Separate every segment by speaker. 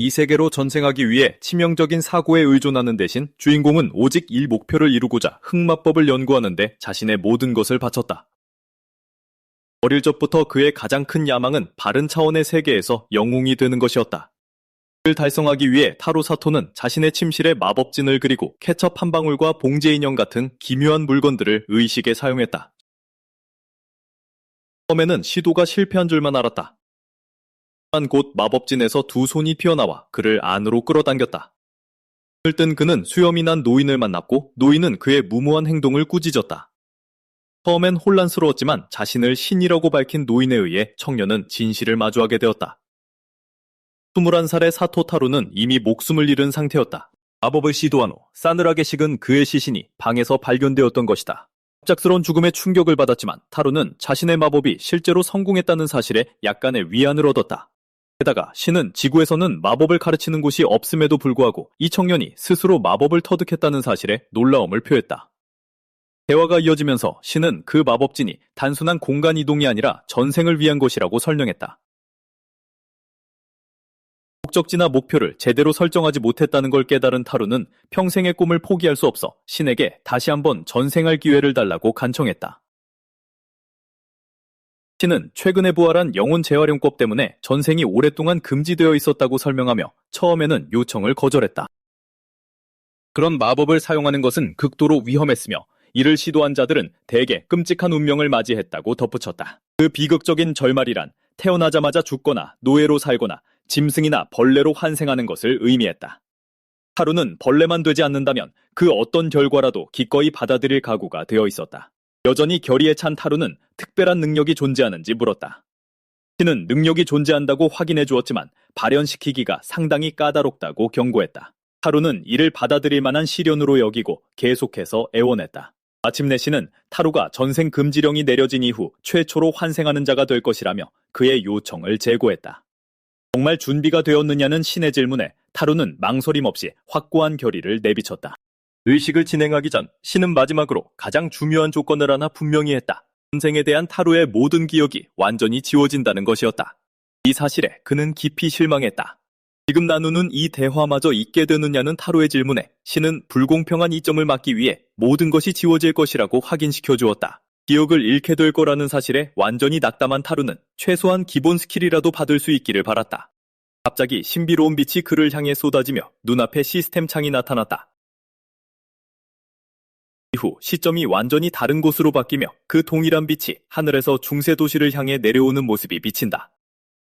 Speaker 1: 이 세계로 전생하기 위해 치명적인 사고에 의존하는 대신 주인공은 오직 이 목표를 이루고자 흑마법을 연구하는 데 자신의 모든 것을 바쳤다. 어릴 적부터 그의 가장 큰 야망은 바른 차원의 세계에서 영웅이 되는 것이었다. 이를 달성하기 위해 타로 사토는 자신의 침실에 마법진을 그리고 케첩 한 방울과 봉제 인형 같은 기묘한 물건들을 의식에 사용했다. 처음에는 시도가 실패한 줄만 알았다. 하지만 곧 마법진에서 두 손이 튀어나와 그를 안으로 끌어당겼다. 눈을 뜬 그는 수염이 난 노인을 만났고 노인은 그의 무모한 행동을 꾸짖었다. 처음엔 혼란스러웠지만 자신을 신이라고 밝힌 노인에 의해 청년은 진실을 마주하게 되었다. 21살의 사토 타로는 이미 목숨을 잃은 상태였다. 마법을 시도한 후 싸늘하게 식은 그의 시신이 방에서 발견되었던 것이다. 갑작스러운 죽음에 충격을 받았지만 타로는 자신의 마법이 실제로 성공했다는 사실에 약간의 위안을 얻었다. 게다가 신은 지구에서는 마법을 가르치는 곳이 없음에도 불구하고 이 청년이 스스로 마법을 터득했다는 사실에 놀라움을 표했다. 대화가 이어지면서 신은 그 마법진이 단순한 공간 이동이 아니라 전생을 위한 것이라고 설명했다. 목적지나 목표를 제대로 설정하지 못했다는 걸 깨달은 타루는 평생의 꿈을 포기할 수 없어 신에게 다시 한번 전생할 기회를 달라고 간청했다. 신은 최근에 부활한 영혼 재활용법 때문에 전생이 오랫동안 금지되어 있었다고 설명하며 처음에는 요청을 거절했다. 그런 마법을 사용하는 것은 극도로 위험했으며 이를 시도한 자들은 대개 끔찍한 운명을 맞이했다고 덧붙였다. 그 비극적인 결말이란 태어나자마자 죽거나 노예로 살거나 짐승이나 벌레로 환생하는 것을 의미했다. 타루는 벌레만 되지 않는다면 그 어떤 결과라도 기꺼이 받아들일 각오가 되어 있었다. 여전히 결의에 찬 타루는 특별한 능력이 존재하는지 물었다. 신은 능력이 존재한다고 확인해 주었지만 발현시키기가 상당히 까다롭다고 경고했다. 타루는 이를 받아들일 만한 시련으로 여기고 계속해서 애원했다. 마침내 신은 타루가 전생 금지령이 내려진 이후 최초로 환생하는 자가 될 것이라며 그의 요청을 재고했다. 정말 준비가 되었느냐는 신의 질문에 타루는 망설임 없이 확고한 결의를 내비쳤다. 의식을 진행하기 전 신은 마지막으로 가장 중요한 조건을 하나 분명히 했다. 전생에 대한 타루의 모든 기억이 완전히 지워진다는 것이었다. 이 사실에 그는 깊이 실망했다. 지금 나누는 이 대화마저 잊게 되느냐는 타루의 질문에 신은 불공평한 이점을 막기 위해 모든 것이 지워질 것이라고 확인시켜 주었다. 기억을 잃게 될 거라는 사실에 완전히 낙담한 타루는 최소한 기본 스킬이라도 받을 수 있기를 바랐다. 갑자기 신비로운 빛이 그를 향해 쏟아지며 눈앞에 시스템 창이 나타났다. 이후 시점이 완전히 다른 곳으로 바뀌며 그 동일한 빛이 하늘에서 중세 도시를 향해 내려오는 모습이 비친다.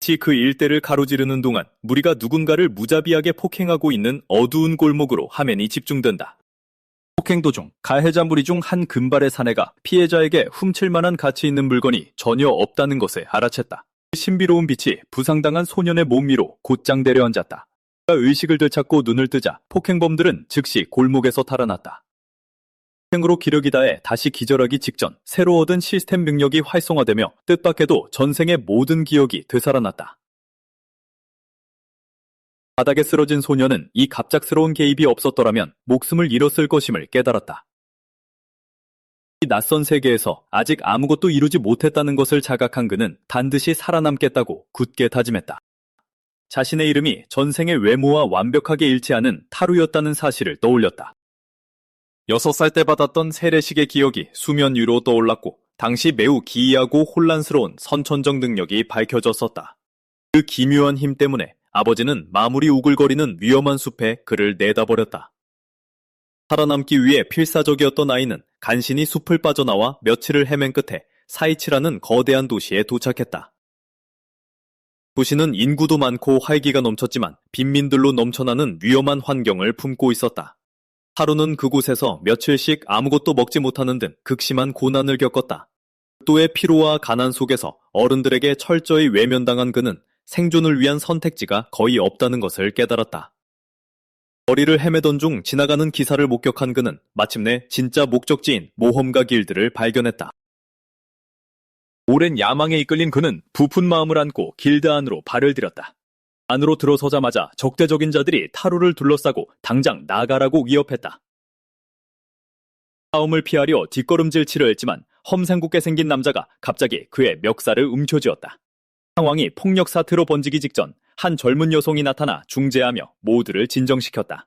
Speaker 1: 마치 그 일대를 가로지르는 동안 무리가 누군가를 무자비하게 폭행하고 있는 어두운 골목으로 화면이 집중된다. 폭행 도중 가해자 무리 중 한 금발의 사내가 피해자에게 훔칠 만한 가치 있는 물건이 전혀 없다는 것을 알아챘다. 신비로운 빛이 부상당한 소년의 몸 위로 곧장 내려앉았다. 그가 의식을 되찾고 눈을 뜨자 폭행범들은 즉시 골목에서 달아났다. 폭행으로 기력이 다해 다시 기절하기 직전 새로 얻은 시스템 능력이 활성화되며 뜻밖에도 전생의 모든 기억이 되살아났다. 바닥에 쓰러진 소년은 이 갑작스러운 개입이 없었더라면 목숨을 잃었을 것임을 깨달았다. 이 낯선 세계에서 아직 아무것도 이루지 못했다는 것을 자각한 그는 반드시 살아남겠다고 굳게 다짐했다. 자신의 이름이 전생의 외모와 완벽하게 일치하는 타루였다는 사실을 떠올렸다. 6살 때 받았던 세례식의 기억이 수면 위로 떠올랐고 당시 매우 기이하고 혼란스러운 선천적 능력이 밝혀졌었다. 그 기묘한 힘 때문에 아버지는 마무리 우글거리는 위험한 숲에 그를 내다버렸다. 살아남기 위해 필사적이었던 아이는 간신히 숲을 빠져나와 며칠을 헤맨 끝에 사이치라는 거대한 도시에 도착했다. 도시는 인구도 많고 활기가 넘쳤지만 빈민들로 넘쳐나는 위험한 환경을 품고 있었다. 하루는 그곳에서 며칠씩 아무것도 먹지 못하는 등 극심한 고난을 겪었다. 극도의 피로와 가난 속에서 어른들에게 철저히 외면당한 그는 생존을 위한 선택지가 거의 없다는 것을 깨달았다. 거리를 헤매던 중 지나가는 기사를 목격한 그는 마침내 진짜 목적지인 모험가 길드를 발견했다. 오랜 야망에 이끌린 그는 부푼 마음을 안고 길드 안으로 발을 들였다. 안으로 들어서자마자 적대적인 자들이 타루를 둘러싸고 당장 나가라고 위협했다. 싸움을 피하려 뒷걸음질 치려 했지만 험상궂게 생긴 남자가 갑자기 그의 멱살을 움켜쥐었다. 상황이 폭력 사태로 번지기 직전 한 젊은 여성이 나타나 중재하며 모두를 진정시켰다.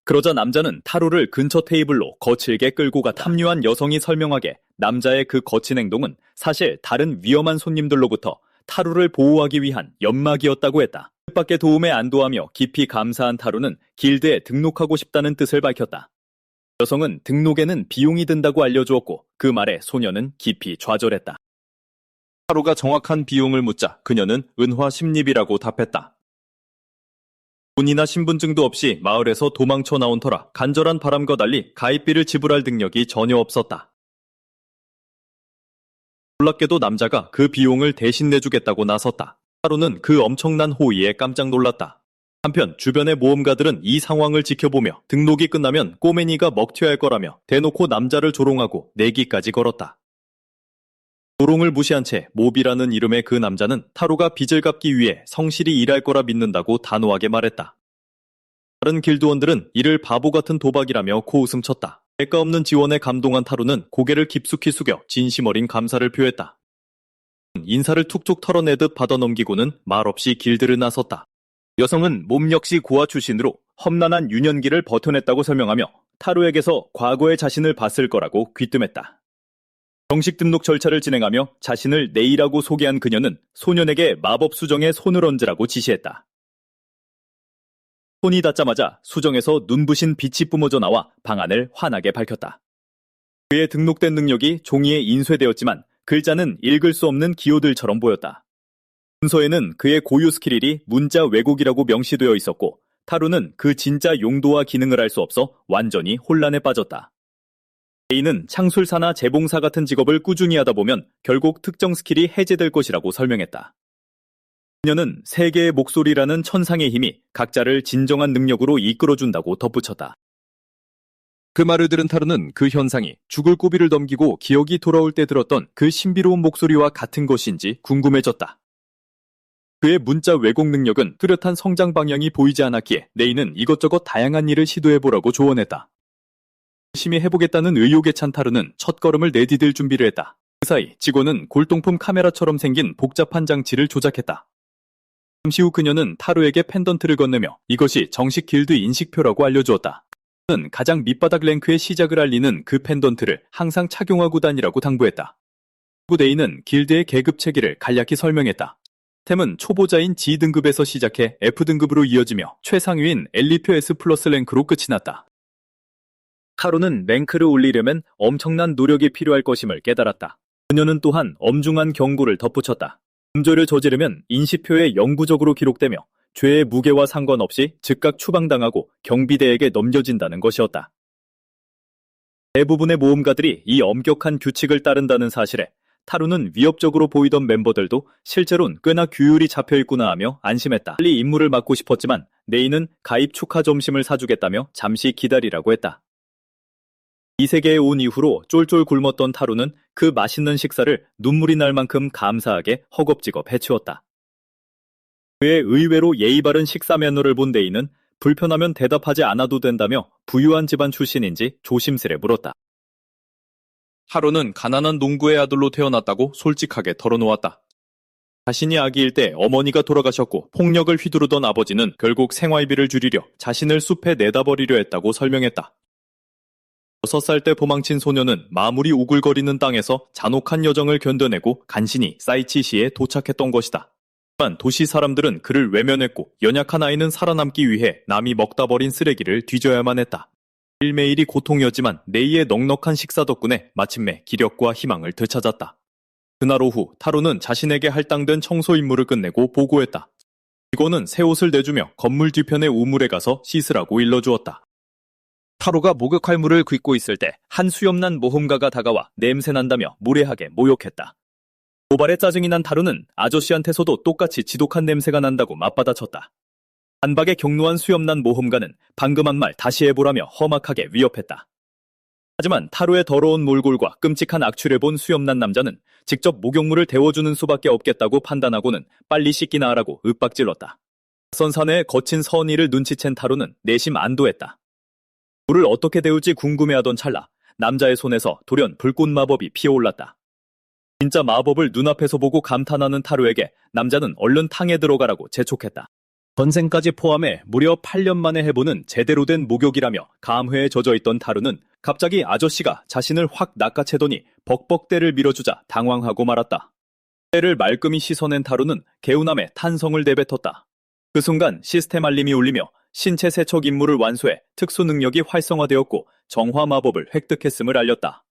Speaker 1: 그러자 남자는 타로를 근처 테이블로 거칠게 끌고 갔다. 합류한 여성이 설명하게 남자의 그 거친 행동은 사실 다른 위험한 손님들로부터 타로를 보호하기 위한 연막이었다고 했다. 뜻밖의 도움에 안도하며 깊이 감사한 타로는 길드에 등록하고 싶다는 뜻을 밝혔다. 여성은 등록에는 비용이 든다고 알려주었고 그 말에 소녀는 깊이 좌절했다. 타로가 정확한 비용을 묻자 그녀는 은화십립이라고 답했다. 돈이나 신분증도 없이 마을에서 도망쳐 나온 터라 간절한 바람과 달리 가입비를 지불할 능력이 전혀 없었다. 놀랍게도 남자가 그 비용을 대신 내주겠다고 나섰다. 타로는 그 엄청난 호의에 깜짝 놀랐다. 한편 주변의 모험가들은 이 상황을 지켜보며 등록이 끝나면 꼬맹이가 먹튀할 거라며 대놓고 남자를 조롱하고 내기까지 걸었다. 조롱을 무시한 채 몹이라는 이름의 그 남자는 타로가 빚을 갚기 위해 성실히 일할 거라 믿는다고 단호하게 말했다. 다른 길드원들은 이를 바보 같은 도박이라며 코웃음 쳤다. 대가 없는 지원에 감동한 타로는 고개를 깊숙이 숙여 진심 어린 감사를 표했다. 인사를 툭툭 털어내듯 받아넘기고는 말없이 길드를 나섰다. 여성은 몸 역시 고아 출신으로 험난한 유년기를 버텨냈다고 설명하며 타로에게서 과거의 자신을 봤을 거라고 귀뜸했다. 정식 등록 절차를 진행하며 자신을 네이라고 소개한 그녀는 소년에게 마법 수정에 손을 얹으라고 지시했다. 손이 닿자마자 수정에서 눈부신 빛이 뿜어져 나와 방안을 환하게 밝혔다. 그의 등록된 능력이 종이에 인쇄되었지만 글자는 읽을 수 없는 기호들처럼 보였다. 문서에는 그의 고유 스킬이 문자 왜곡이라고 명시되어 있었고 타로는 그 진짜 용도와 기능을 알 수 없어 완전히 혼란에 빠졌다. A는 창술사나 재봉사 같은 직업을 꾸준히 하다 보면 결국 특정 스킬이 해제될 것이라고 설명했다. 그녀는 세계의 목소리라는 천상의 힘이 각자를 진정한 능력으로 이끌어준다고 덧붙였다. 그 말을 들은 타로는 그 현상이 죽을 고비를 넘기고 기억이 돌아올 때 들었던 그 신비로운 목소리와 같은 것인지 궁금해졌다. 그의 문자 왜곡 능력은 뚜렷한 성장 방향이 보이지 않았기에 네이는 이것저것 다양한 일을 시도해보라고 조언했다. 열심히 해보겠다는 의욕에 찬 타로는 첫걸음을 내디딜 준비를 했다. 그 사이 직원은 골동품 카메라처럼 생긴 복잡한 장치를 조작했다. 잠시 후 그녀는 타로에게 펜던트를 건네며 이것이 정식 길드 인식표라고 알려주었다. 그는 가장 밑바닥 랭크의 시작을 알리는 그 펜던트를 항상 착용하고 다니라고 당부했다. 네이는 길드의 계급 체계를 간략히 설명했다. 템은 초보자인 G등급에서 시작해 F등급으로 이어지며 최상위인 엘리표 S 플러스 랭크로 끝이 났다. 타로는 랭크를 올리려면 엄청난 노력이 필요할 것임을 깨달았다. 그녀는 또한 엄중한 경고를 덧붙였다. 음조를 저지르면 인식표에 영구적으로 기록되며 죄의 무게와 상관없이 즉각 추방당하고 경비대에게 넘겨진다는 것이었다. 대부분의 모험가들이 이 엄격한 규칙을 따른다는 사실에 타로는 위협적으로 보이던 멤버들도 실제로는 꽤나 규율이 잡혀있구나 하며 안심했다. 빨리 임무를 맡고 싶었지만 네이는 가입 축하 점심을 사주겠다며 잠시 기다리라고 했다. 이 세계에 온 이후로 쫄쫄 굶었던 타로는 그 맛있는 식사를 눈물이 날 만큼 감사하게 허겁지겁 해치웠다. 그의 의외로 예의 바른 식사 매너를 본 네이는 불편하면 대답하지 않아도 된다며 부유한 집안 출신인지 조심스레 물었다. 타로는 가난한 농부의 아들로 태어났다고 솔직하게 털어놓았다. 자신이 아기일 때 어머니가 돌아가셨고 폭력을 휘두르던 아버지는 결국 생활비를 줄이려 자신을 숲에 내다버리려 했다고 설명했다. 6살 때 도망친 소녀는 마무리 우글거리는 땅에서 잔혹한 여정을 견뎌내고 간신히 사이치시에 도착했던 것이다. 하지만 도시 사람들은 그를 외면했고 연약한 아이는 살아남기 위해 남이 먹다 버린 쓰레기를 뒤져야만 했다. 일매일이 고통이었지만 네이의 넉넉한 식사 덕분에 마침내 기력과 희망을 되찾았다. 그날 오후 타로는 자신에게 할당된 청소 임무를 끝내고 보고했다. 직원은 새 옷을 내주며 건물 뒤편의 우물에 가서 씻으라고 일러주었다. 타로가 목욕할 물을 깃고 있을 때 한 수염난 모험가가 다가와 냄새난다며 무례하게 모욕했다. 도발에 짜증이 난 타로는 아저씨한테서도 똑같이 지독한 냄새가 난다고 맞받아쳤다. 단박에 격노한 수염난 모험가는 방금 한 말 다시 해보라며 험악하게 위협했다. 하지만 타로의 더러운 몰골과 끔찍한 악취를 본 수염난 남자는 직접 목욕물을 데워주는 수밖에 없겠다고 판단하고는 빨리 씻기나 하라고 윽박질렀다. 낯선 사내의 거친 선의를 눈치챈 타로는 내심 안도했다. 물을 어떻게 데울지 궁금해하던 찰나 남자의 손에서 돌연 불꽃 마법이 피어올랐다. 진짜 마법을 눈앞에서 보고 감탄하는 타로에게 남자는 얼른 탕에 들어가라고 재촉했다. 전생까지 포함해 무려 8년 만에 해보는 제대로 된 목욕이라며 감회에 젖어있던 타로는 갑자기 아저씨가 자신을 확 낚아채더니 벅벅대를 밀어주자 당황하고 말았다. 때를 말끔히 씻어낸 타로는 개운함에 탄성을 내뱉었다. 그 순간 시스템 알림이 울리며 신체 세척 임무를 완수해 특수 능력이 활성화되었고 정화 마법을 획득했음을 알렸다.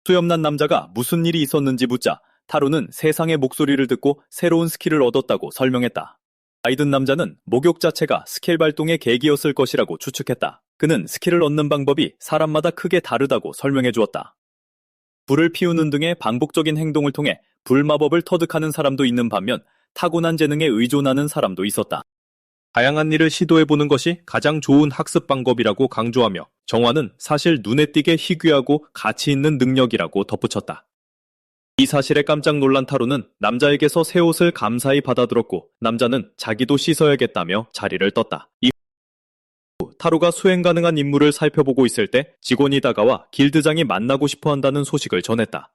Speaker 1: 수염난 남자가 무슨 일이 있었는지 묻자 타로는 세상의 목소리를 듣고 새로운 스킬을 얻었다고 설명했다. 나이든 남자는 목욕 자체가 스킬 발동의 계기였을 것이라고 추측했다. 그는 스킬을 얻는 방법이 사람마다 크게 다르다고 설명해 주었다. 불을 피우는 등의 반복적인 행동을 통해 불마법을 터득하는 사람도 있는 반면 타고난 재능에 의존하는 사람도 있었다. 다양한 일을 시도해보는 것이 가장 좋은 학습 방법이라고 강조하며 정화는 사실 눈에 띄게 희귀하고 가치 있는 능력이라고 덧붙였다. 이 사실에 깜짝 놀란 타로는 남자에게서 새 옷을 감사히 받아들었고 남자는 자기도 씻어야겠다며 자리를 떴다. 이후 타로가 수행 가능한 임무를 살펴보고 있을 때 직원이 다가와 길드장이 만나고 싶어 한다는 소식을 전했다.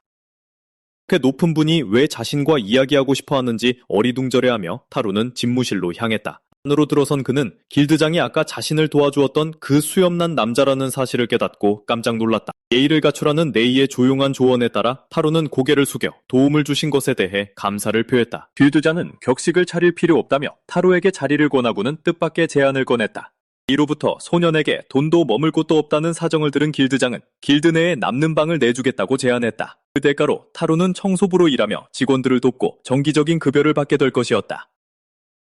Speaker 1: 그렇게 높은 분이 왜 자신과 이야기하고 싶어 하는지 어리둥절해하며 타로는 집무실로 향했다. 안으로 들어선 그는 길드장이 아까 자신을 도와주었던 그 수염난 남자라는 사실을 깨닫고 깜짝 놀랐다. 예의를 갖추라는 네이의 조용한 조언에 따라 타로는 고개를 숙여 도움을 주신 것에 대해 감사를 표했다. 길드장은 격식을 차릴 필요 없다며 타로에게 자리를 권하고는 뜻밖의 제안을 꺼냈다. 이로부터 소년에게 돈도 머물 곳도 없다는 사정을 들은 길드장은 길드 내에 남는 방을 내주겠다고 제안했다. 그 대가로 타로는 청소부로 일하며 직원들을 돕고 정기적인 급여를 받게 될 것이었다.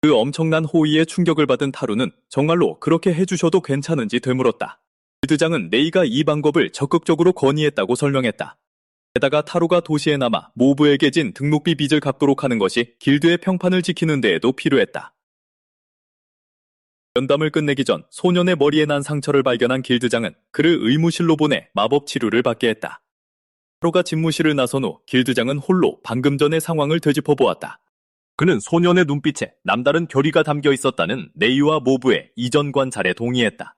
Speaker 1: 그 엄청난 호의에 충격을 받은 타로는 정말로 그렇게 해주셔도 괜찮은지 되물었다. 길드장은 네이가 이 방법을 적극적으로 건의했다고 설명했다. 게다가 타로가 도시에 남아 모브에게 진 등록비 빚을 갚도록 하는 것이 길드의 평판을 지키는 데에도 필요했다. 면담을 끝내기 전 소년의 머리에 난 상처를 발견한 길드장은 그를 의무실로 보내 마법 치료를 받게 했다. 타로가 집무실을 나선 후 길드장은 홀로 방금 전의 상황을 되짚어 보았다. 그는 소년의 눈빛에 남다른 결의가 담겨 있었다는 네이와 모브의 이전 관찰에 동의했다.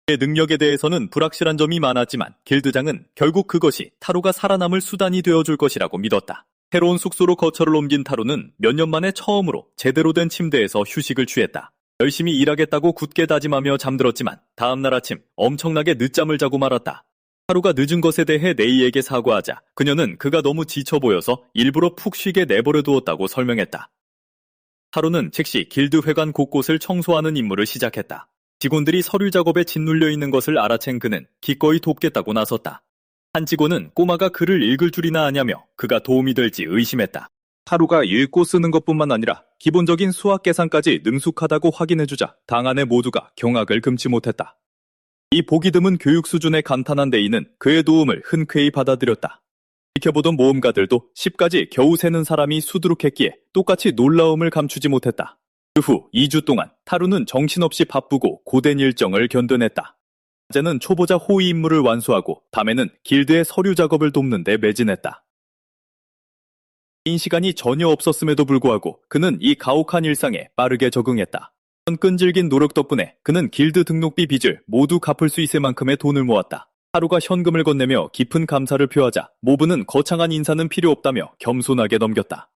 Speaker 1: 그의 능력에 대해서는 불확실한 점이 많았지만 길드장은 결국 그것이 타로가 살아남을 수단이 되어줄 것이라고 믿었다. 새로운 숙소로 거처를 옮긴 타로는 몇 년 만에 처음으로 제대로 된 침대에서 휴식을 취했다. 열심히 일하겠다고 굳게 다짐하며 잠들었지만 다음날 아침 엄청나게 늦잠을 자고 말았다. 타로가 늦은 것에 대해 네이에게 사과하자 그녀는 그가 너무 지쳐 보여서 일부러 푹 쉬게 내버려 두었다고 설명했다. 타로는 즉시 길드 회관 곳곳을 청소하는 임무를 시작했다. 직원들이 서류 작업에 짓눌려 있는 것을 알아챈 그는 기꺼이 돕겠다고 나섰다. 한 직원은 꼬마가 글을 읽을 줄이나 아냐며 그가 도움이 될지 의심했다. 타로가 읽고 쓰는 것뿐만 아니라 기본적인 수학 계산까지 능숙하다고 확인해주자 당 안의 모두가 경악을 금치 못했다. 이 보기 드문 교육 수준에 감탄한 네이는 그의 도움을 흔쾌히 받아들였다. 지켜보던 모험가들도 10까지 겨우 세는 사람이 수두룩했기에 똑같이 놀라움을 감추지 못했다. 그 후 2주 동안 타루는 정신없이 바쁘고 고된 일정을 견뎌냈다. 낮에는 초보자 호위 임무를 완수하고 밤에는 길드의 서류 작업을 돕는 데 매진했다. 긴 시간이 전혀 없었음에도 불구하고 그는 이 가혹한 일상에 빠르게 적응했다. 끈질긴 노력 덕분에 그는 길드 등록비 빚을 모두 갚을 수 있을 만큼의 돈을 모았다. 하루가 현금을 건네며 깊은 감사를 표하자 모브는 거창한 인사는 필요 없다며 겸손하게 넘겼다.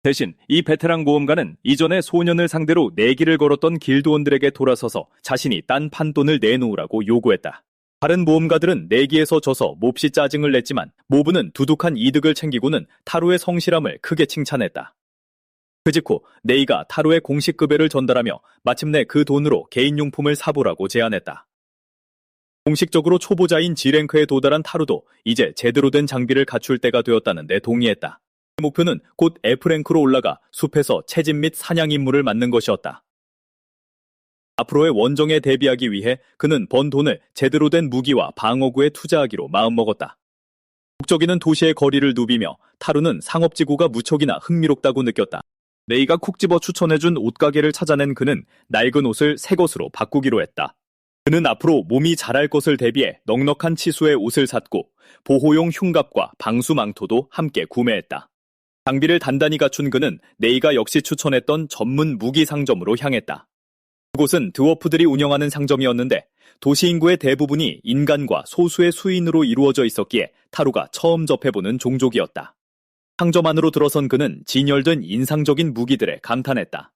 Speaker 1: 대신 이 베테랑 모험가는 이전에 소년을 상대로 내기를 걸었던 길드원들에게 돌아서서 자신이 딴 판돈을 내놓으라고 요구했다. 다른 모험가들은 내기에서 져서 몹시 짜증을 냈지만 모브는 두둑한 이득을 챙기고는 타로의 성실함을 크게 칭찬했다. 그 직후 네이가 타로의 공식 급여를 전달하며 마침내 그 돈으로 개인용품을 사보라고 제안했다. 공식적으로 초보자인 G랭크에 도달한 타로도 이제 제대로 된 장비를 갖출 때가 되었다는데 동의했다. 그 목표는 곧 F랭크로 올라가 숲에서 채집 및 사냥 임무를 맡는 것이었다. 앞으로의 원정에 대비하기 위해 그는 번 돈을 제대로 된 무기와 방어구에 투자하기로 마음먹었다. 북적이는 도시의 거리를 누비며 타로는 상업지구가 무척이나 흥미롭다고 느꼈다. 네이가 콕 집어 추천해준 옷가게를 찾아낸 그는 낡은 옷을 새 것으로 바꾸기로 했다. 그는 앞으로 몸이 자랄 것을 대비해 넉넉한 치수의 옷을 샀고 보호용 흉갑과 방수망토도 함께 구매했다. 장비를 단단히 갖춘 그는 네이가 역시 추천했던 전문 무기 상점으로 향했다. 그곳은 드워프들이 운영하는 상점이었는데 도시 인구의 대부분이 인간과 소수의 수인으로 이루어져 있었기에 타루가 처음 접해보는 종족이었다. 상점 안으로 들어선 그는 진열된 인상적인 무기들에 감탄했다.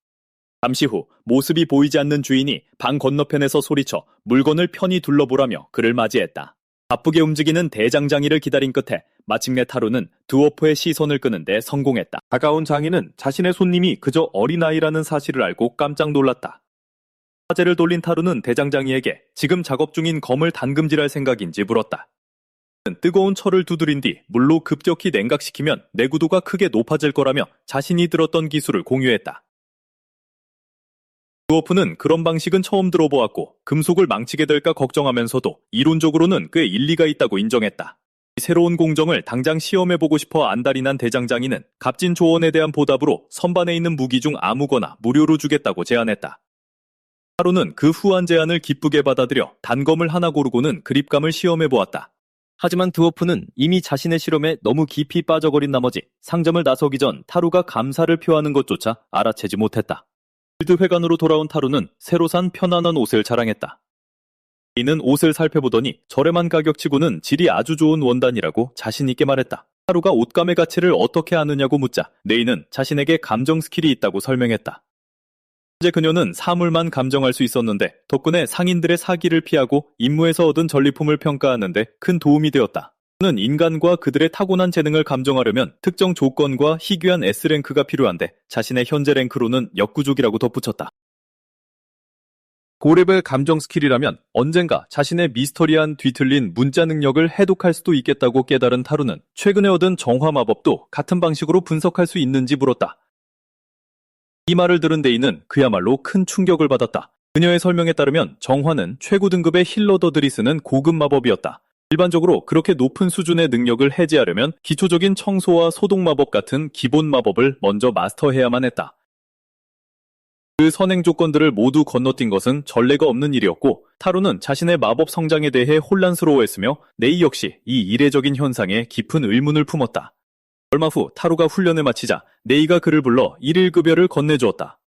Speaker 1: 잠시 후 모습이 보이지 않는 주인이 방 건너편에서 소리쳐 물건을 편히 둘러보라며 그를 맞이했다. 바쁘게 움직이는 대장장이를 기다린 끝에 마침내 타루는 드워프의 시선을 끄는데 성공했다. 다가온 장인은 자신의 손님이 그저 어린아이라는 사실을 알고 깜짝 놀랐다. 화제를 돌린 타루는 대장장이에게 지금 작업 중인 검을 담금질할 생각인지 물었다. 뜨거운 철을 두드린 뒤 물로 급격히 냉각시키면 내구도가 크게 높아질 거라며 자신이 들었던 기술을 공유했다. 드워프는 그런 방식은 처음 들어보았고 금속을 망치게 될까 걱정하면서도 이론적으로는 꽤 일리가 있다고 인정했다. 새로운 공정을 당장 시험해보고 싶어 안달이 난 대장장이는 값진 조언에 대한 보답으로 선반에 있는 무기 중 아무거나 무료로 주겠다고 제안했다. 타루는 그 후한 제안을 기쁘게 받아들여 단검을 하나 고르고는 그립감을 시험해보았다. 하지만 드워프는 이미 자신의 실험에 너무 깊이 빠져버린 나머지 상점을 나서기 전 타루가 감사를 표하는 것조차 알아채지 못했다. 길드 회관으로 돌아온 타루는 새로 산 편안한 옷을 자랑했다. 이는 옷을 살펴보더니 저렴한 가격치고는 질이 아주 좋은 원단이라고 자신있게 말했다. 타루가 옷감의 가치를 어떻게 아느냐고 묻자 네이는 자신에게 감정 스킬이 있다고 설명했다. 현재 그녀는 사물만 감정할 수 있었는데 덕분에 상인들의 사기를 피하고 임무에서 얻은 전리품을 평가하는데 큰 도움이 되었다. 그는 인간과 그들의 타고난 재능을 감정하려면 특정 조건과 희귀한 S랭크가 필요한데 자신의 현재 랭크로는 역구족이라고 덧붙였다. 고레벨 감정 스킬이라면 언젠가 자신의 미스터리한 뒤틀린 문자 능력을 해독할 수도 있겠다고 깨달은 타루는 최근에 얻은 정화 마법도 같은 방식으로 분석할 수 있는지 물었다. 이 말을 들은 데이는 그야말로 큰 충격을 받았다. 그녀의 설명에 따르면 정화는 최고 등급의 힐러더들이 쓰는 고급 마법이었다. 일반적으로 그렇게 높은 수준의 능력을 해제하려면 기초적인 청소와 소독 마법 같은 기본 마법을 먼저 마스터해야만 했다. 그 선행 조건들을 모두 건너뛴 것은 전례가 없는 일이었고 타루는 자신의 마법 성장에 대해 혼란스러워했으며 네이 역시 이 이례적인 현상에 깊은 의문을 품었다. 얼마 후 타루가 훈련을 마치자 네이가 그를 불러 1일 급여를 건네주었다.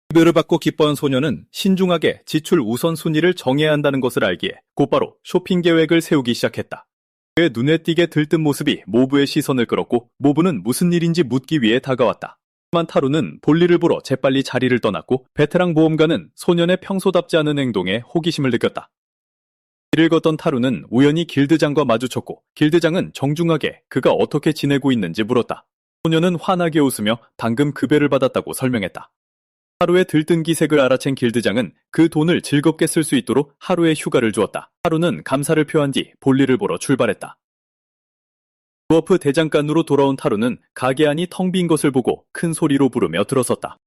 Speaker 1: 급여를 받고 기뻐한 소녀는 신중하게 지출 우선순위를 정해야 한다는 것을 알기에 곧바로 쇼핑 계획을 세우기 시작했다. 그의 눈에 띄게 들뜬 모습이 모브의 시선을 끌었고 모브는 무슨 일인지 묻기 위해 다가왔다. 하지만 타루는 볼일을 보러 재빨리 자리를 떠났고 베테랑 모험가는 소년의 평소답지 않은 행동에 호기심을 느꼈다. 길을 걷던 타루는 우연히 길드장과 마주쳤고 길드장은 정중하게 그가 어떻게 지내고 있는지 물었다. 소년은 환하게 웃으며 방금 급여를 받았다고 설명했다. 타루의 들뜬 기색을 알아챈 길드장은 그 돈을 즐겁게 쓸 수 있도록 하루의 휴가를 주었다. 타루는 감사를 표한 뒤 볼일을 보러 출발했다. 드워프 대장간으로 돌아온 타루는 가게 안이 텅 빈 것을 보고 큰 소리로 부르며 들어섰다.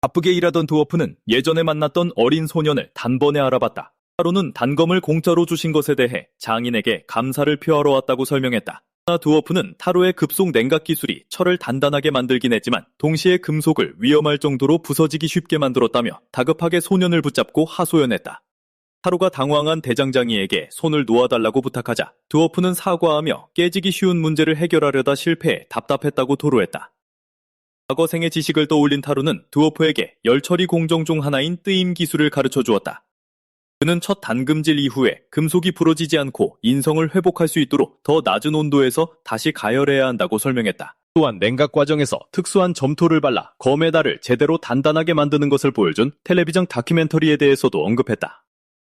Speaker 1: 바쁘게 일하던 드워프는 예전에 만났던 어린 소년을 단번에 알아봤다. 타루는 단검을 공짜로 주신 것에 대해 장인에게 감사를 표하러 왔다고 설명했다. 그러나 드워프는 타루의 급속 냉각 기술이 철을 단단하게 만들긴 했지만 동시에 금속을 위험할 정도로 부서지기 쉽게 만들었다며 다급하게 소년을 붙잡고 하소연했다. 타루가 당황한 대장장이에게 손을 놓아달라고 부탁하자 드워프는 사과하며 깨지기 쉬운 문제를 해결하려다 실패해 답답했다고 토로했다. 과거 생의 지식을 떠올린 타루는 드워프에게 열처리 공정 중 하나인 뜨임 기술을 가르쳐 주었다. 그는 첫 담금질 이후에 금속이 부러지지 않고 인성을 회복할 수 있도록 더 낮은 온도에서 다시 가열해야 한다고 설명했다. 또한 냉각 과정에서 특수한 점토를 발라 검의 달을 제대로 단단하게 만드는 것을 보여준 텔레비전 다큐멘터리에 대해서도 언급했다.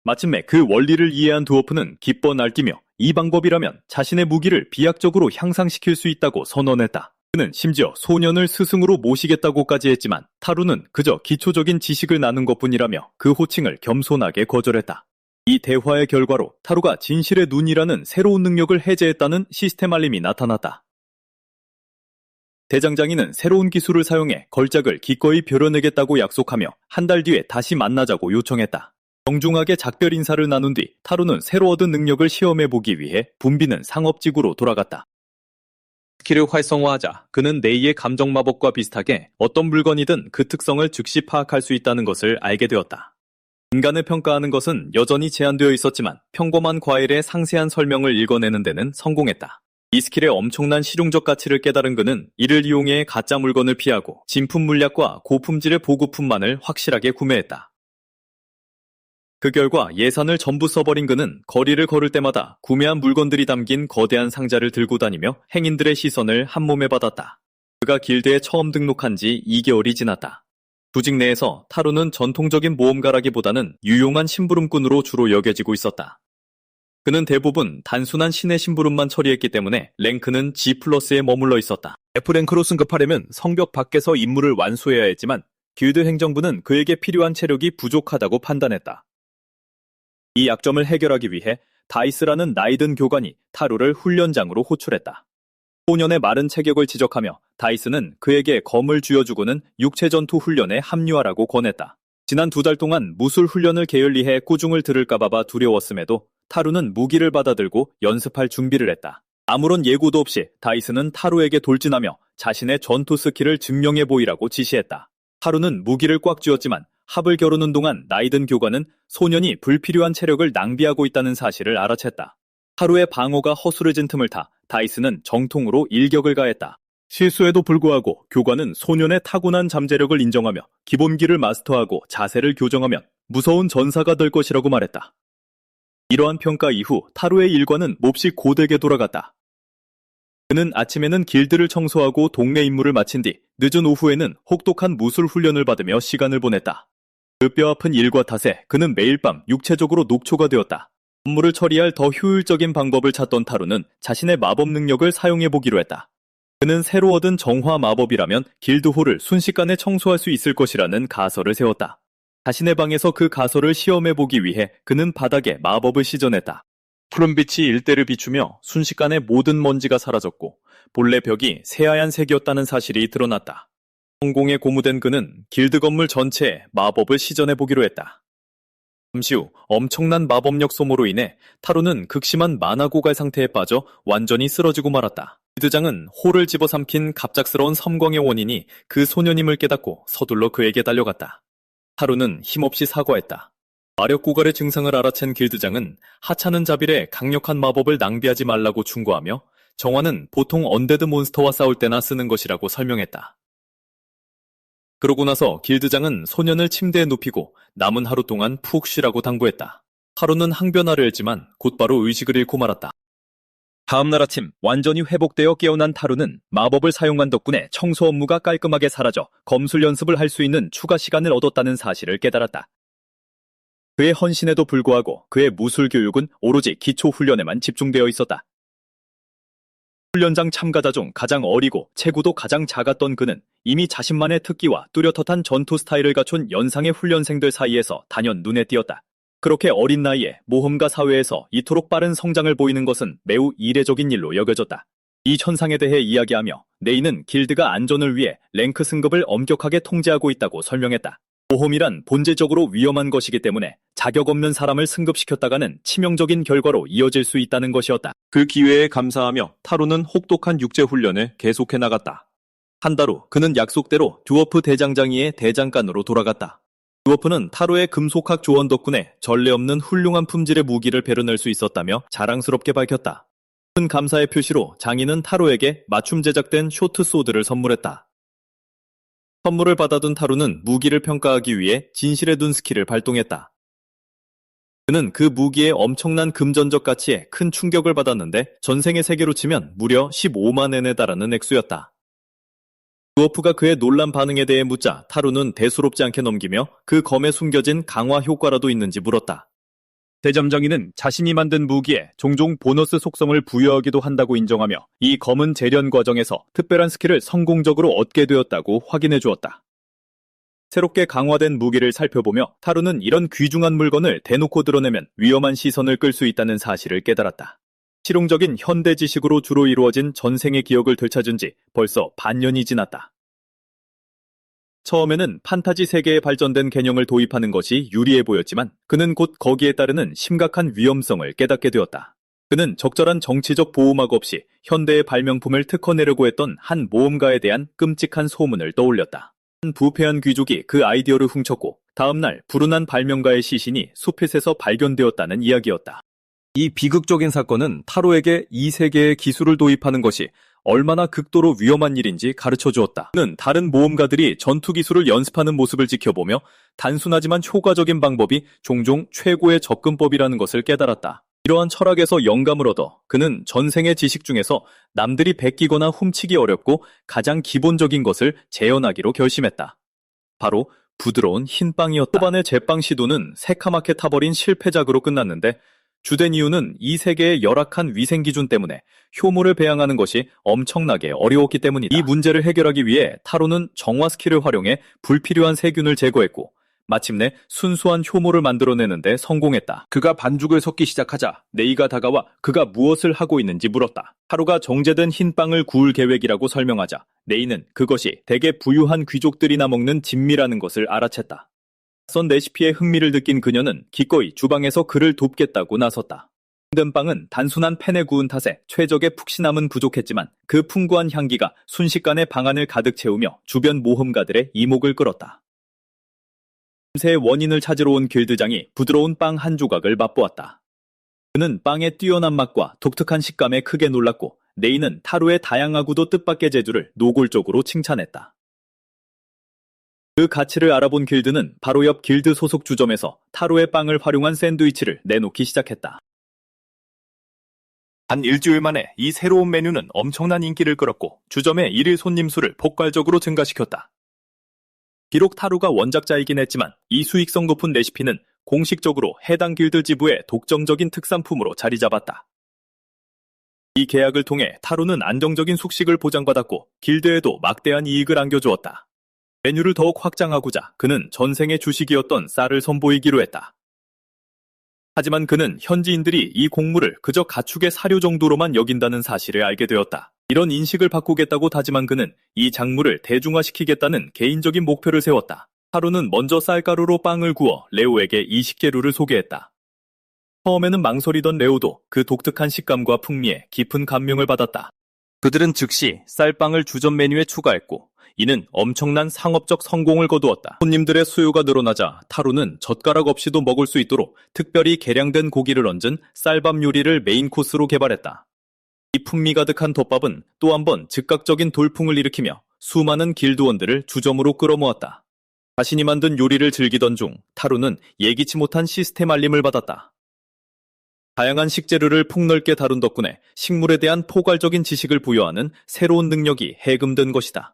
Speaker 1: 마침내 그 원리를 이해한 드워프는 기뻐 날뛰며 이 방법이라면 자신의 무기를 비약적으로 향상시킬 수 있다고 선언했다. 그는 심지어 소년을 스승으로 모시겠다고까지 했지만 타루는 그저 기초적인 지식을 나눈 것뿐이라며 그 호칭을 겸손하게 거절했다. 이 대화의 결과로 타루가 진실의 눈이라는 새로운 능력을 해제했다는 시스템 알림이 나타났다. 대장장이는 새로운 기술을 사용해 걸작을 기꺼이 벼려내겠다고 약속하며 한 달 뒤에 다시 만나자고 요청했다. 정중하게 작별 인사를 나눈 뒤 타루는 새로 얻은 능력을 시험해보기 위해 붐비는 상업지구로 돌아갔다. 스킬을 활성화하자 그는 네이의 감정 마법과 비슷하게 어떤 물건이든 그 특성을 즉시 파악할 수 있다는 것을 알게 되었다. 인간을 평가하는 것은 여전히 제한되어 있었지만 평범한 과일의 상세한 설명을 읽어내는 데는 성공했다. 이 스킬의 엄청난 실용적 가치를 깨달은 그는 이를 이용해 가짜 물건을 피하고 진품 물약과 고품질의 보급품만을 확실하게 구매했다. 그 결과 예산을 전부 써버린 그는 거리를 걸을 때마다 구매한 물건들이 담긴 거대한 상자를 들고 다니며 행인들의 시선을 한몸에 받았다. 그가 길드에 처음 등록한 지 2개월이 지났다. 조직 내에서 타로는 전통적인 모험가라기보다는 유용한 심부름꾼으로 주로 여겨지고 있었다. 그는 대부분 단순한 신의 심부름만 처리했기 때문에 랭크는 G+에 머물러 있었다. F랭크로 승급하려면 성벽 밖에서 임무를 완수해야 했지만 길드 행정부는 그에게 필요한 체력이 부족하다고 판단했다. 이 약점을 해결하기 위해 다이스라는 나이든 교관이 타로를 훈련장으로 호출했다. 소년의 마른 체격을 지적하며 다이스는 그에게 검을 쥐어주고는 육체전투 훈련에 합류하라고 권했다. 지난 2달 동안 무술 훈련을 게을리해 꾸중을 들을까봐 두려웠음에도 타루는 무기를 받아들고 연습할 준비를 했다. 아무런 예고도 없이 다이스는 타루에게 돌진하며 자신의 전투 스킬을 증명해 보이라고 지시했다. 타루는 무기를 꽉 쥐었지만 합을 겨루는 동안 나이든 교관은 소년이 불필요한 체력을 낭비하고 있다는 사실을 알아챘다. 타루의 방어가 허술해진 틈을 타 다이스는 정통으로 일격을 가했다. 실수에도 불구하고 교관은 소년의 타고난 잠재력을 인정하며 기본기를 마스터하고 자세를 교정하면 무서운 전사가 될 것이라고 말했다. 이러한 평가 이후 타루의 일과는 몹시 고되게 돌아갔다. 그는 아침에는 길드를 청소하고 동네 임무를 마친 뒤 늦은 오후에는 혹독한 무술 훈련을 받으며 시간을 보냈다. 그 뼈아픈 일과 탓에 그는 매일 밤 육체적으로 녹초가 되었다. 업무를 처리할 더 효율적인 방법을 찾던 타루는 자신의 마법 능력을 사용해보기로 했다. 그는 새로 얻은 정화 마법이라면 길드홀을 순식간에 청소할 수 있을 것이라는 가설을 세웠다. 자신의 방에서 그 가설을 시험해보기 위해 그는 바닥에 마법을 시전했다. 푸른빛이 일대를 비추며 순식간에 모든 먼지가 사라졌고 본래 벽이 새하얀 색이었다는 사실이 드러났다. 성공에 고무된 그는 길드 건물 전체에 마법을 시전해보기로 했다. 잠시 후 엄청난 마법력 소모로 인해 타로는 극심한 마나 고갈 상태에 빠져 완전히 쓰러지고 말았다. 길드장은 홀을 집어삼킨 갑작스러운 섬광의 원인이 그 소년임을 깨닫고 서둘러 그에게 달려갔다. 타로는 힘없이 사과했다. 마력 고갈의 증상을 알아챈 길드장은 하찮은 자빌에 강력한 마법을 낭비하지 말라고 충고하며 정화는 보통 언데드 몬스터와 싸울 때나 쓰는 것이라고 설명했다. 그러고 나서 길드장은 소년을 침대에 눕히고 남은 하루 동안 푹 쉬라고 당부했다. 타로는 항변하려 했지만 곧바로 의식을 잃고 말았다. 다음날 아침 완전히 회복되어 깨어난 타루는 마법을 사용한 덕분에 청소 업무가 깔끔하게 사라져 검술 연습을 할 수 있는 추가 시간을 얻었다는 사실을 깨달았다. 그의 헌신에도 불구하고 그의 무술 교육은 오로지 기초 훈련에만 집중되어 있었다. 훈련장 참가자 중 가장 어리고 체구도 가장 작았던 그는 이미 자신만의 특기와 뚜렷한 전투 스타일을 갖춘 연상의 훈련생들 사이에서 단연 눈에 띄었다. 그렇게 어린 나이에 모험가 사회에서 이토록 빠른 성장을 보이는 것은 매우 이례적인 일로 여겨졌다. 이 현상에 대해 이야기하며 네이는 길드가 안전을 위해 랭크 승급을 엄격하게 통제하고 있다고 설명했다. 모험이란 본질적으로 위험한 것이기 때문에 자격 없는 사람을 승급시켰다가는 치명적인 결과로 이어질 수 있다는 것이었다. 그 기회에 감사하며 타로는 혹독한 육제 훈련을 계속해 나갔다. 한 달 후 그는 약속대로 듀워프 대장장이의 대장간으로 돌아갔다. 듀워프는 타로의 금속학 조언 덕분에 전례 없는 훌륭한 품질의 무기를 베려낼 수 있었다며 자랑스럽게 밝혔다. 큰 감사의 표시로 장인은 타로에게 맞춤 제작된 쇼트 소드를 선물했다. 선물을 받아둔 타로는 무기를 평가하기 위해 진실의 눈 스킬을 발동했다. 그는 그 무기의 엄청난 금전적 가치에 큰 충격을 받았는데 전생의 세계로 치면 무려 15만 엔에 달하는 액수였다. 듀워프가 그의 놀란 반응에 대해 묻자 타루는 대수롭지 않게 넘기며 그 검에 숨겨진 강화 효과라도 있는지 물었다. 대점장이는 자신이 만든 무기에 종종 보너스 속성을 부여하기도 한다고 인정하며 이 검은 재련 과정에서 특별한 스킬을 성공적으로 얻게 되었다고 확인해 주었다. 새롭게 강화된 무기를 살펴보며 타루는 이런 귀중한 물건을 대놓고 드러내면 위험한 시선을 끌 수 있다는 사실을 깨달았다. 실용적인 현대 지식으로 주로 이루어진 전생의 기억을 되찾은 지 벌써 반년이 지났다. 처음에는 판타지 세계에 발전된 개념을 도입하는 것이 유리해 보였지만 그는 곧 거기에 따르는 심각한 위험성을 깨닫게 되었다. 그는 적절한 정치적 보호막 없이 현대의 발명품을 특허내려고 했던 한 모험가에 대한 끔찍한 소문을 떠올렸다. 한 부패한 귀족이 그 아이디어를 훔쳤고 다음날 불운한 발명가의 시신이 숲에서 발견되었다는 이야기였다. 이 비극적인 사건은 타로에게 이 세계의 기술을 도입하는 것이 얼마나 극도로 위험한 일인지 가르쳐 주었다. 그는 다른 모험가들이 전투 기술을 연습하는 모습을 지켜보며 단순하지만 효과적인 방법이 종종 최고의 접근법이라는 것을 깨달았다. 이러한 철학에서 영감을 얻어 그는 전생의 지식 중에서 남들이 베끼거나 훔치기 어렵고 가장 기본적인 것을 재현하기로 결심했다. 바로 부드러운 흰빵이었다. 초반의 제빵 시도는 새카맣게 타버린 실패작으로 끝났는데 주된 이유는 이 세계의 열악한 위생 기준 때문에 효모를 배양하는 것이 엄청나게 어려웠기 때문이다. 이 문제를 해결하기 위해 타로는 정화 스킬을 활용해 불필요한 세균을 제거했고 마침내 순수한 효모를 만들어내는데 성공했다. 그가 반죽을 섞기 시작하자 네이가 다가와 그가 무엇을 하고 있는지 물었다. 타로가 정제된 흰빵을 구울 계획이라고 설명하자 네이는 그것이 대개 부유한 귀족들이나 먹는 진미라는 것을 알아챘다. 낯선 레시피에 흥미를 느낀 그녀는 기꺼이 주방에서 그를 돕겠다고 나섰다. 힘든 빵은 단순한 팬에 구운 탓에 최적의 푹신함은 부족했지만 그 풍부한 향기가 순식간에 방안을 가득 채우며 주변 모험가들의 이목을 끌었다. 냄새의 원인을 찾으러 온 길드장이 부드러운 빵 한 조각을 맛보았다. 그는 빵의 뛰어난 맛과 독특한 식감에 크게 놀랐고 네이는 타로의 다양하고도 뜻밖의 재주를 노골적으로 칭찬했다. 그 가치를 알아본 길드는 바로 옆 길드 소속 주점에서 타로의 빵을 활용한 샌드위치를 내놓기 시작했다. 단 일주일 만에 이 새로운 메뉴는 엄청난 인기를 끌었고 주점의 일일 손님 수를 폭발적으로 증가시켰다. 비록 타로가 원작자이긴 했지만 이 수익성 높은 레시피는 공식적으로 해당 길드 지부의 독점적인 특산품으로 자리 잡았다. 이 계약을 통해 타로는 안정적인 숙식을 보장받았고 길드에도 막대한 이익을 안겨주었다. 메뉴를 더욱 확장하고자 그는 전생의 주식이었던 쌀을 선보이기로 했다. 하지만 그는 현지인들이 이 곡물을 그저 가축의 사료 정도로만 여긴다는 사실을 알게 되었다. 이런 인식을 바꾸겠다고 다짐한 그는 이 작물을 대중화시키겠다는 개인적인 목표를 세웠다. 타로는 먼저 쌀가루로 빵을 구워 레오에게 이 식재료를 소개했다. 처음에는 망설이던 레오도 그 독특한 식감과 풍미에 깊은 감명을 받았다. 그들은 즉시 쌀빵을 주점 메뉴에 추가했고 이는 엄청난 상업적 성공을 거두었다. 손님들의 수요가 늘어나자 타로는 젓가락 없이도 먹을 수 있도록 특별히 개량된 고기를 얹은 쌀밥 요리를 메인 코스로 개발했다. 이 풍미 가득한 덮밥은 또 한 번 즉각적인 돌풍을 일으키며 수많은 길드원들을 주점으로 끌어모았다. 자신이 만든 요리를 즐기던 중 타로는 예기치 못한 시스템 알림을 받았다. 다양한 식재료를 폭넓게 다룬 덕분에 식물에 대한 포괄적인 지식을 부여하는 새로운 능력이 해금된 것이다.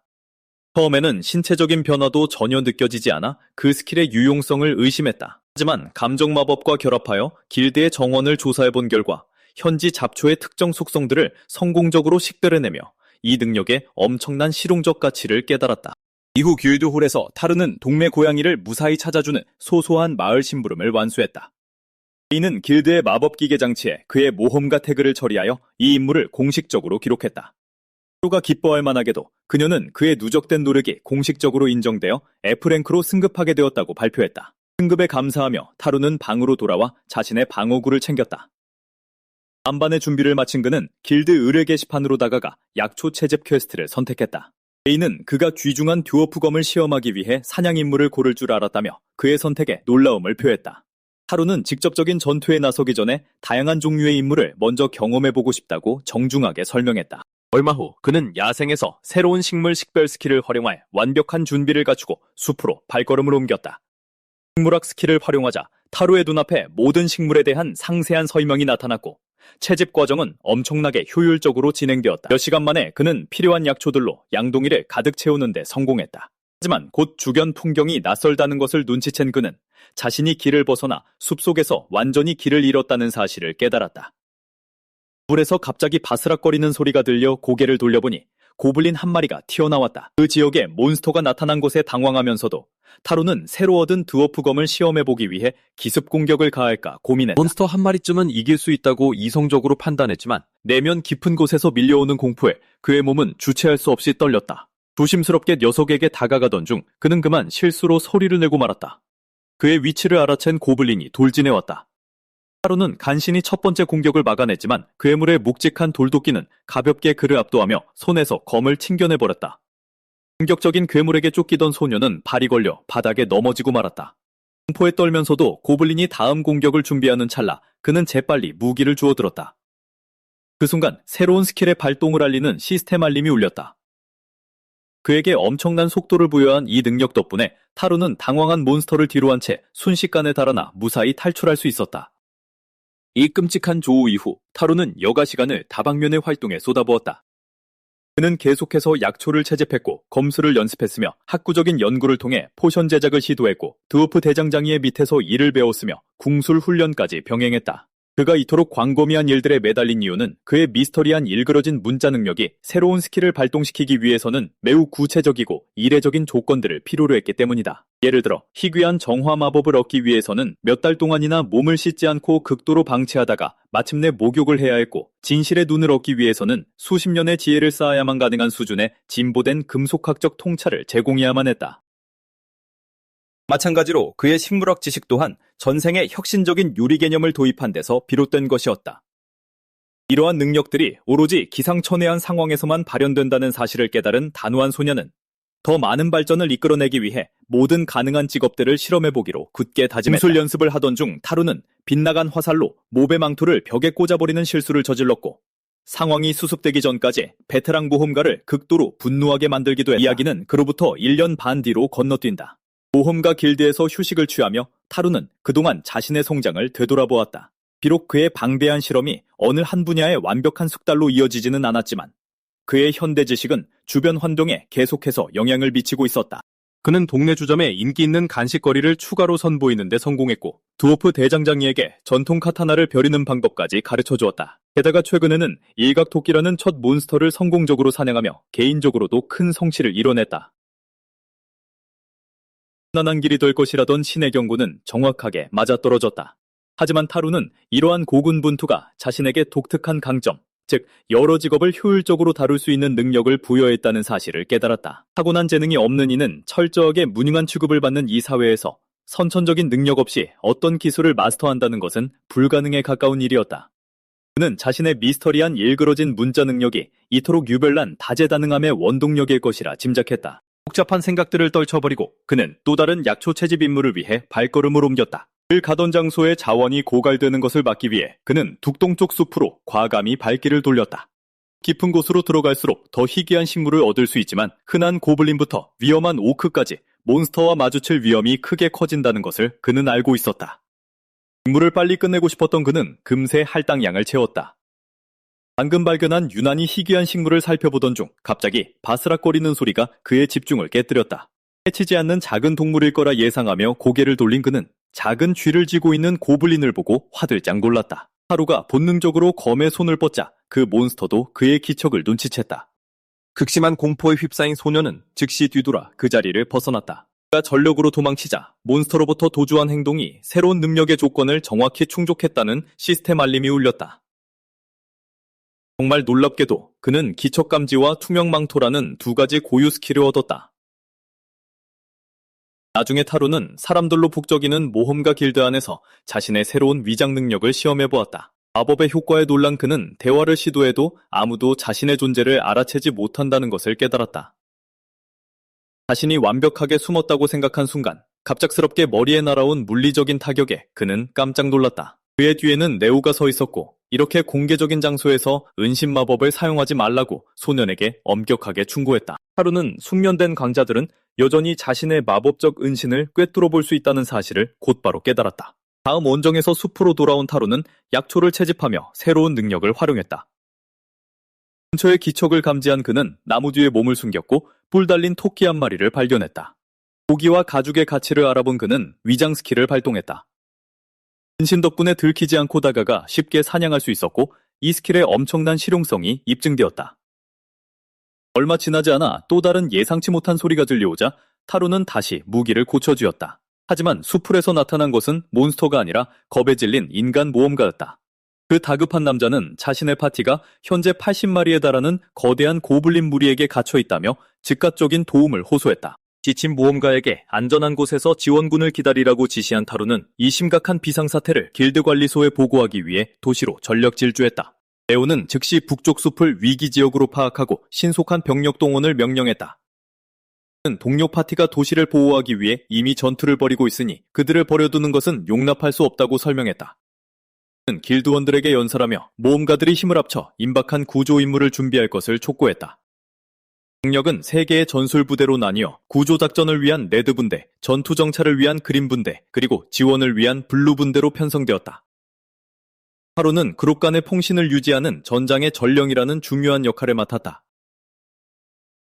Speaker 1: 처음에는 신체적인 변화도 전혀 느껴지지 않아 그 스킬의 유용성을 의심했다. 하지만 감정 마법과 결합하여 길드의 정원을 조사해본 결과 현지 잡초의 특정 속성들을 성공적으로 식별해내며 이 능력의 엄청난 실용적 가치를 깨달았다. 이후 길드홀에서 타르는 동네 고양이를 무사히 찾아주는 소소한 마을 심부름을 완수했다. 이는 길드의 마법 기계 장치에 그의 모험가 태그를 처리하여 이 임무를 공식적으로 기록했다. 타로가 기뻐할 만하게도 그녀는 그의 누적된 노력이 공식적으로 인정되어 F랭크로 승급하게 되었다고 발표했다. 승급에 감사하며 타로는 방으로 돌아와 자신의 방어구를 챙겼다. 반반의 준비를 마친 그는 길드 의뢰 게시판으로 다가가 약초 채집 퀘스트를 선택했다. 레이는 그가 귀중한 듀어프검을 시험하기 위해 사냥 임무를 고를 줄 알았다며 그의 선택에 놀라움을 표했다. 타로는 직접적인 전투에 나서기 전에 다양한 종류의 임무를 먼저 경험해보고 싶다고 정중하게 설명했다. 얼마 후 그는 야생에서 새로운 식물 식별 스킬을 활용해 완벽한 준비를 갖추고 숲으로 발걸음을 옮겼다. 식물학 스킬을 활용하자 타로의 눈앞에 모든 식물에 대한 상세한 설명이 나타났고 채집 과정은 엄청나게 효율적으로 진행되었다. 몇 시간 만에 그는 필요한 약초들로 양동이를 가득 채우는 데 성공했다. 하지만 곧 주변 풍경이 낯설다는 것을 눈치챈 그는 자신이 길을 벗어나 숲속에서 완전히 길을 잃었다는 사실을 깨달았다. 물에서 갑자기 바스락거리는 소리가 들려 고개를 돌려보니 고블린 한 마리가 튀어나왔다. 그 지역에 몬스터가 나타난 것에 당황하면서도 타로는 새로 얻은 드워프검을 시험해보기 위해 기습 공격을 가할까 고민했다. 몬스터 한 마리쯤은 이길 수 있다고 이성적으로 판단했지만 내면 깊은 곳에서 밀려오는 공포에 그의 몸은 주체할 수 없이 떨렸다. 조심스럽게 녀석에게 다가가던 중 그는 그만 실수로 소리를 내고 말았다. 그의 위치를 알아챈 고블린이 돌진해왔다. 타로는 간신히 첫 번째 공격을 막아냈지만 괴물의 묵직한 돌도끼는 가볍게 그를 압도하며 손에서 검을 튕겨내버렸다. 공격적인 괴물에게 쫓기던 소녀는 발이 걸려 바닥에 넘어지고 말았다. 공포에 떨면서도 고블린이 다음 공격을 준비하는 찰나 그는 재빨리 무기를 주워들었다. 그 순간 새로운 스킬의 발동을 알리는 시스템 알림이 울렸다. 그에게 엄청난 속도를 부여한 이 능력 덕분에 타루는 당황한 몬스터를 뒤로한 채 순식간에 달아나 무사히 탈출할 수 있었다. 이 끔찍한 조우 이후 타루는 여가 시간을 다방면의 활동에 쏟아부었다. 그는 계속해서 약초를 채집했고 검술을 연습했으며 학구적인 연구를 통해 포션 제작을 시도했고 드워프 대장장이의 밑에서 일을 배웠으며 궁술 훈련까지 병행했다. 그가 이토록 광범위한 일들에 매달린 이유는 그의 미스터리한 일그러진 문자 능력이 새로운 스킬을 발동시키기 위해서는 매우 구체적이고 이례적인 조건들을 필요로 했기 때문이다. 예를 들어 희귀한 정화 마법을 얻기 위해서는 몇 달 동안이나 몸을 씻지 않고 극도로 방치하다가 마침내 목욕을 해야 했고, 진실의 눈을 얻기 위해서는 수십 년의 지혜를 쌓아야만 가능한 수준의 진보된 금속학적 통찰을 제공해야만 했다. 마찬가지로 그의 식물학 지식 또한 전생에 혁신적인 유리 개념을 도입한 데서 비롯된 것이었다. 이러한 능력들이 오로지 기상천외한 상황에서만 발현된다는 사실을 깨달은 단호한 소녀는 더 많은 발전을 이끌어내기 위해 모든 가능한 직업들을 실험해보기로 굳게 다짐했다. 궁술 연습을 하던 중 타루는 빗나간 화살로 몹의 망토를 벽에 꽂아버리는 실수를 저질렀고, 상황이 수습되기 전까지 베테랑 모험가를 극도로 분노하게 만들기도 했다. 이야기는 그로부터 1년 반 뒤로 건너뛴다. 모험가 길드에서 휴식을 취하며 타루는 그동안 자신의 성장을 되돌아보았다. 비록 그의 방대한 실험이 어느 한 분야의 완벽한 숙달로 이어지지는 않았지만 그의 현대 지식은 주변 환경에 계속해서 영향을 미치고 있었다. 그는 동네 주점에 인기 있는 간식거리를 추가로 선보이는 데 성공했고, 드워프 대장장이에게 전통 카타나를 벼리는 방법까지 가르쳐 주었다. 게다가 최근에는 일각토끼라는 첫 몬스터를 성공적으로 사냥하며 개인적으로도 큰 성취를 이뤄냈다. 험난한 길이 될 것이라던 신의 경고는 정확하게 맞아떨어졌다. 하지만 타루는 이러한 고군분투가 자신에게 독특한 강점, 즉 여러 직업을 효율적으로 다룰 수 있는 능력을 부여했다는 사실을 깨달았다. 타고난 재능이 없는 이는 철저하게 무능한 취급을 받는 이 사회에서 선천적인 능력 없이 어떤 기술을 마스터한다는 것은 불가능에 가까운 일이었다. 그는 자신의 미스터리한 일그러진 문자 능력이 이토록 유별난 다재다능함의 원동력일 것이라 짐작했다. 복잡한 생각들을 떨쳐버리고 그는 또 다른 약초 채집 임무를 위해 발걸음을 옮겼다. 그 가던 장소의 자원이 고갈되는 것을 막기 위해 그는 북동쪽 숲으로 과감히 발길을 돌렸다. 깊은 곳으로 들어갈수록 더 희귀한 식물을 얻을 수 있지만 흔한 고블린부터 위험한 오크까지 몬스터와 마주칠 위험이 크게 커진다는 것을 그는 알고 있었다. 임무를 빨리 끝내고 싶었던 그는 금세 할당량을 채웠다. 방금 발견한 유난히 희귀한 식물을 살펴보던 중 갑자기 바스락거리는 소리가 그의 집중을 깨뜨렸다. 해치지 않는 작은 동물일 거라 예상하며 고개를 돌린 그는 작은 쥐를 쥐고 있는 고블린을 보고 화들짝 놀랐다. 타루가 본능적으로 검에 손을 뻗자 그 몬스터도 그의 기척을 눈치챘다. 극심한 공포에 휩싸인 소녀는 즉시 뒤돌아 그 자리를 벗어났다. 그가 전력으로 도망치자 몬스터로부터 도주한 행동이 새로운 능력의 조건을 정확히 충족했다는 시스템 알림이 울렸다. 정말 놀랍게도 그는 기척감지와 투명망토라는 두 가지 고유 스킬을 얻었다. 나중에 타루는 사람들로 북적이는 모험가 길드 안에서 자신의 새로운 위장 능력을 시험해보았다. 마법의 효과에 놀란 그는 대화를 시도해도 아무도 자신의 존재를 알아채지 못한다는 것을 깨달았다. 자신이 완벽하게 숨었다고 생각한 순간 갑작스럽게 머리에 날아온 물리적인 타격에 그는 깜짝 놀랐다. 그의 뒤에는 네오가 서 있었고 이렇게 공개적인 장소에서 은신 마법을 사용하지 말라고 소년에게 엄격하게 충고했다. 타루는 숙련된 강자들은 여전히 자신의 마법적 은신을 꿰뚫어 볼 수 있다는 사실을 곧바로 깨달았다. 다음 원정에서 숲으로 돌아온 타루는 약초를 채집하며 새로운 능력을 활용했다. 근처의 기척을 감지한 그는 나무 뒤에 몸을 숨겼고 뿔 달린 토끼 한 마리를 발견했다. 고기와 가죽의 가치를 알아본 그는 위장 스킬을 발동했다. 은신 덕분에 들키지 않고 다가가 쉽게 사냥할 수 있었고 이 스킬의 엄청난 실용성이 입증되었다. 얼마 지나지 않아 또 다른 예상치 못한 소리가 들려오자 타루는 다시 무기를 고쳐주었다. 하지만 수풀에서 나타난 것은 몬스터가 아니라 겁에 질린 인간 모험가였다. 그 다급한 남자는 자신의 파티가 현재 80마리에 달하는 거대한 고블린 무리에게 갇혀있다며 즉각적인 도움을 호소했다. 지친 모험가에게 안전한 곳에서 지원군을 기다리라고 지시한 타루는 이 심각한 비상사태를 길드관리소에 보고하기 위해 도시로 전력 질주했다. 레오는 즉시 북쪽 숲을 위기지역으로 파악하고 신속한 병력 동원을 명령했다. 동료 파티가 도시를 보호하기 위해 이미 전투를 벌이고 있으니 그들을 버려두는 것은 용납할 수 없다고 설명했다. 길드원들에게 연설하며 모험가들이 힘을 합쳐 임박한 구조 임무를 준비할 것을 촉구했다. 병력은 3개의 전술부대로 나뉘어 구조작전을 위한 레드분대, 전투정찰을 위한 그린분대, 그리고 지원을 위한 블루분대로 편성되었다. 타로는 그룹 간의 통신을 유지하는 전장의 전령이라는 중요한 역할을 맡았다.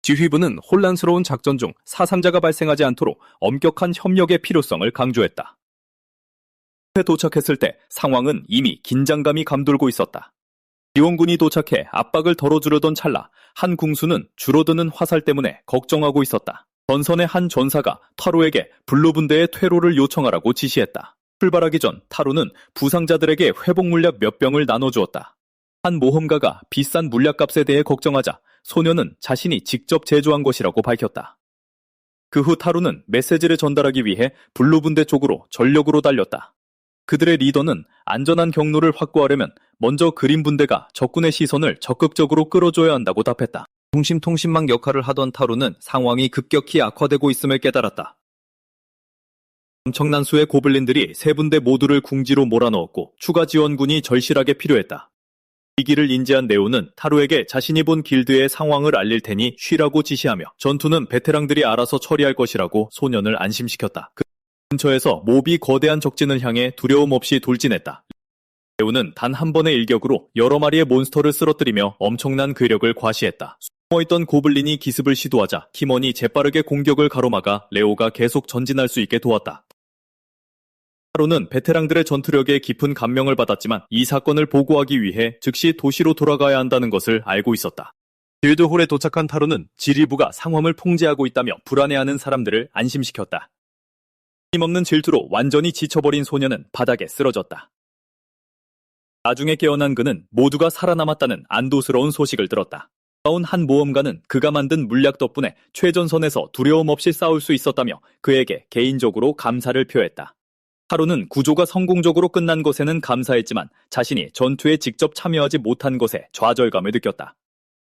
Speaker 1: 지휘부는 혼란스러운 작전 중 사상자가 발생하지 않도록 엄격한 협력의 필요성을 강조했다. 도착했을 때 상황은 이미 긴장감이 감돌고 있었다. 지원군이 도착해 압박을 덜어주려던 찰나 한 궁수는 줄어드는 화살 때문에 걱정하고 있었다. 전선의 한 전사가 타로에게 블루분대의 퇴로를 요청하라고 지시했다. 출발하기 전 타로는 부상자들에게 회복 물약 몇 병을 나눠주었다. 한 모험가가 비싼 물약값에 대해 걱정하자 소녀는 자신이 직접 제조한 것이라고 밝혔다. 그 후 타로는 메시지를 전달하기 위해 블루분대 쪽으로 전력으로 달렸다. 그들의 리더는 안전한 경로를 확보하려면 먼저 그린분대가 적군의 시선을 적극적으로 끌어줘야 한다고 답했다. 통신망 역할을 하던 타로는 상황이 급격히 악화되고 있음을 깨달았다. 엄청난 수의 고블린들이 3분대 모두를 궁지로 몰아넣었고 추가 지원군이 절실하게 필요했다. 위기를 인지한 네오는 타로에게 자신이 본 길드의 상황을 알릴 테니 쉬라고 지시하며 전투는 베테랑들이 알아서 처리할 것이라고 소년을 안심시켰다. 그 근처에서 몹이 거대한 적진을 향해 두려움 없이 돌진했다. 네오는 단 한 번의 일격으로 여러 마리의 몬스터를 쓰러뜨리며 엄청난 괴력을 과시했다. 숨어있던 고블린이 기습을 시도하자 키먼이 재빠르게 공격을 가로막아 레오가 계속 전진할 수 있게 도왔다. 타로는 베테랑들의 전투력에 깊은 감명을 받았지만 이 사건을 보고하기 위해 즉시 도시로 돌아가야 한다는 것을 알고 있었다. 길드홀에 도착한 타로는 지휘부가 상황을 통제하고 있다며 불안해하는 사람들을 안심시켰다. 힘없는 질투로 완전히 지쳐버린 소녀는 바닥에 쓰러졌다. 나중에 깨어난 그는 모두가 살아남았다는 안도스러운 소식을 들었다. 싸운 한 모험가는 그가 만든 물약 덕분에 최전선에서 두려움 없이 싸울 수 있었다며 그에게 개인적으로 감사를 표했다. 타로는 구조가 성공적으로 끝난 것에는 감사했지만 자신이 전투에 직접 참여하지 못한 것에 좌절감을 느꼈다.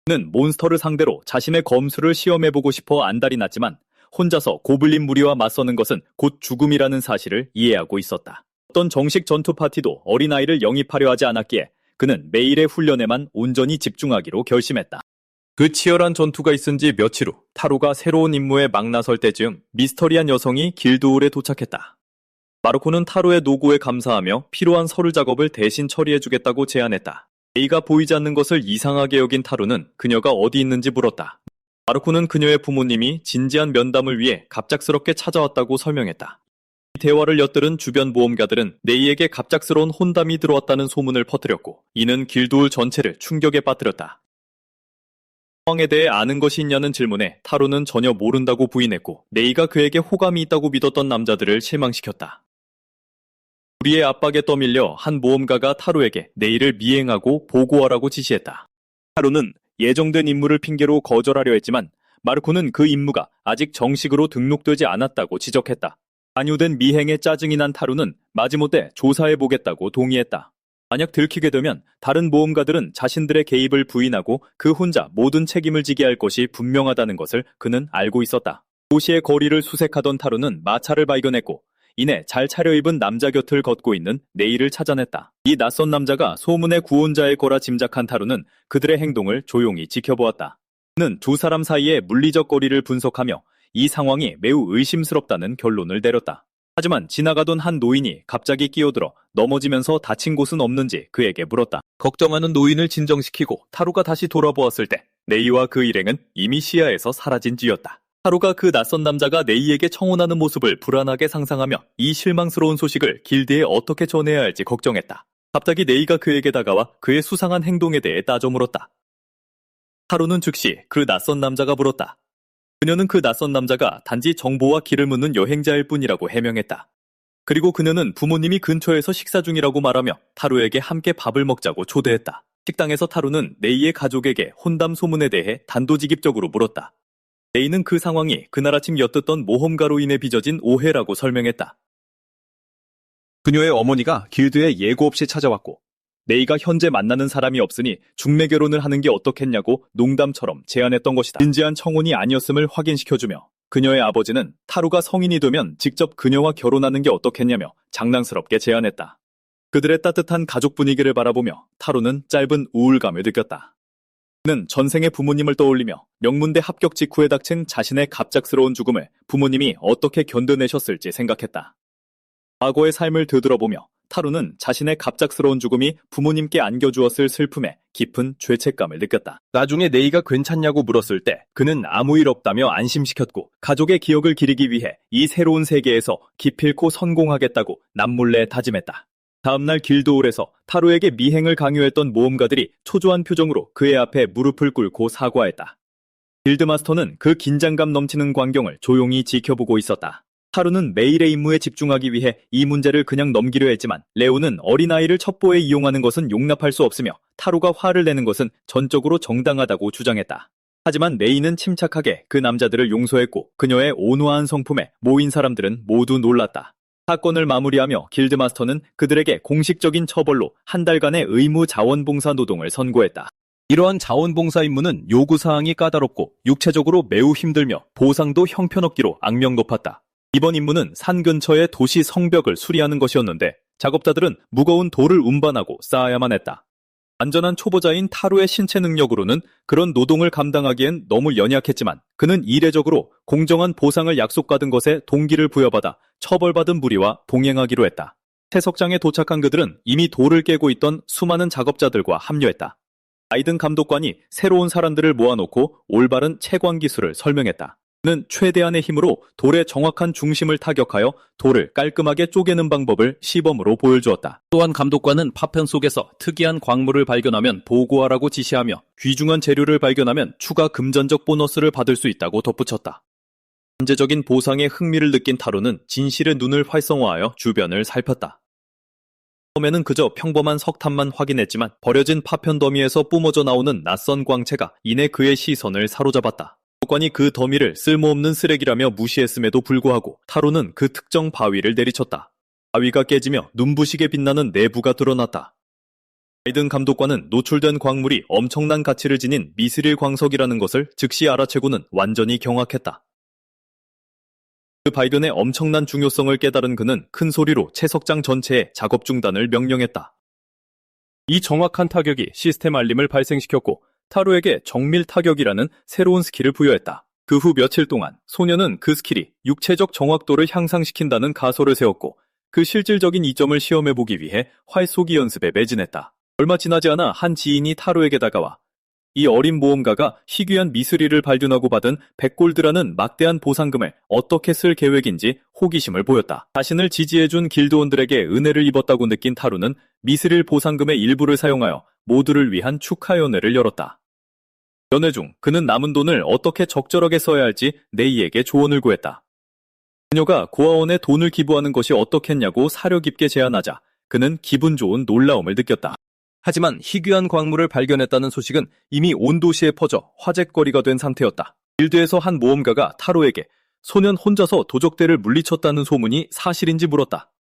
Speaker 1: 그는 몬스터를 상대로 자신의 검수를 시험해보고 싶어 안달이 났지만 혼자서 고블린 무리와 맞서는 것은 곧 죽음이라는 사실을 이해하고 있었다. 어떤 정식 전투 파티도 어린아이를 영입하려 하지 않았기에 그는 매일의 훈련에만 온전히 집중하기로 결심했다. 그 치열한 전투가 있은 지 며칠 후 타로가 새로운 임무에 막 나설 때쯤 미스터리한 여성이 길드홀에 도착했다. 마르코는 타로의 노고에 감사하며 필요한 서류 작업을 대신 처리해주겠다고 제안했다. A가 보이지 않는 것을 이상하게 여긴 타로는 그녀가 어디 있는지 물었다. 마르코는 그녀의 부모님이 진지한 면담을 위해 갑작스럽게 찾아왔다고 설명했다. 이 대화를 엿들은 주변 모험가들은 네이에게 갑작스러운 혼담이 들어왔다는 소문을 퍼뜨렸고 이는 길드홀 전체를 충격에 빠뜨렸다. 상황에 대해 아는 것이 있냐는 질문에 타로는 전혀 모른다고 부인했고 네이가 그에게 호감이 있다고 믿었던 남자들을 실망시켰다. 우리의 압박에 떠밀려 한 모험가가 타로에게 네이를 미행하고 보고하라고 지시했다. 타로는 예정된 임무를 핑계로 거절하려 했지만 마르코는 그 임무가 아직 정식으로 등록되지 않았다고 지적했다. 반유된 미행에 짜증이 난 타로는 마지못해 조사해보겠다고 동의했다. 만약 들키게 되면 다른 모험가들은 자신들의 개입을 부인하고 그 혼자 모든 책임을 지게 할 것이 분명하다는 것을 그는 알고 있었다. 도시의 거리를 수색하던 타로는 마차를 발견했고 이내 잘 차려입은 남자 곁을 걷고 있는 네이를 찾아냈다. 이 낯선 남자가 소문의 구원자일 거라 짐작한 타로는 그들의 행동을 조용히 지켜보았다. 그는 두 사람 사이의 물리적 거리를 분석하며 이 상황이 매우 의심스럽다는 결론을 내렸다. 하지만 지나가던 한 노인이 갑자기 끼어들어 넘어지면서 다친 곳은 없는지 그에게 물었다. 걱정하는 노인을 진정시키고 타로가 다시 돌아보았을 때 네이와 그 일행은 이미 시야에서 사라진 뒤였다. 타로가 그 낯선 남자가 네이에게 청혼하는 모습을 불안하게 상상하며 이 실망스러운 소식을 길드에 어떻게 전해야 할지 걱정했다. 갑자기 네이가 그에게 다가와 그의 수상한 행동에 대해 따져 물었다. 타로는 즉시 그 낯선 남자가 물었다. 그녀는 그 낯선 남자가 단지 정보와 길을 묻는 여행자일 뿐이라고 해명했다. 그리고 그녀는 부모님이 근처에서 식사 중이라고 말하며 타로에게 함께 밥을 먹자고 초대했다. 식당에서 타로는 네이의 가족에게 혼담 소문에 대해 단도직입적으로 물었다. 네이는 그 상황이 그날 아침 엿듣던 모험가로 인해 빚어진 오해라고 설명했다. 그녀의 어머니가 길드에 예고 없이 찾아왔고 네이가 현재 만나는 사람이 없으니 중매 결혼을 하는 게 어떻겠냐고 농담처럼 제안했던 것이다. 진지한 청혼이 아니었음을 확인시켜주며 그녀의 아버지는 타루가 성인이 되면 직접 그녀와 결혼하는 게 어떻겠냐며 장난스럽게 제안했다. 그들의 따뜻한 가족 분위기를 바라보며 타루는 짧은 우울감을 느꼈다. 그는 전생의 부모님을 떠올리며 명문대 합격 직후에 닥친 자신의 갑작스러운 죽음을 부모님이 어떻게 견뎌내셨을지 생각했다. 과거의 삶을 되돌아보며 타루는 자신의 갑작스러운 죽음이 부모님께 안겨주었을 슬픔에 깊은 죄책감을 느꼈다. 나중에 네이가 괜찮냐고 물었을 때 그는 아무 일 없다며 안심시켰고 가족의 기억을 기리기 위해 이 새로운 세계에서 기필코 성공하겠다고 남몰래 다짐했다. 다음날 길드홀에서 타루에게 미행을 강요했던 모험가들이 초조한 표정으로 그의 앞에 무릎을 꿇고 사과했다. 길드마스터는 그 긴장감 넘치는 광경을 조용히 지켜보고 있었다. 타루는 매일의 임무에 집중하기 위해 이 문제를 그냥 넘기려 했지만 레오는 어린아이를 첩보에 이용하는 것은 용납할 수 없으며 타루가 화를 내는 것은 전적으로 정당하다고 주장했다. 하지만 레이는 침착하게 그 남자들을 용서했고 그녀의 온화한 성품에 모인 사람들은 모두 놀랐다. 사건을 마무리하며 길드마스터는 그들에게 공식적인 처벌로 한 달간의 의무 자원봉사 노동을 선고했다. 이러한 자원봉사 임무는 요구사항이 까다롭고 육체적으로 매우 힘들며 보상도 형편없기로 악명 높았다. 이번 임무는 산 근처의 도시 성벽을 수리하는 것이었는데 작업자들은 무거운 돌을 운반하고 쌓아야만 했다. 완전한 초보자인 타루의 신체 능력으로는 그런 노동을 감당하기엔 너무 연약했지만 그는 이례적으로 공정한 보상을 약속받은 것에 동기를 부여받아 처벌받은 무리와 동행하기로 했다. 채석장에 도착한 그들은 이미 돌을 깨고 있던 수많은 작업자들과 합류했다. 아이든 감독관이 새로운 사람들을 모아놓고 올바른 채광 기술을 설명했다. 그는 최대한의 힘으로 돌의 정확한 중심을 타격하여 돌을 깔끔하게 쪼개는 방법을 시범으로 보여주었다. 또한 감독관은 파편 속에서 특이한 광물을 발견하면 보고하라고 지시하며 귀중한 재료를 발견하면 추가 금전적 보너스를 받을 수 있다고 덧붙였다. 잠재적인 보상에 흥미를 느낀 타루는 진실의 눈을 활성화하여 주변을 살폈다. 처음에는 그저 평범한 석탄만 확인했지만 버려진 파편 더미에서 뿜어져 나오는 낯선 광채가 이내 그의 시선을 사로잡았다. 감독관이 그 더미를 쓸모없는 쓰레기라며 무시했음에도 불구하고 타루는 그 특정 바위를 내리쳤다. 바위가 깨지며 눈부시게 빛나는 내부가 드러났다. 아이든 감독관은 노출된 광물이 엄청난 가치를 지닌 미스릴 광석이라는 것을 즉시 알아채고는 완전히 경악했다. 그 발견의 엄청난 중요성을 깨달은 그는 큰 소리로 채석장 전체에 작업 중단을 명령했다. 이 정확한 타격이 시스템 알림을 발생시켰고 타루에게 정밀 타격이라는 새로운 스킬을 부여했다. 그 후 며칠 동안 소녀는 그 스킬이 육체적 정확도를 향상시킨다는 가설을 세웠고 그 실질적인 이점을 시험해보기 위해 활쏘기 연습에 매진했다. 얼마 지나지 않아 한 지인이 타루에게 다가와 이 어린 모험가가 희귀한 미스릴을 발견하고 받은 100골드라는 막대한 보상금을 어떻게 쓸 계획인지 호기심을 보였다. 자신을 지지해준 길드원들에게 은혜를 입었다고 느낀 타루는 미스릴 보상금의 일부를 사용하여 모두를 위한 축하 연회를 열었다. 연회 중 그는 남은 돈을 어떻게 적절하게 써야 할지 네이에게 조언을 구했다. 그녀가 고아원에 돈을 기부하는 것이 어떻겠냐고 사려 깊게 제안하자 그는 기분 좋은 놀라움을 느꼈다. 하지만 희귀한 광물을 발견했다는 소식은 이미 온 도시에 퍼져 화제거리가 된 상태였다. 길드에서 한 모험가가 타로에게 소년 혼자서 도적대를 물리쳤다는 소문이 사실인지 물었다.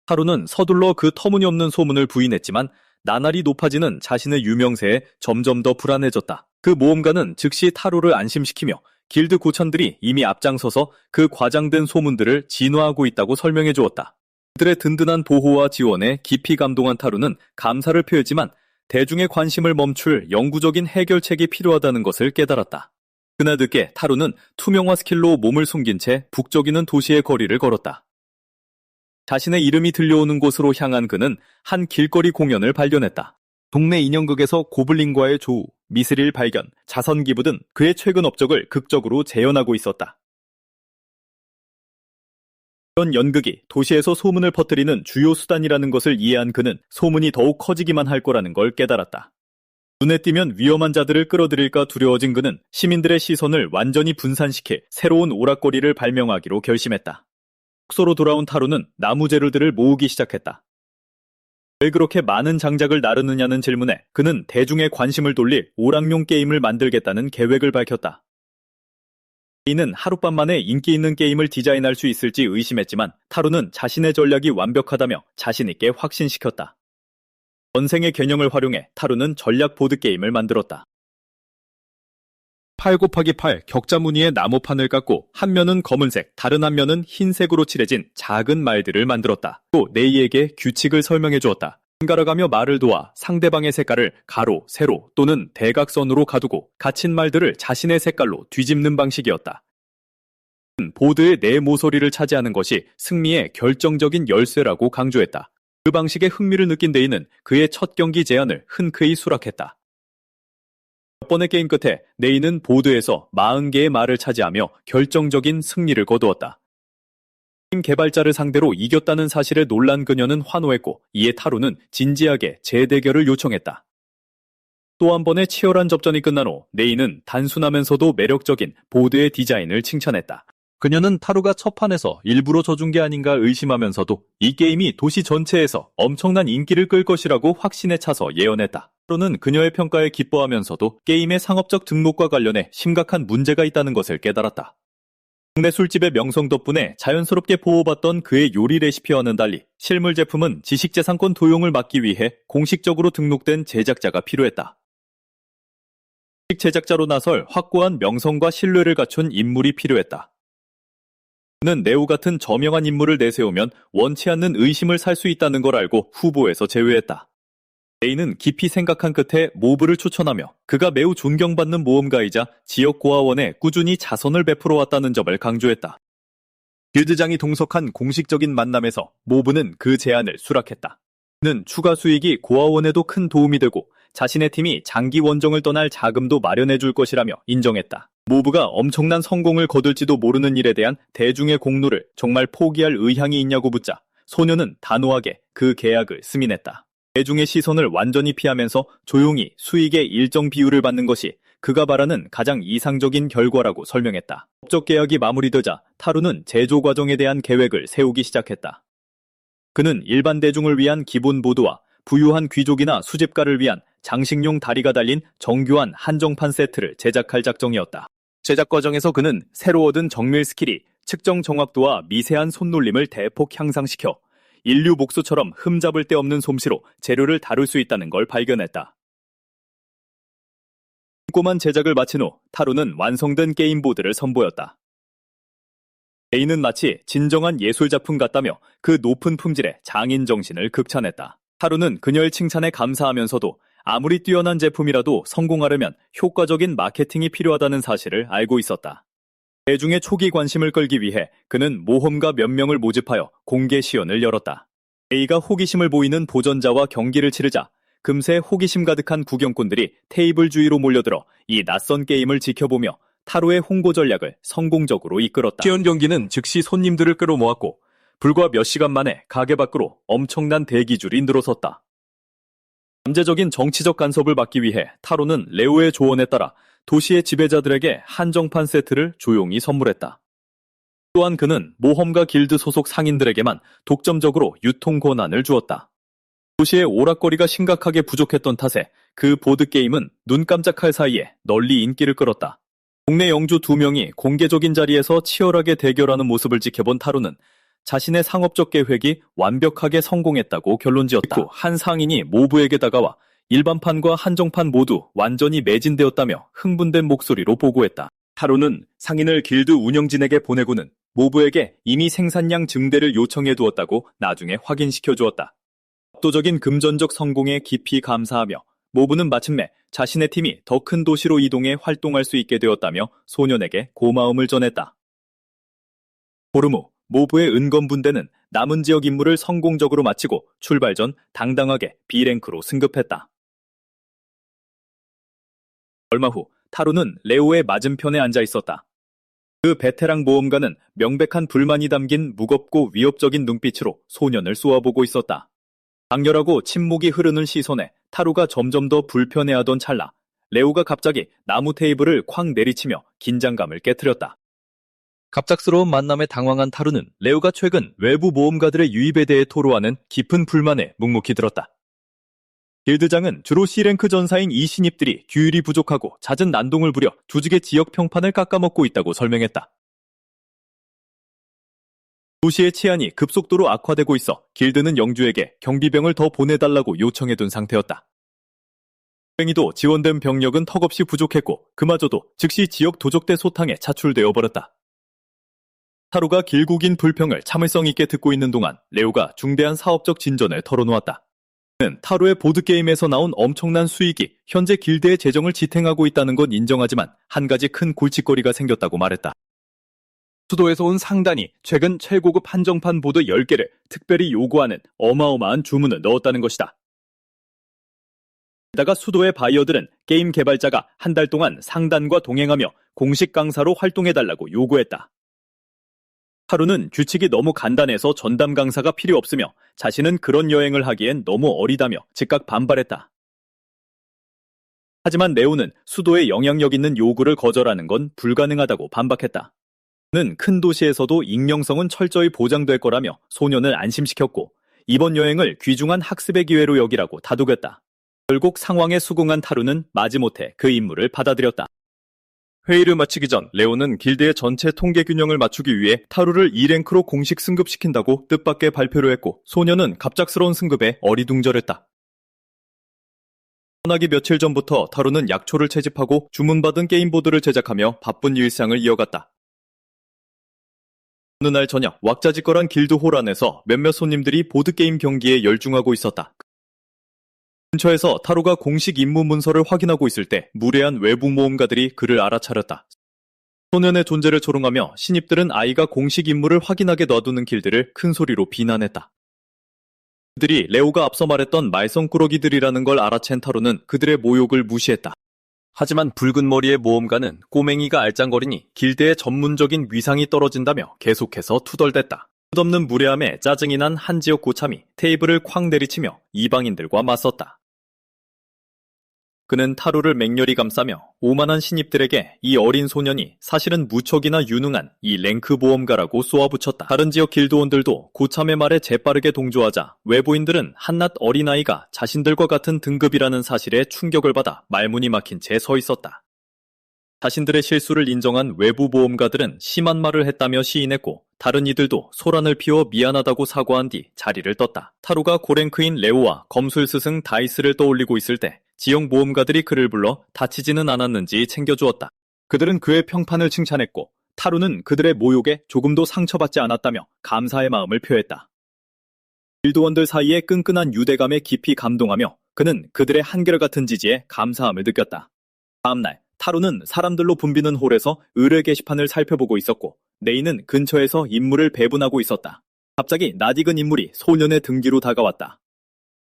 Speaker 1: 타로는 서둘러 그 터무니없는 소문을 부인했지만 나날이 높아지는 자신의 유명세에 점점 더 불안해졌다. 그 모험가는 즉시 타로를 안심시키며 길드 고천들이 이미 앞장서서 그 과장된 소문들을 진화하고 있다고 설명해 주었다. 그들의 든든한 보호와 지원에 깊이 감동한 타루는 감사를 표했지만 대중의 관심을 멈출 영구적인 해결책이 필요하다는 것을 깨달았다. 그날 늦게 타루는 투명화 스킬로 몸을 숨긴 채 북적이는 도시의 거리를 걸었다. 자신의 이름이 들려오는 곳으로 향한 그는 한 길거리 공연을 발견했다. 동네 인형극에서 고블린과의 조우, 미스릴 발견, 자선 기부 등 그의 최근 업적을 극적으로 재현하고 있었다. 이런 연극이 도시에서 소문을 퍼뜨리는 주요 수단이라는 것을 이해한 그는 소문이 더욱 커지기만 할 거라는 걸 깨달았다. 눈에 띄면 위험한 자들을 끌어들일까 두려워진 그는 시민들의 시선을 완전히 분산시켜 새로운 오락거리를 발명하기로 결심했다. 숙소로 돌아온 타루는 나무 재료들을 모으기 시작했다. 왜 그렇게 많은 장작을 나르느냐는 질문에 그는 대중의 관심을 돌릴 오락용 게임을 만들겠다는 계획을 밝혔다. 이는 하룻밤 만에 인기 있는 게임을 디자인할 수 있을지 의심했지만 타루는 자신의 전략이 완벽하다며 자신있게 확신시켰다. 전생의 개념을 활용해 타루는 전략 보드게임을 만들었다. 8곱하기8 격자 무늬의 나무판을 깎고 한 면은 검은색, 다른 한 면은 흰색으로 칠해진 작은 말들을 만들었다. 또 네이에게 규칙을 설명해 주었다. 번갈아가며 말을 도와 상대방의 색깔을 가로, 세로 또는 대각선으로 가두고 갇힌 말들을 자신의 색깔로 뒤집는 방식이었다. 보드의 네 모서리를 차지하는 것이 승리의 결정적인 열쇠라고 강조했다. 그 방식에 흥미를 느낀 네이는 그의 첫 경기 제안을 흔쾌히 수락했다. 몇 번의 게임 끝에 네이는 보드에서 40개의 말을 차지하며 결정적인 승리를 거두었다. 게임 개발자를 상대로 이겼다는 사실에 놀란 그녀는 환호했고 이에 타로는 진지하게 재대결을 요청했다. 또 한 번의 치열한 접전이 끝난 후 네이는 단순하면서도 매력적인 보드의 디자인을 칭찬했다. 그녀는 타로가 첫 판에서 일부러 져준 게 아닌가 의심하면서도 이 게임이 도시 전체에서 엄청난 인기를 끌 것이라고 확신에 차서 예언했다. 타로는 그녀의 평가에 기뻐하면서도 게임의 상업적 등록과 관련해 심각한 문제가 있다는 것을 깨달았다. 국내 술집의 명성 덕분에 자연스럽게 보호받던 그의 요리 레시피와는 달리 실물 제품은 지식재산권 도용을 막기 위해 공식적으로 등록된 제작자가 필요했다. 제작자로 나설 확고한 명성과 신뢰를 갖춘 인물이 필요했다. 그는 네오 같은 저명한 인물을 내세우면 원치 않는 의심을 살 수 있다는 걸 알고 후보에서 제외했다. 네이는 깊이 생각한 끝에 모브를 추천하며 그가 매우 존경받는 모험가이자 지역 고아원에 꾸준히 자선을 베풀어 왔다는 점을 강조했다. 길드장이 동석한 공식적인 만남에서 모브는 그 제안을 수락했다. 그는 추가 수익이 고아원에도 큰 도움이 되고 자신의 팀이 장기 원정을 떠날 자금도 마련해 줄 것이라며 인정했다. 모브가 엄청난 성공을 거둘지도 모르는 일에 대한 대중의 공로를 정말 포기할 의향이 있냐고 묻자 소녀는 단호하게 그 계약을 승인했다. 대중의 시선을 완전히 피하면서 조용히 수익의 일정 비율을 받는 것이 그가 바라는 가장 이상적인 결과라고 설명했다. 법적 계약이 마무리되자 타루는 제조 과정에 대한 계획을 세우기 시작했다. 그는 일반 대중을 위한 기본 보드와 부유한 귀족이나 수집가를 위한 장식용 다리가 달린 정교한 한정판 세트를 제작할 작정이었다. 제작 과정에서 그는 새로 얻은 정밀 스킬이 측정 정확도와 미세한 손놀림을 대폭 향상시켜 인류 목수처럼 흠잡을 데 없는 솜씨로 재료를 다룰 수 있다는 걸 발견했다. 꼼꼼한 제작을 마친 후 타루는 완성된 게임보드를 선보였다. 네이는 마치 진정한 예술작품 같다며 그 높은 품질에 장인 정신을 극찬했다. 타루는 그녀의 칭찬에 감사하면서도 아무리 뛰어난 제품이라도 성공하려면 효과적인 마케팅이 필요하다는 사실을 알고 있었다. 대중의 초기 관심을 끌기 위해 그는 모험가 몇 명을 모집하여 공개 시연을 열었다. A가 호기심을 보이는 보전자와 경기를 치르자 금세 호기심 가득한 구경꾼들이 테이블 주위로 몰려들어 이 낯선 게임을 지켜보며 타로의 홍보 전략을 성공적으로 이끌었다. 시연 경기는 즉시 손님들을 끌어모았고 불과 몇 시간 만에 가게 밖으로 엄청난 대기줄이 늘어섰다. 잠재적인 정치적 간섭을 막기 위해 타로는 레오의 조언에 따라 도시의 지배자들에게 한정판 세트를 조용히 선물했다. 또한 그는 모험가 길드 소속 상인들에게만 독점적으로 유통 권한을 주었다. 도시의 오락거리가 심각하게 부족했던 탓에 그 보드게임은 눈 깜짝할 사이에 널리 인기를 끌었다. 국내 영주 2명이 공개적인 자리에서 치열하게 대결하는 모습을 지켜본 타로는 자신의 상업적 계획이 완벽하게 성공했다고 결론지었다. 한 상인이 모브에게 다가와 일반판과 한정판 모두 완전히 매진되었다며 흥분된 목소리로 보고했다. 타로는 상인을 길드 운영진에게 보내고는 모브에게 이미 생산량 증대를 요청해 두었다고 나중에 확인시켜 주었다. 압도적인 금전적 성공에 깊이 감사하며 모브는 마침내 자신의 팀이 더 큰 도시로 이동해 활동할 수 있게 되었다며 소년에게 고마움을 전했다. 보름 후 모브의 은검분대는 남은 지역 임무를 성공적으로 마치고 출발 전 당당하게 B랭크로 승급했다. 얼마 후 타루는 레오의 맞은편에 앉아 있었다. 그 베테랑 모험가는 명백한 불만이 담긴 무겁고 위협적인 눈빛으로 소년을 쏘아보고 있었다. 강렬하고 침묵이 흐르는 시선에 타루가 점점 더 불편해하던 찰나 레오가 갑자기 나무 테이블을 쾅 내리치며 긴장감을 깨트렸다. 갑작스러운 만남에 당황한 타루는 레오가 최근 외부 모험가들의 유입에 대해 토로하는 깊은 불만에 묵묵히 들었다. 길드장은 주로 C랭크 전사인 이 신입들이 규율이 부족하고 잦은 난동을 부려 조직의 지역 평판을 깎아먹고 있다고 설명했다. 도시의 치안이 급속도로 악화되고 있어 길드는 영주에게 경비병을 더 보내달라고 요청해둔 상태였다. 다행히도 지원된 병력은 턱없이 부족했고 그마저도 즉시 지역 도적대 소탕에 차출되어 버렸다. 타루가 길고 긴 불평을 참을성 있게 듣고 있는 동안 레오가 중대한 사업적 진전을 털어놓았다. 그는 타루의 보드게임에서 나온 엄청난 수익이 현재 길드의 재정을 지탱하고 있다는 건 인정하지만 한 가지 큰 골칫거리가 생겼다고 말했다. 수도에서 온 상단이 최근 최고급 한정판 보드 10개를 특별히 요구하는 어마어마한 주문을 넣었다는 것이다. 게다가 수도의 바이어들은 게임 개발자가 한 달 동안 상단과 동행하며 공식 강사로 활동해달라고 요구했다. 하루는 규칙이 너무 간단해서 전담 강사가 필요 없으며 자신은 그런 여행을 하기엔 너무 어리다며 즉각 반발했다. 하지만 레오는 수도에 영향력 있는 요구를 거절하는 건 불가능하다고 반박했다. 그는 큰 도시에서도 익명성은 철저히 보장될 거라며 소년을 안심시켰고 이번 여행을 귀중한 학습의 기회로 여기라고 다독였다. 결국 상황에 수긍한 타루는 마지못해 그 임무를 받아들였다. 회의를 마치기 전 레오는 길드의 전체 통계 균형을 맞추기 위해 타루를 2랭크로 공식 승급시킨다고 뜻밖의 발표를 했고 소년은 갑작스러운 승급에 어리둥절했다. 떠나기 며칠 전부터 타루는 약초를 채집하고 주문받은 게임보드를 제작하며 바쁜 일상을 이어갔다. 어느 날 저녁 왁자지껄한 길드 홀 안에서 몇몇 손님들이 보드게임 경기에 열중하고 있었다. 근처에서 타루가 공식 임무 문서를 확인하고 있을 때 무례한 외부 모험가들이 그를 알아차렸다. 소년의 존재를 조롱하며 신입들은 아이가 공식 임무를 확인하게 놔두는 길드를 큰 소리로 비난했다. 그들이 레오가 앞서 말했던 말썽꾸러기들이라는 걸 알아챈 타루는 그들의 모욕을 무시했다. 하지만 붉은 머리의 모험가는 꼬맹이가 알짱거리니 길드의 전문적인 위상이 떨어진다며 계속해서 투덜댔다. 끝없는 무례함에 짜증이 난 한 지역 고참이 테이블을 쾅 내리치며 이방인들과 맞섰다. 그는 타루를 맹렬히 감싸며 오만한 신입들에게 이 어린 소년이 사실은 무척이나 유능한 이 랭크 모험가라고 쏘아붙였다. 다른 지역 길드원들도 고참의 말에 재빠르게 동조하자 외부인들은 한낱 어린아이가 자신들과 같은 등급이라는 사실에 충격을 받아 말문이 막힌 채 서 있었다. 자신들의 실수를 인정한 외부 모험가들은 심한 말을 했다며 시인했고 다른 이들도 소란을 피워 미안하다고 사과한 뒤 자리를 떴다. 타루가 고랭크인 레오와 검술 스승 다이스를 떠올리고 있을 때 지역 모험가들이 그를 불러 다치지는 않았는지 챙겨주었다. 그들은 그의 평판을 칭찬했고 타루는 그들의 모욕에 조금도 상처받지 않았다며 감사의 마음을 표했다. 길드원들 사이의 끈끈한 유대감에 깊이 감동하며 그는 그들의 한결같은 지지에 감사함을 느꼈다. 다음날 타루는 사람들로 붐비는 홀에서 의뢰 게시판을 살펴보고 있었고 네이는 근처에서 인물을 배분하고 있었다. 갑자기 낯익은 인물이 소년의 등 뒤로 다가왔다.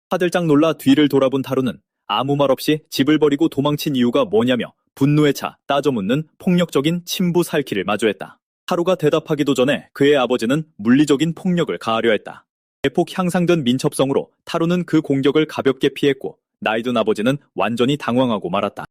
Speaker 1: 화들짝 놀라 뒤를 돌아본 타루는 아무 말 없이 집을 버리고 도망친 이유가 뭐냐며 분노에 차 따져 묻는 폭력적인 친부 살키를 마주했다. 타루가 대답하기도 전에 그의 아버지는 물리적인 폭력을 가하려 했다. 대폭 향상된 민첩성으로 타루는 그 공격을 가볍게 피했고 나이든 아버지는 완전히 당황하고 말았다.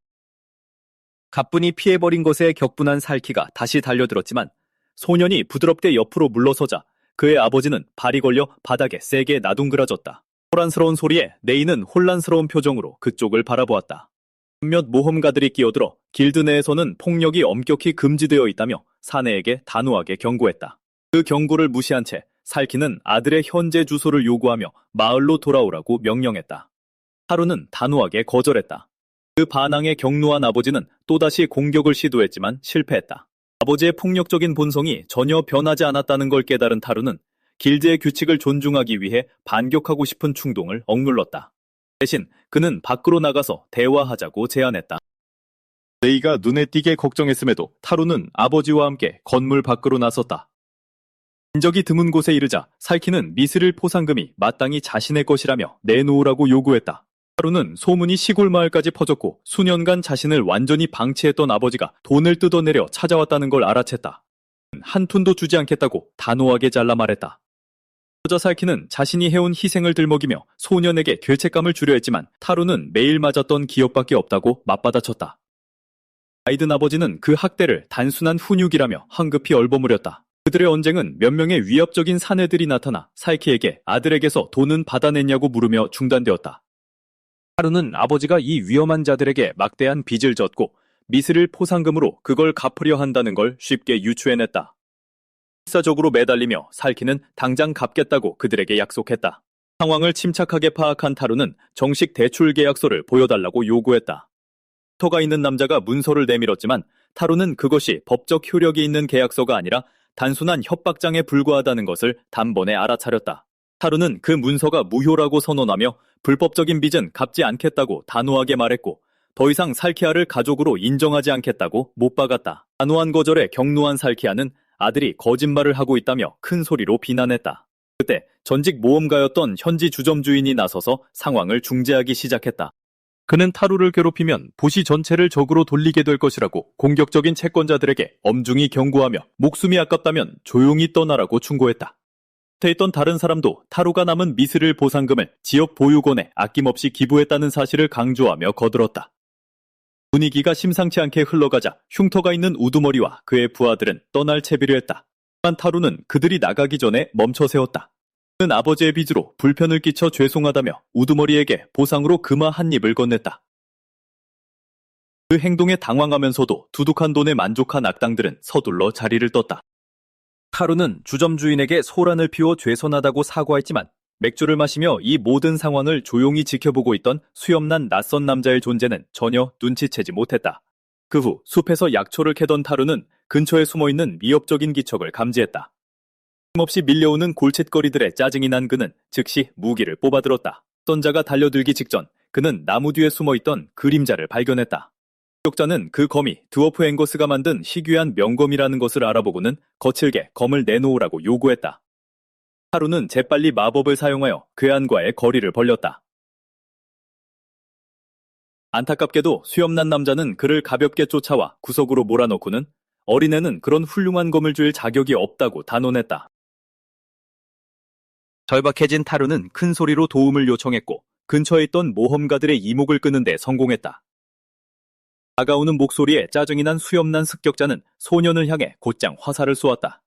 Speaker 1: 가뿐히 피해버린 것에 격분한 살키가 다시 달려들었지만 소년이 부드럽게 옆으로 물러서자 그의 아버지는 발이 걸려 바닥에 세게 나둥그라졌다. 소란스러운 소리에 네이는 혼란스러운 표정으로 그쪽을 바라보았다. 몇몇 모험가들이 끼어들어 길드 내에서는 폭력이 엄격히 금지되어 있다며 사내에게 단호하게 경고했다. 그 경고를 무시한 채 살키는 아들의 현재 주소를 요구하며 마을로 돌아오라고 명령했다. 하루는 단호하게 거절했다. 그 반항에 격노한 아버지는 또다시 공격을 시도했지만 실패했다. 아버지의 폭력적인 본성이 전혀 변하지 않았다는 걸 깨달은 타루는 길드의 규칙을 존중하기 위해 반격하고 싶은 충동을 억눌렀다. 대신 그는 밖으로 나가서 대화하자고 제안했다. 네이가 눈에 띄게 걱정했음에도 타루는 아버지와 함께 건물 밖으로 나섰다. 인적이 드문 곳에 이르자 살키는 미스릴 포상금이 마땅히 자신의 것이라며 내놓으라고 요구했다. 타루는 소문이 시골 마을까지 퍼졌고 수년간 자신을 완전히 방치했던 아버지가 돈을 뜯어내려 찾아왔다는 걸 알아챘다. 한 푼도 주지 않겠다고 단호하게 잘라 말했다. 여자 살키는 자신이 해온 희생을 들먹이며 소년에게 죄책감을 주려 했지만 타루는 매일 맞았던 기억밖에 없다고 맞받아쳤다. 아이든 아버지는 그 학대를 단순한 훈육이라며 황급히 얼버무렸다. 그들의 언쟁은 몇 명의 위협적인 사내들이 나타나 살키에게 아들에게서 돈은 받아냈냐고 물으며 중단되었다. 타루는 아버지가 이 위험한 자들에게 막대한 빚을 졌고 미스릴 포상금으로 그걸 갚으려 한다는 걸 쉽게 유추해냈다. 필사적으로 매달리며 살키는 당장 갚겠다고 그들에게 약속했다. 상황을 침착하게 파악한 타루는 정식 대출 계약서를 보여달라고 요구했다. 터가 있는 남자가 문서를 내밀었지만 타루는 그것이 법적 효력이 있는 계약서가 아니라 단순한 협박장에 불과하다는 것을 단번에 알아차렸다. 타루는 그 문서가 무효라고 선언하며 불법적인 빚은 갚지 않겠다고 단호하게 말했고 더 이상 살키아를 가족으로 인정하지 않겠다고 못 박았다. 단호한 거절에 격노한 살키아는 아들이 거짓말을 하고 있다며 큰 소리로 비난했다. 그때 전직 모험가였던 현지 주점 주인이 나서서 상황을 중재하기 시작했다. 그는 타루를 괴롭히면 도시 전체를 적으로 돌리게 될 것이라고 공격적인 채권자들에게 엄중히 경고하며 목숨이 아깝다면 조용히 떠나라고 충고했다. 곁에 있던 다른 사람도 타루가 남은 미스릴 보상금을 지역 보육원에 아낌없이 기부했다는 사실을 강조하며 거들었다. 분위기가 심상치 않게 흘러가자 흉터가 있는 우두머리와 그의 부하들은 떠날 채비를 했다. 하지만 타루는 그들이 나가기 전에 멈춰 세웠다. 그는 아버지의 빚으로 불편을 끼쳐 죄송하다며 우두머리에게 보상으로 금화 한 입을 건넸다. 그 행동에 당황하면서도 두둑한 돈에 만족한 악당들은 서둘러 자리를 떴다. 타루는 주점 주인에게 소란을 피워 죄송하다고 사과했지만 맥주를 마시며 이 모든 상황을 조용히 지켜보고 있던 수염난 낯선 남자의 존재는 전혀 눈치채지 못했다. 그 후 숲에서 약초를 캐던 타루는 근처에 숨어있는 위협적인 기척을 감지했다. 힘없이 밀려오는 골칫거리들에 짜증이 난 그는 즉시 무기를 뽑아들었다. 선자가 달려들기 직전 그는 나무 뒤에 숨어있던 그림자를 발견했다. 공격자는 그 검이 드워프 앵거스가 만든 희귀한 명검이라는 것을 알아보고는 거칠게 검을 내놓으라고 요구했다. 타루는 재빨리 마법을 사용하여 괴한과의 거리를 벌렸다. 안타깝게도 수염난 남자는 그를 가볍게 쫓아와 구석으로 몰아넣고는 어린애는 그런 훌륭한 검을 줄 자격이 없다고 단언했다. 절박해진 타루는 큰 소리로 도움을 요청했고 근처에 있던 모험가들의 이목을 끄는 데 성공했다. 다가오는 목소리에 짜증이 난 수염난 습격자는 소년을 향해 곧장 화살을 쏘았다.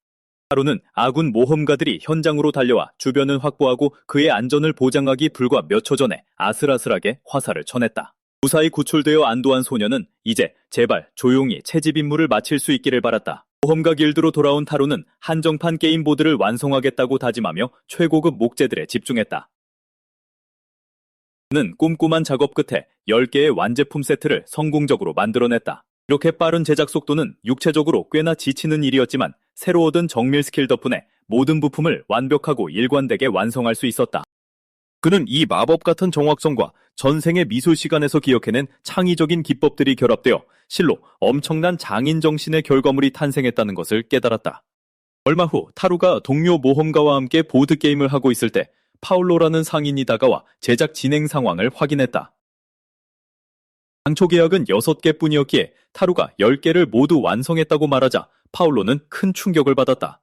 Speaker 1: 타루는 아군 모험가들이 현장으로 달려와 주변을 확보하고 그의 안전을 보장하기 불과 몇 초 전에 아슬아슬하게 화살을 쳐냈다. 무사히 구출되어 안도한 소년은 이제 제발 조용히 채집 임무를 마칠 수 있기를 바랐다. 모험가 길드로 돌아온 타루는 한정판 게임 보드를 완성하겠다고 다짐하며 최고급 목재들에 집중했다. 그는 꼼꼼한 작업 끝에 10개의 완제품 세트를 성공적으로 만들어냈다. 이렇게 빠른 제작 속도는 육체적으로 꽤나 지치는 일이었지만 새로 얻은 정밀 스킬 덕분에 모든 부품을 완벽하고 일관되게 완성할 수 있었다. 그는 이 마법 같은 정확성과 전생의 미술 시간에서 기억해낸 창의적인 기법들이 결합되어 실로 엄청난 장인 정신의 결과물이 탄생했다는 것을 깨달았다. 얼마 후 타루가 동료 모험가와 함께 보드게임을 하고 있을 때 파울로라는 상인이 다가와 제작 진행 상황을 확인했다. 당초 계약은 6개뿐이었기에 타루가 10개를 모두 완성했다고 말하자 파울로는 큰 충격을 받았다.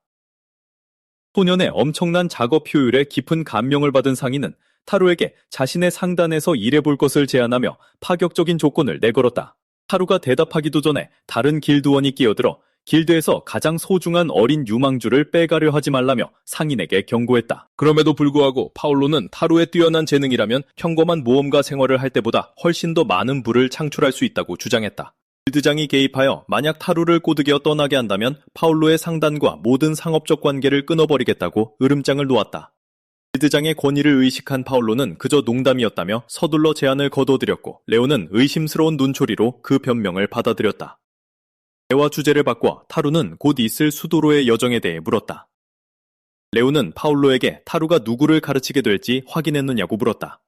Speaker 1: 소년의 엄청난 작업 효율에 깊은 감명을 받은 상인은 타루에게 자신의 상단에서 일해볼 것을 제안하며 파격적인 조건을 내걸었다. 타루가 대답하기도 전에 다른 길드원이 끼어들어 길드에서 가장 소중한 어린 유망주를 빼가려 하지 말라며 상인에게 경고했다. 그럼에도 불구하고 파울로는 타루의 뛰어난 재능이라면 평범한 모험가 생활을 할 때보다 훨씬 더 많은 부를 창출할 수 있다고 주장했다. 길드장이 개입하여 만약 타루를 꼬드겨 떠나게 한다면 파울로의 상단과 모든 상업적 관계를 끊어버리겠다고 으름장을 놓았다. 길드장의 권위를 의식한 파울로는 그저 농담이었다며 서둘러 제안을 거둬들였고 레오는 의심스러운 눈초리로 그 변명을 받아들였다. 대화 주제를 바꿔 타루는 곧 있을 수도로의 여정에 대해 물었다. 레오는 파울로에게 타루가 누구를 가르치게 될지 확인했느냐고 물었다.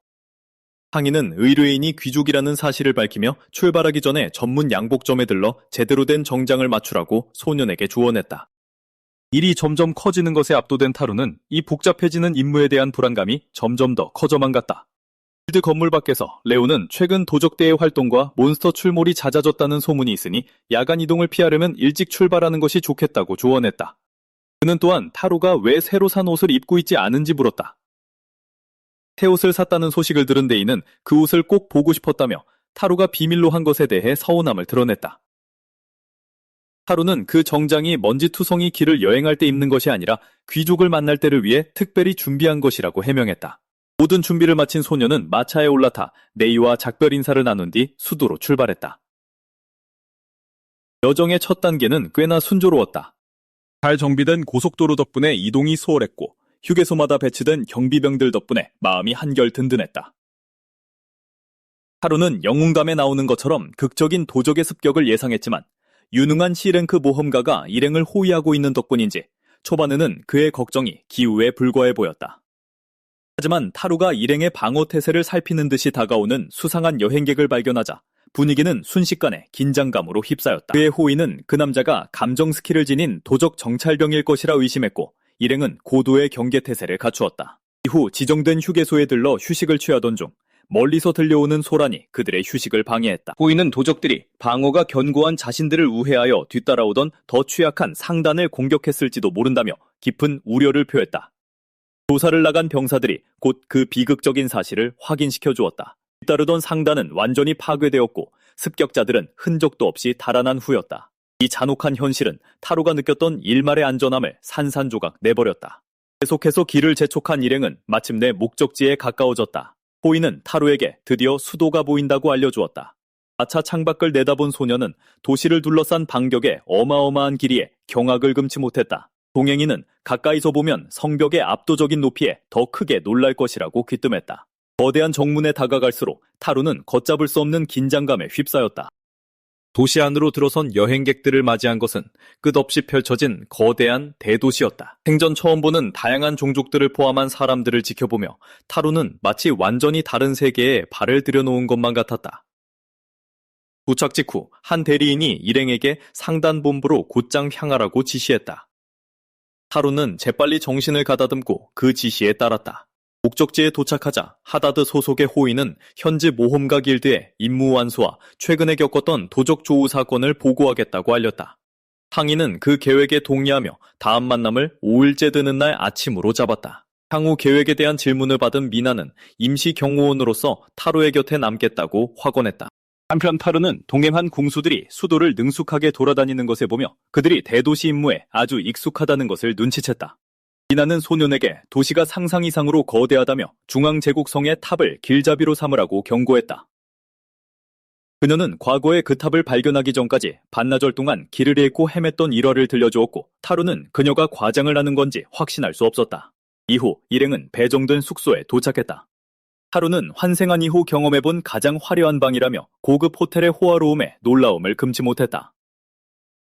Speaker 1: 상인은 의뢰인이 귀족이라는 사실을 밝히며 출발하기 전에 전문 양복점에 들러 제대로 된 정장을 맞추라고 소년에게 조언했다. 일이 점점 커지는 것에 압도된 타루는 이 복잡해지는 임무에 대한 불안감이 점점 더 커져만 갔다. 길드 건물 밖에서 레오는 최근 도적대의 활동과 몬스터 출몰이 잦아졌다는 소문이 있으니 야간 이동을 피하려면 일찍 출발하는 것이 좋겠다고 조언했다. 그는 또한 타루가 왜 새로 산 옷을 입고 있지 않은지 물었다. 새 옷을 샀다는 소식을 들은 데이는 그 옷을 꼭 보고 싶었다며 타루가 비밀로 한 것에 대해 서운함을 드러냈다. 타루는 그 정장이 먼지투성이 길을 여행할 때 입는 것이 아니라 귀족을 만날 때를 위해 특별히 준비한 것이라고 해명했다. 모든 준비를 마친 소녀는 마차에 올라타 네이와 작별 인사를 나눈 뒤 수도로 출발했다. 여정의 첫 단계는 꽤나 순조로웠다. 잘 정비된 고속도로 덕분에 이동이 수월했고 휴게소마다 배치된 경비병들 덕분에 마음이 한결 든든했다. 타루는 영웅담에 나오는 것처럼 극적인 도적의 습격을 예상했지만 유능한 C랭크 모험가가 일행을 호위하고 있는 덕분인지 초반에는 그의 걱정이 기우에 불과해 보였다. 하지만 타루가 일행의 방어 태세를 살피는 듯이 다가오는 수상한 여행객을 발견하자 분위기는 순식간에 긴장감으로 휩싸였다. 그의 호위는 그 남자가 감정 스킬을 지닌 도적 정찰병일 것이라 의심했고 일행은 고도의 경계 태세를 갖추었다. 이후 지정된 휴게소에 들러 휴식을 취하던 중 멀리서 들려오는 소란이 그들의 휴식을 방해했다. 호위는 도적들이 방어가 견고한 자신들을 우회하여 뒤따라오던 더 취약한 상단을 공격했을지도 모른다며 깊은 우려를 표했다. 조사를 나간 병사들이 곧 그 비극적인 사실을 확인시켜 주었다. 뒤따르던 상단은 완전히 파괴되었고 습격자들은 흔적도 없이 달아난 후였다. 이 잔혹한 현실은 타루가 느꼈던 일말의 안전함을 산산조각 내버렸다. 계속해서 길을 재촉한 일행은 마침내 목적지에 가까워졌다. 호위는 타루에게 드디어 수도가 보인다고 알려주었다. 마차 창밖을 내다본 소녀는 도시를 둘러싼 반격의 어마어마한 길이에 경악을 금치 못했다. 동행인은 가까이서 보면 성벽의 압도적인 높이에 더 크게 놀랄 것이라고 귀뜸했다. 거대한 정문에 다가갈수록 타루는 걷잡을 수 없는 긴장감에 휩싸였다. 도시 안으로 들어선 여행객들을 맞이한 것은 끝없이 펼쳐진 거대한 대도시였다. 생전 처음 보는 다양한 종족들을 포함한 사람들을 지켜보며 타루는 마치 완전히 다른 세계에 발을 들여놓은 것만 같았다. 도착 직후 한 대리인이 일행에게 상단본부로 곧장 향하라고 지시했다. 타루는 재빨리 정신을 가다듬고 그 지시에 따랐다. 목적지에 도착하자 하다드 소속의 호위는 현지 모험가 길드의 임무 완수와 최근에 겪었던 도적 조우 사건을 보고하겠다고 알렸다. 상인은 그 계획에 동의하며 다음 만남을 5일째 되는 날 아침으로 잡았다. 향후 계획에 대한 질문을 받은 미나는 임시 경호원으로서 타루의 곁에 남겠다고 확언했다. 한편 타루는 동행한 궁수들이 수도를 능숙하게 돌아다니는 것을 보며 그들이 대도시 임무에 아주 익숙하다는 것을 눈치챘다. 미나는 소년에게 도시가 상상 이상으로 거대하다며 중앙제국성의 탑을 길잡이로 삼으라고 경고했다. 그녀는 과거에 그 탑을 발견하기 전까지 반나절 동안 길을 잃고 헤맸던 일화를 들려주었고 타루는 그녀가 과장을 하는 건지 확신할 수 없었다. 이후 일행은 배정된 숙소에 도착했다. 타루는 환생한 이후 경험해본 가장 화려한 방이라며 고급 호텔의 호화로움에 놀라움을 금치 못했다.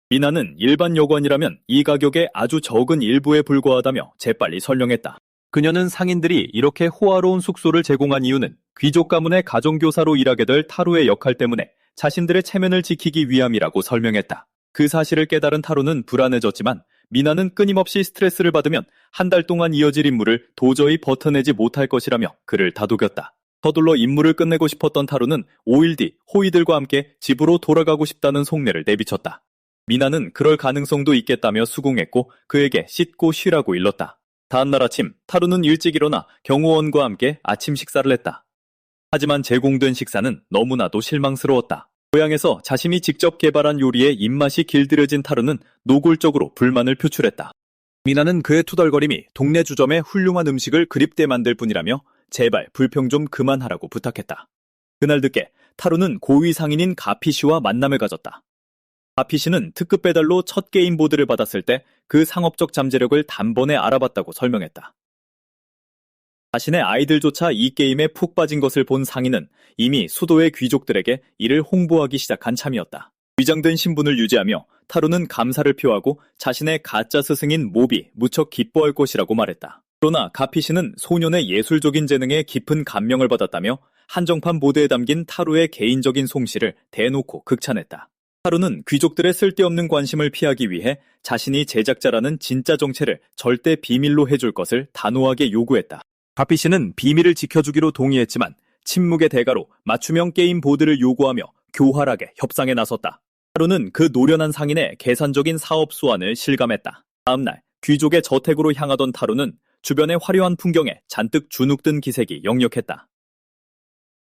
Speaker 1: 미나는 일반 여관이라면 이 가격에 아주 적은 일부에 불과하다며 재빨리 설명했다. 그녀는 상인들이 이렇게 호화로운 숙소를 제공한 이유는 귀족 가문의 가정교사로 일하게 될 타루의 역할 때문에 자신들의 체면을 지키기 위함이라고 설명했다. 그 사실을 깨달은 타루는 불안해졌지만 미나는 끊임없이 스트레스를 받으면 한 달 동안 이어질 임무를 도저히 버텨내지 못할 것이라며 그를 다독였다. 서둘러 임무를 끝내고 싶었던 타루는 5일 뒤 호위들과 함께 집으로 돌아가고 싶다는 속내를 내비쳤다. 미나는 그럴 가능성도 있겠다며 수긍했고 그에게 씻고 쉬라고 일렀다. 다음날 아침 타루는 일찍 일어나 경호원과 함께 아침 식사를 했다. 하지만 제공된 식사는 너무나도 실망스러웠다. 고향에서 자신이 직접 개발한 요리에 입맛이 길들여진 타루는 노골적으로 불만을 표출했다. 미나는 그의 투덜거림이 동네 주점의 훌륭한 음식을 그립게 만들 뿐이라며 제발 불평 좀 그만하라고 부탁했다. 그날 늦게 타루는 고위 상인인 가피씨와 만남을 가졌다. 가피씨는 특급 배달로 첫 게임 보드를 받았을 때 그 상업적 잠재력을 단번에 알아봤다고 설명했다. 자신의 아이들조차 이 게임에 푹 빠진 것을 본 상인은 이미 수도의 귀족들에게 이를 홍보하기 시작한 참이었다. 위장된 신분을 유지하며 타루는 감사를 표하고 자신의 가짜 스승인 몹이 무척 기뻐할 것이라고 말했다. 그러나 가피씨는 소년의 예술적인 재능에 깊은 감명을 받았다며 한정판 보드에 담긴 타루의 개인적인 솜씨를 대놓고 극찬했다. 타루는 귀족들의 쓸데없는 관심을 피하기 위해 자신이 제작자라는 진짜 정체를 절대 비밀로 해줄 것을 단호하게 요구했다. 가피씨는 비밀을 지켜주기로 동의했지만 침묵의 대가로 맞춤형 게임 보드를 요구하며 교활하게 협상에 나섰다. 타루는 그 노련한 상인의 계산적인 사업 수완을 실감했다. 다음날 귀족의 저택으로 향하던 타루는 주변의 화려한 풍경에 잔뜩 주눅든 기색이 역력했다.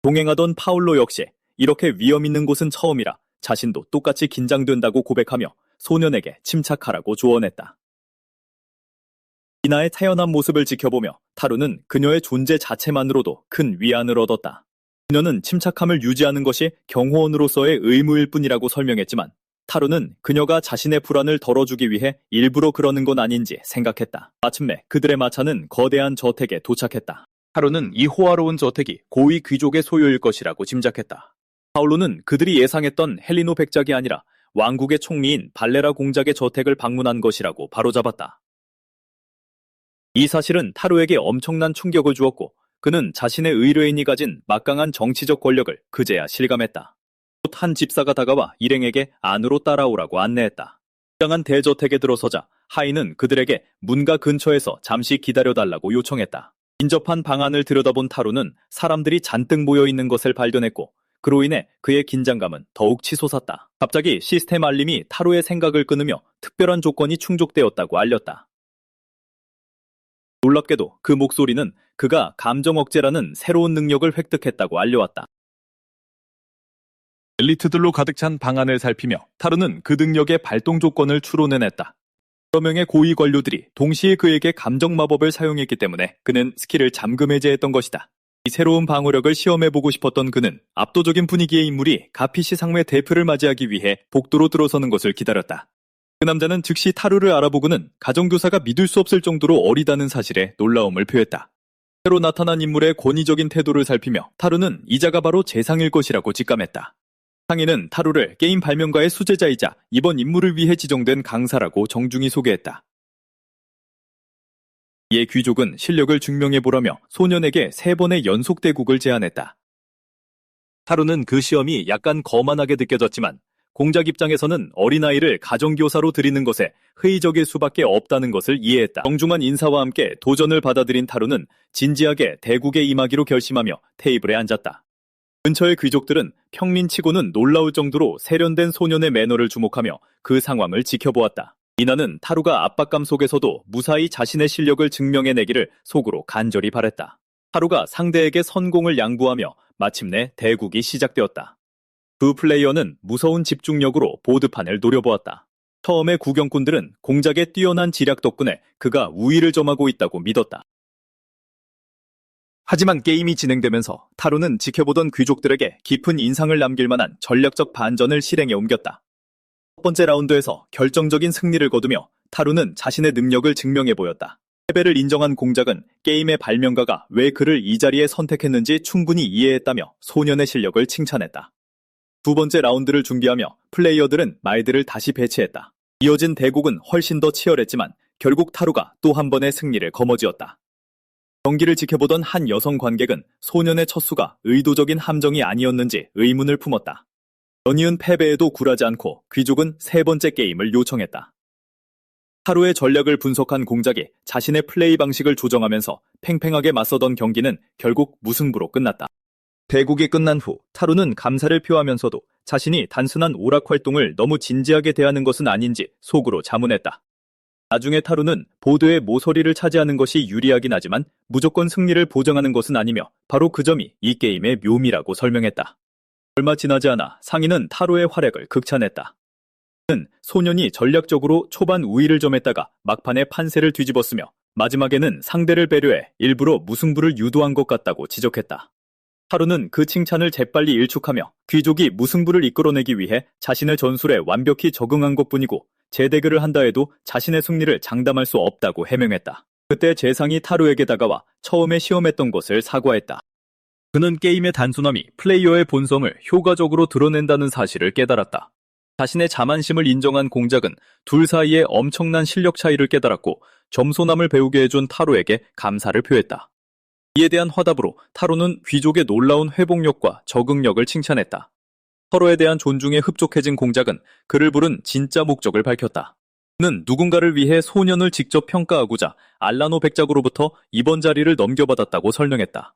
Speaker 1: 동행하던 파울로 역시 이렇게 위험 있는 곳은 처음이라 자신도 똑같이 긴장된다고 고백하며 소년에게 침착하라고 조언했다. 미나의 태연한 모습을 지켜보며 타루는 그녀의 존재 자체만으로도 큰 위안을 얻었다. 그녀는 침착함을 유지하는 것이 경호원으로서의 의무일 뿐이라고 설명했지만 타루는 그녀가 자신의 불안을 덜어주기 위해 일부러 그러는 건 아닌지 생각했다. 마침내 그들의 마차는 거대한 저택에 도착했다. 타루는 이 호화로운 저택이 고위 귀족의 소유일 것이라고 짐작했다. 파울로는 그들이 예상했던 헬리노 백작이 아니라 왕국의 총리인 발레라 공작의 저택을 방문한 것이라고 바로잡았다. 이 사실은 타루에게 엄청난 충격을 주었고 그는 자신의 의뢰인이 가진 막강한 정치적 권력을 그제야 실감했다. 곧 한 집사가 다가와 일행에게 안으로 따라오라고 안내했다. 굉장한 대저택에 들어서자 하인은 그들에게 문가 근처에서 잠시 기다려달라고 요청했다. 인접한 방안을 들여다본 타루는 사람들이 잔뜩 모여있는 것을 발견했고 그로 인해 그의 긴장감은 더욱 치솟았다. 갑자기 시스템 알림이 타루의 생각을 끊으며 특별한 조건이 충족되었다고 알렸다. 놀랍게도 그 목소리는 그가 감정 억제라는 새로운 능력을 획득했다고 알려왔다. 엘리트들로 가득 찬 방안을 살피며 타루는 그 능력의 발동 조건을 추론해냈다. 여러 명의 고위 관료들이 동시에 그에게 감정 마법을 사용했기 때문에 그는 스킬을 잠금 해제했던 것이다. 이 새로운 방어력을 시험해보고 싶었던 그는 압도적인 분위기의 인물이 가피시 상회 대표를 맞이하기 위해 복도로 들어서는 것을 기다렸다. 그 남자는 즉시 타루를 알아보고는 가정교사가 믿을 수 없을 정도로 어리다는 사실에 놀라움을 표했다. 새로 나타난 인물의 권위적인 태도를 살피며 타루는 이자가 바로 재상일 것이라고 직감했다. 상인은 타루를 게임 발명가의 수제자이자 이번 임무를 위해 지정된 강사라고 정중히 소개했다. 이에 귀족은 실력을 증명해보라며 소년에게 3번의 연속 대국을 제안했다. 타루는 그 시험이 약간 거만하게 느껴졌지만 공작 입장에서는 어린아이를 가정교사로 들이는 것에 회의적일 수밖에 없다는 것을 이해했다. 정중한 인사와 함께 도전을 받아들인 타루는 진지하게 대국에 임하기로 결심하며 테이블에 앉았다. 근처의 귀족들은 평민치고는 놀라울 정도로 세련된 소년의 매너를 주목하며 그 상황을 지켜보았다. 이나는 타루가 압박감 속에서도 무사히 자신의 실력을 증명해내기를 속으로 간절히 바랬다. 타루가 상대에게 선공을 양보하며 마침내 대국이 시작되었다. 그 플레이어는 무서운 집중력으로 보드판을 노려보았다. 처음에 구경꾼들은 공작의 뛰어난 지략 덕분에 그가 우위를 점하고 있다고 믿었다. 하지만 게임이 진행되면서 타루는 지켜보던 귀족들에게 깊은 인상을 남길 만한 전략적 반전을 실행에 옮겼다. 첫 번째 라운드에서 결정적인 승리를 거두며 타루는 자신의 능력을 증명해 보였다. 패배를 인정한 공작은 게임의 발명가가 왜 그를 이 자리에 선택했는지 충분히 이해했다며 소년의 실력을 칭찬했다. 두 번째 라운드를 준비하며 플레이어들은 말들을 다시 배치했다. 이어진 대국은 훨씬 더 치열했지만 결국 타루가 또 한 번의 승리를 거머쥐었다. 경기를 지켜보던 한 여성 관객은 소년의 첫 수가 의도적인 함정이 아니었는지 의문을 품었다. 연이은 패배에도 굴하지 않고 귀족은 3번째 게임을 요청했다. 타루의 전략을 분석한 공작이 자신의 플레이 방식을 조정하면서 팽팽하게 맞서던 경기는 결국 무승부로 끝났다. 대국이 끝난 후 타루는 감사를 표하면서도 자신이 단순한 오락 활동을 너무 진지하게 대하는 것은 아닌지 속으로 자문했다. 나중에 타루는 보드의 모서리를 차지하는 것이 유리하긴 하지만 무조건 승리를 보장하는 것은 아니며 바로 그 점이 이 게임의 묘미라고 설명했다. 얼마 지나지 않아 상인은 타루의 활약을 극찬했다. 그는 소년이 전략적으로 초반 우위를 점했다가 막판에 판세를 뒤집었으며 마지막에는 상대를 배려해 일부러 무승부를 유도한 것 같다고 지적했다. 타루는 그 칭찬을 재빨리 일축하며 귀족이 무승부를 이끌어내기 위해 자신의 전술에 완벽히 적응한 것뿐이고 재대결을 한다 해도 자신의 승리를 장담할 수 없다고 해명했다. 그때 재상이 타루에게 다가와 처음에 시험했던 것을 사과했다. 그는 게임의 단순함이 플레이어의 본성을 효과적으로 드러낸다는 사실을 깨달았다. 자신의 자만심을 인정한 공작은 둘 사이에 엄청난 실력 차이를 깨달았고 점소남을 배우게 해준 타루에게 감사를 표했다. 이에 대한 화답으로 타루는 귀족의 놀라운 회복력과 적응력을 칭찬했다. 서로에 대한 존중에 흡족해진 공작은 그를 부른 진짜 목적을 밝혔다. 그는 누군가를 위해 소년을 직접 평가하고자 알라노 백작으로부터 이번 자리를 넘겨받았다고 설명했다.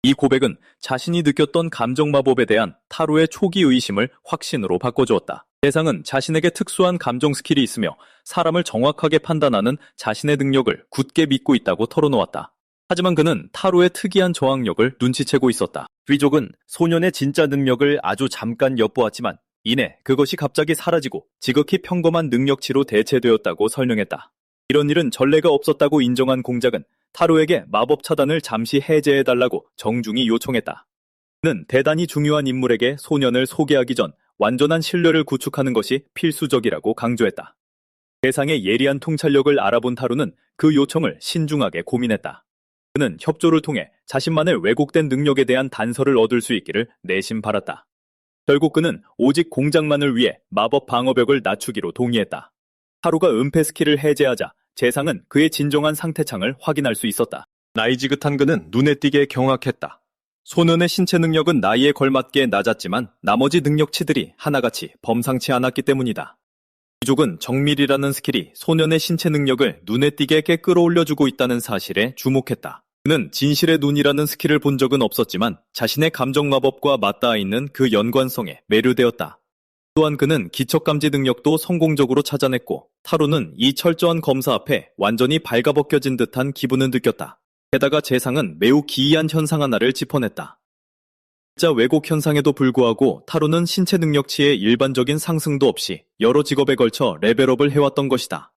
Speaker 1: 이 고백은 자신이 느꼈던 감정 마법에 대한 타루의 초기 의심을 확신으로 바꿔주었다. 대상은 자신에게 특수한 감정 스킬이 있으며 사람을 정확하게 판단하는 자신의 능력을 굳게 믿고 있다고 털어놓았다. 하지만 그는 타루의 특이한 저항력을 눈치채고 있었다. 귀족은 소년의 진짜 능력을 아주 잠깐 엿보았지만 이내 그것이 갑자기 사라지고 지극히 평범한 능력치로 대체되었다고 설명했다. 이런 일은 전례가 없었다고 인정한 공작은 타루에게 마법 차단을 잠시 해제해달라고 정중히 요청했다. 그는 대단히 중요한 인물에게 소년을 소개하기 전 완전한 신뢰를 구축하는 것이 필수적이라고 강조했다. 대상의 예리한 통찰력을 알아본 타로는 그 요청을 신중하게 고민했다. 그는 협조를 통해 자신만의 왜곡된 능력에 대한 단서를 얻을 수 있기를 내심 바랐다. 결국 그는 오직 공작만을 위해 마법 방어벽을 낮추기로 동의했다. 타로가 은폐 스킬을 해제하자 재상은 그의 진정한 상태창을 확인할 수 있었다. 나이 지긋한 그는 눈에 띄게 경악했다. 소년의 신체 능력은 나이에 걸맞게 낮았지만 나머지 능력치들이 하나같이 범상치 않았기 때문이다. 귀족은 정밀이라는 스킬이 소년의 신체 능력을 눈에 띄게 끌어올려주고 있다는 사실에 주목했다. 그는 진실의 눈이라는 스킬을 본 적은 없었지만 자신의 감정 마법과 맞닿아 있는 그 연관성에 매료되었다. 또한 그는 기척감지 능력도 성공적으로 찾아냈고 타로는 이 철저한 검사 앞에 완전히 발가벗겨진 듯한 기분을 느꼈다. 게다가 재상은 매우 기이한 현상 하나를 짚어냈다. 진짜 왜곡 현상에도 불구하고 타로는 신체 능력치의 일반적인 상승도 없이 여러 직업에 걸쳐 레벨업을 해왔던 것이다.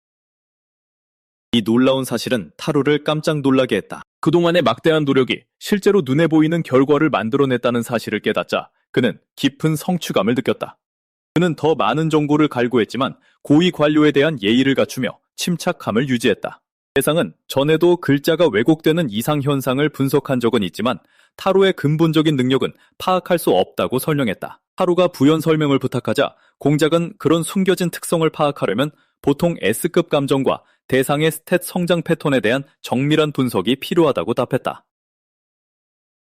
Speaker 1: 이 놀라운 사실은 타로를 깜짝 놀라게 했다. 그동안의 막대한 노력이 실제로 눈에 보이는 결과를 만들어냈다는 사실을 깨닫자 그는 깊은 성취감을 느꼈다. 그는 더 많은 정보를 갈구했지만 고위 관료에 대한 예의를 갖추며 침착함을 유지했다. 재상은 전에도 글자가 왜곡되는 이상 현상을 분석한 적은 있지만 타로의 근본적인 능력은 파악할 수 없다고 설명했다. 타로가 부연 설명을 부탁하자 공작은 그런 숨겨진 특성을 파악하려면 보통 S급 감정과 대상의 스탯 성장 패턴에 대한 정밀한 분석이 필요하다고 답했다.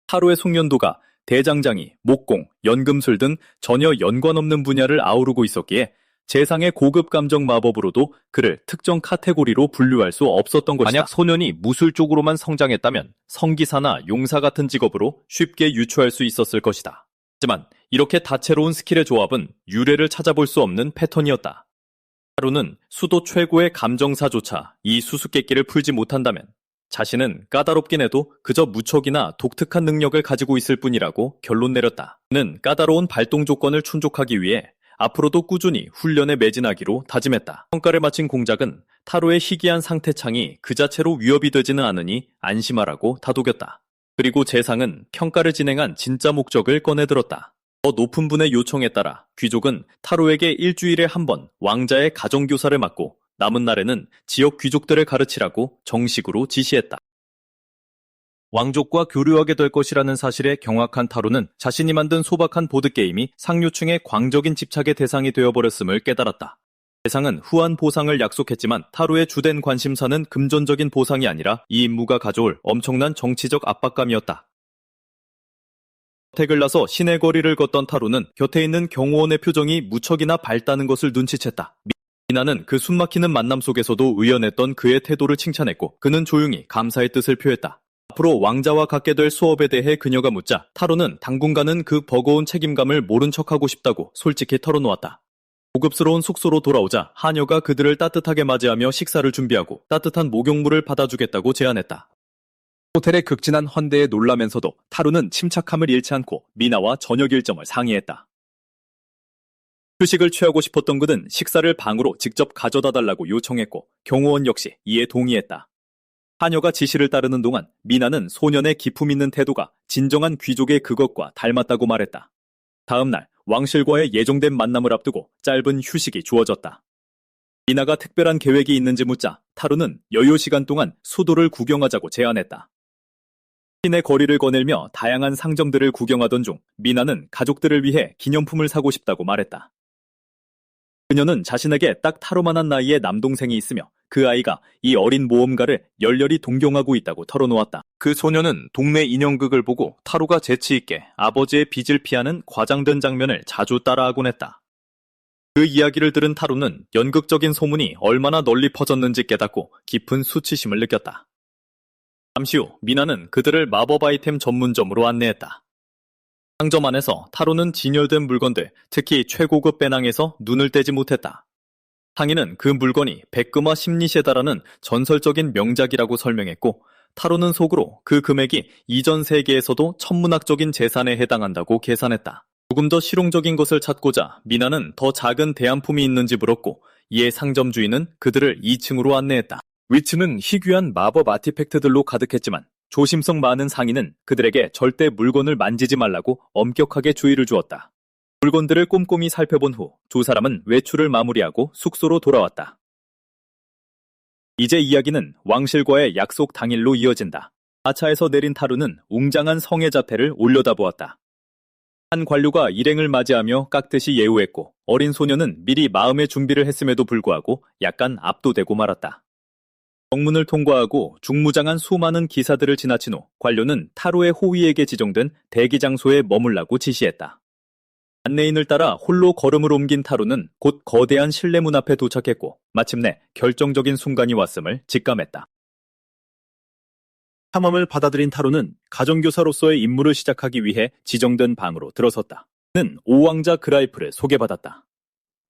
Speaker 1: 타로의 숙련도가 대장장이, 목공, 연금술 등 전혀 연관 없는 분야를 아우르고 있었기에 재상의 고급 감정 마법으로도 그를 특정 카테고리로 분류할 수 없었던 것이다. 만약 소년이 무술 쪽으로만 성장했다면 성기사나 용사 같은 직업으로 쉽게 유추할 수 있었을 것이다. 하지만 이렇게 다채로운 스킬의 조합은 유래를 찾아볼 수 없는 패턴이었다. 타로는 수도 최고의 감정사조차 이 수수께끼를 풀지 못한다면 자신은 까다롭긴 해도 그저 무척이나 독특한 능력을 가지고 있을 뿐이라고 결론 내렸다. 그는 까다로운 발동 조건을 충족하기 위해 앞으로도 꾸준히 훈련에 매진하기로 다짐했다. 평가를 마친 공작은 타로의 희귀한 상태창이 그 자체로 위협이 되지는 않으니 안심하라고 다독였다. 그리고 재상은 평가를 진행한 진짜 목적을 꺼내들었다. 더 높은 분의 요청에 따라 귀족은 타로에게 일주일에 한 번 왕자의 가정교사를 맡고 남은 날에는 지역 귀족들을 가르치라고 정식으로 지시했다. 왕족과 교류하게 될 것이라는 사실에 경악한 타로는 자신이 만든 소박한 보드게임이 상류층의 광적인 집착의 대상이 되어버렸음을 깨달았다. 대상은 후한 보상을 약속했지만 타로의 주된 관심사는 금전적인 보상이 아니라 이 임무가 가져올 엄청난 정치적 압박감이었다. 택을 나서 시내 거리를 걷던 타로는 곁에 있는 경호원의 표정이 무척이나 밝다는 것을 눈치챘다. 미나는 그 숨막히는 만남 속에서도 의연했던 그의 태도를 칭찬했고 그는 조용히 감사의 뜻을 표했다. 앞으로 왕자와 갖게 될 수업에 대해 그녀가 묻자 타로는 당분간은 그 버거운 책임감을 모른 척하고 싶다고 솔직히 털어놓았다. 고급스러운 숙소로 돌아오자 하녀가 그들을 따뜻하게 맞이하며 식사를 준비하고 따뜻한 목욕물을 받아주겠다고 제안했다. 호텔의 극진한 헌대에 놀라면서도 타로는 침착함을 잃지 않고 미나와 저녁 일정을 상의했다. 휴식을 취하고 싶었던 그는 식사를 방으로 직접 가져다 달라고 요청했고 경호원 역시 이에 동의했다. 하녀가 지시를 따르는 동안 미나는 소년의 기품 있는 태도가 진정한 귀족의 그것과 닮았다고 말했다. 다음 날 왕실과의 예정된 만남을 앞두고 짧은 휴식이 주어졌다. 미나가 특별한 계획이 있는지 묻자 타로는 여유 시간 동안 수도를 구경하자고 제안했다. 시내 거리를 거닐며 다양한 상점들을 구경하던 중 미나는 가족들을 위해 기념품을 사고 싶다고 말했다. 그녀는 자신에게 딱 타로만한 나이의 남동생이 있으며 그 아이가 이 어린 모험가를 열렬히 동경하고 있다고 털어놓았다. 그 소녀는 동네 인형극을 보고 타로가 재치있게 아버지의 빚을 피하는 과장된 장면을 자주 따라하곤 했다. 그 이야기를 들은 타로는 연극적인 소문이 얼마나 널리 퍼졌는지 깨닫고 깊은 수치심을 느꼈다. 잠시 후 미나는 그들을 마법 아이템 전문점으로 안내했다. 상점 안에서 타로는 진열된 물건들, 특히 최고급 배낭에서 눈을 떼지 못했다. 상인은 그 물건이 백금화 심리시에 달하는 전설적인 명작이라고 설명했고 타로는 속으로 그 금액이 이전 세계에서도 천문학적인 재산에 해당한다고 계산했다. 조금 더 실용적인 것을 찾고자 미나는 더 작은 대안품이 있는지 물었고 이에 상점 주인은 그들을 2층으로 안내했다. 위층은 희귀한 마법 아티팩트들로 가득했지만 조심성 많은 상인은 그들에게 절대 물건을 만지지 말라고 엄격하게 주의를 주었다. 물건들을 꼼꼼히 살펴본 후 두 사람은 외출을 마무리하고 숙소로 돌아왔다. 이제 이야기는 왕실과의 약속 당일로 이어진다. 마차에서 내린 타루는 웅장한 성의 자태를 올려다보았다. 한 관료가 일행을 맞이하며 깍듯이 예우했고 어린 소녀는 미리 마음의 준비를 했음에도 불구하고 약간 압도되고 말았다. 정문을 통과하고 중무장한 수많은 기사들을 지나친 후 관료는 타루의 호위에게 지정된 대기 장소에 머물라고 지시했다. 안내인을 따라 홀로 걸음을 옮긴 타루는 곧 거대한 실내문 앞에 도착했고 마침내 결정적인 순간이 왔음을 직감했다. 탐험을 받아들인 타루는 가정교사로서의 임무를 시작하기 위해 지정된 방으로 들어섰다. 그는 오왕자 그라이프를 소개받았다.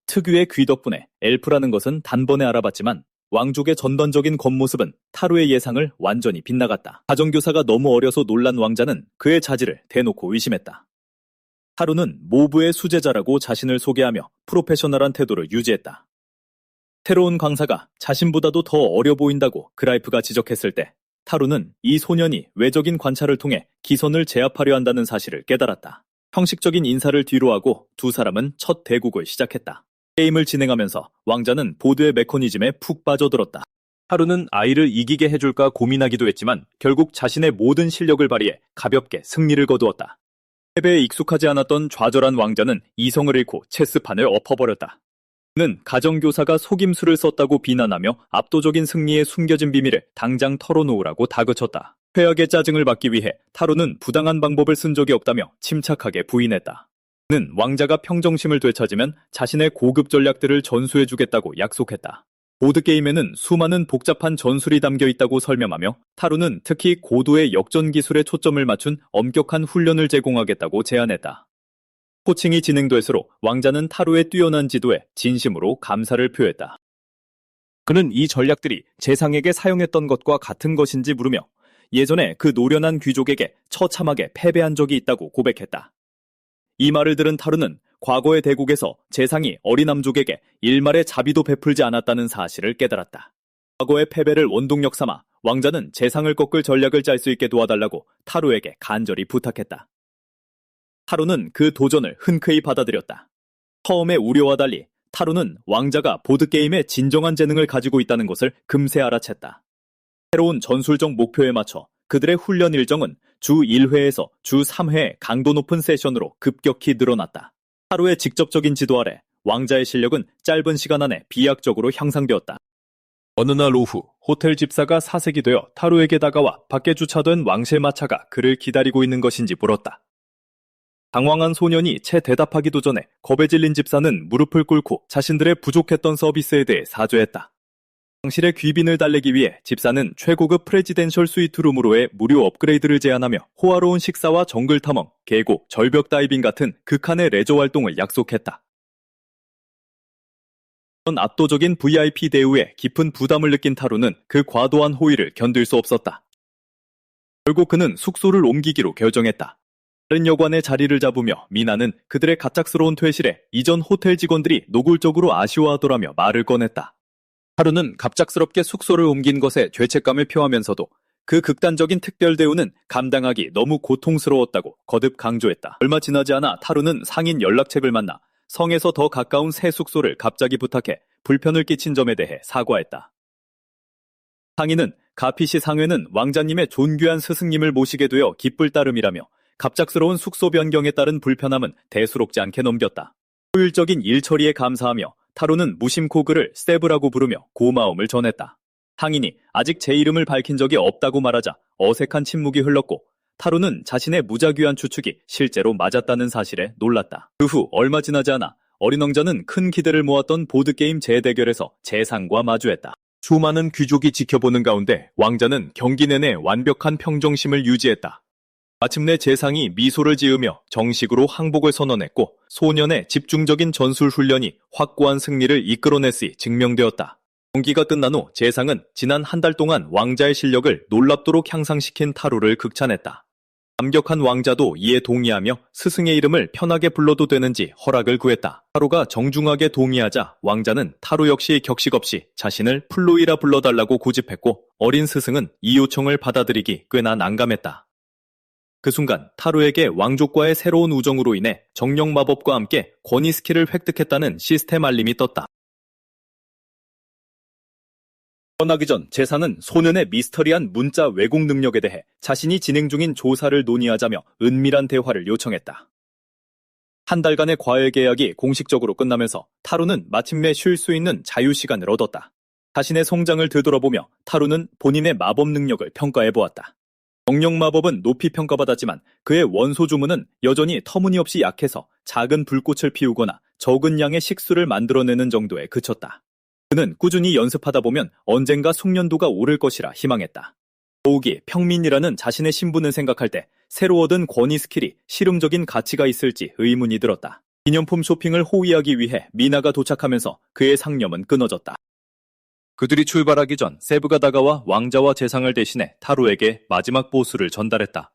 Speaker 1: 특유의 귀 덕분에 엘프라는 것은 단번에 알아봤지만 왕족의 전반적인 겉모습은 타루의 예상을 완전히 빗나갔다. 가정교사가 너무 어려서 놀란 왕자는 그의 자질을 대놓고 의심했다. 타루는 모부의 수제자라고 자신을 소개하며 프로페셔널한 태도를 유지했다. 새로운 강사가 자신보다도 더 어려 보인다고 그라이프가 지적했을 때 타루는 이 소년이 외적인 관찰을 통해 기선을 제압하려 한다는 사실을 깨달았다. 형식적인 인사를 뒤로하고 두 사람은 첫 대국을 시작했다. 게임을 진행하면서 왕자는 보드의 메커니즘에 푹 빠져들었다. 타루는 아이를 이기게 해줄까 고민하기도 했지만 결국 자신의 모든 실력을 발휘해 가볍게 승리를 거두었다. 패배에 익숙하지 않았던 좌절한 왕자는 이성을 잃고 체스판을 엎어버렸다. 그는 가정교사가 속임수를 썼다고 비난하며 압도적인 승리의 숨겨진 비밀을 당장 털어놓으라고 다그쳤다. 회악의 짜증을 받기 위해 타루는 부당한 방법을 쓴 적이 없다며 침착하게 부인했다. 그는 왕자가 평정심을 되찾으면 자신의 고급 전략들을 전수해주겠다고 약속했다. 보드게임에는 수많은 복잡한 전술이 담겨 있다고 설명하며 타루는 특히 고도의 역전 기술에 초점을 맞춘 엄격한 훈련을 제공하겠다고 제안했다. 코칭이 진행될수록 왕자는 타루의 뛰어난 지도에 진심으로 감사를 표했다. 그는 이 전략들이 재상에게 사용했던 것과 같은 것인지 물으며 예전에 그 노련한 귀족에게 처참하게 패배한 적이 있다고 고백했다. 이 말을 들은 타루는 과거의 대국에서 재상이 어린 남족에게 일말의 자비도 베풀지 않았다는 사실을 깨달았다. 과거의 패배를 원동력 삼아 왕자는 재상을 꺾을 전략을 짤 수 있게 도와달라고 타루에게 간절히 부탁했다. 타루는 그 도전을 흔쾌히 받아들였다. 처음의 우려와 달리 타루는 왕자가 보드게임에 진정한 재능을 가지고 있다는 것을 금세 알아챘다. 새로운 전술적 목표에 맞춰 그들의 훈련 일정은 주 1회에서 주 3회 강도 높은 세션으로 급격히 늘어났다. 타루의 직접적인 지도 아래 왕자의 실력은 짧은 시간 안에 비약적으로 향상되었다. 어느 날 오후 호텔 집사가 사색이 되어 타루에게 다가와 밖에 주차된 왕실 마차가 그를 기다리고 있는 것인지 물었다. 당황한 소년이 채 대답하기도 전에 겁에 질린 집사는 무릎을 꿇고 자신들의 부족했던 서비스에 대해 사죄했다. 왕실의 귀빈을 달래기 위해 집사는 최고급 프레지덴셜 스위트룸으로의 무료 업그레이드를 제안하며 호화로운 식사와 정글 탐험, 계곡, 절벽 다이빙 같은 극한의 레저 활동을 약속했다. 이런 압도적인 VIP 대우에 깊은 부담을 느낀 타루는 그 과도한 호의를 견딜 수 없었다. 결국 그는 숙소를 옮기기로 결정했다. 다른 여관의 자리를 잡으며 미나는 그들의 갑작스러운 퇴실에 이전 호텔 직원들이 노골적으로 아쉬워하더라며 말을 꺼냈다. 타루는 갑작스럽게 숙소를 옮긴 것에 죄책감을 표하면서도 그 극단적인 특별 대우는 감당하기 너무 고통스러웠다고 거듭 강조했다. 얼마 지나지 않아 타루는 상인 연락책을 만나 성에서 더 가까운 새 숙소를 갑자기 부탁해 불편을 끼친 점에 대해 사과했다. 상인은 가피시 상회는 왕자님의 존귀한 스승님을 모시게 되어 기쁠 따름이라며 갑작스러운 숙소 변경에 따른 불편함은 대수롭지 않게 넘겼다. 효율적인 일 처리에 감사하며 타루는 무심코 그를 세브라고 부르며 고마움을 전했다. 상인이 아직 제 이름을 밝힌 적이 없다고 말하자 어색한 침묵이 흘렀고 타루는 자신의 무자귀한 추측이 실제로 맞았다는 사실에 놀랐다. 그 후 얼마 지나지 않아 어린 왕자는 큰 기대를 모았던 보드게임 재대결에서 재상과 마주했다. 수많은 귀족이 지켜보는 가운데 왕자는 경기 내내 완벽한 평정심을 유지했다. 마침내 재상이 미소를 지으며 정식으로 항복을 선언했고 소년의 집중적인 전술 훈련이 확고한 승리를 이끌어냈으니 증명되었다. 경기가 끝난 후 재상은 지난 한 달 동안 왕자의 실력을 놀랍도록 향상시킨 타루를 극찬했다. 감격한 왕자도 이에 동의하며 스승의 이름을 편하게 불러도 되는지 허락을 구했다. 타루가 정중하게 동의하자 왕자는 타루 역시 격식 없이 자신을 플로이라 불러달라고 고집했고 어린 스승은 이 요청을 받아들이기 꽤나 난감했다. 그 순간 타로에게 왕족과의 새로운 우정으로 인해 정령 마법과 함께 권위 스킬을 획득했다는 시스템 알림이 떴다. 떠나기 전 제사는 소년의 미스터리한 문자 왜곡 능력에 대해 자신이 진행 중인 조사를 논의하자며 은밀한 대화를 요청했다. 한 달간의 과외 계약이 공식적으로 끝나면서 타로는 마침내 쉴 수 있는 자유시간을 얻었다. 자신의 성장을 되돌아보며 타로는 본인의 마법 능력을 평가해보았다. 정령 마법은 높이 평가받았지만 그의 원소 주문은 여전히 터무니없이 약해서 작은 불꽃을 피우거나 적은 양의 식수를 만들어내는 정도에 그쳤다. 그는 꾸준히 연습하다 보면 언젠가 숙련도가 오를 것이라 희망했다. 더욱이 평민이라는 자신의 신분을 생각할 때 새로 얻은 권위 스킬이 실용적인 가치가 있을지 의문이 들었다. 기념품 쇼핑을 호위하기 위해 미나가 도착하면서 그의 상념은 끊어졌다. 그들이 출발하기 전 세브가 다가와 왕자와 재상을 대신해 타로에게 마지막 보수를 전달했다.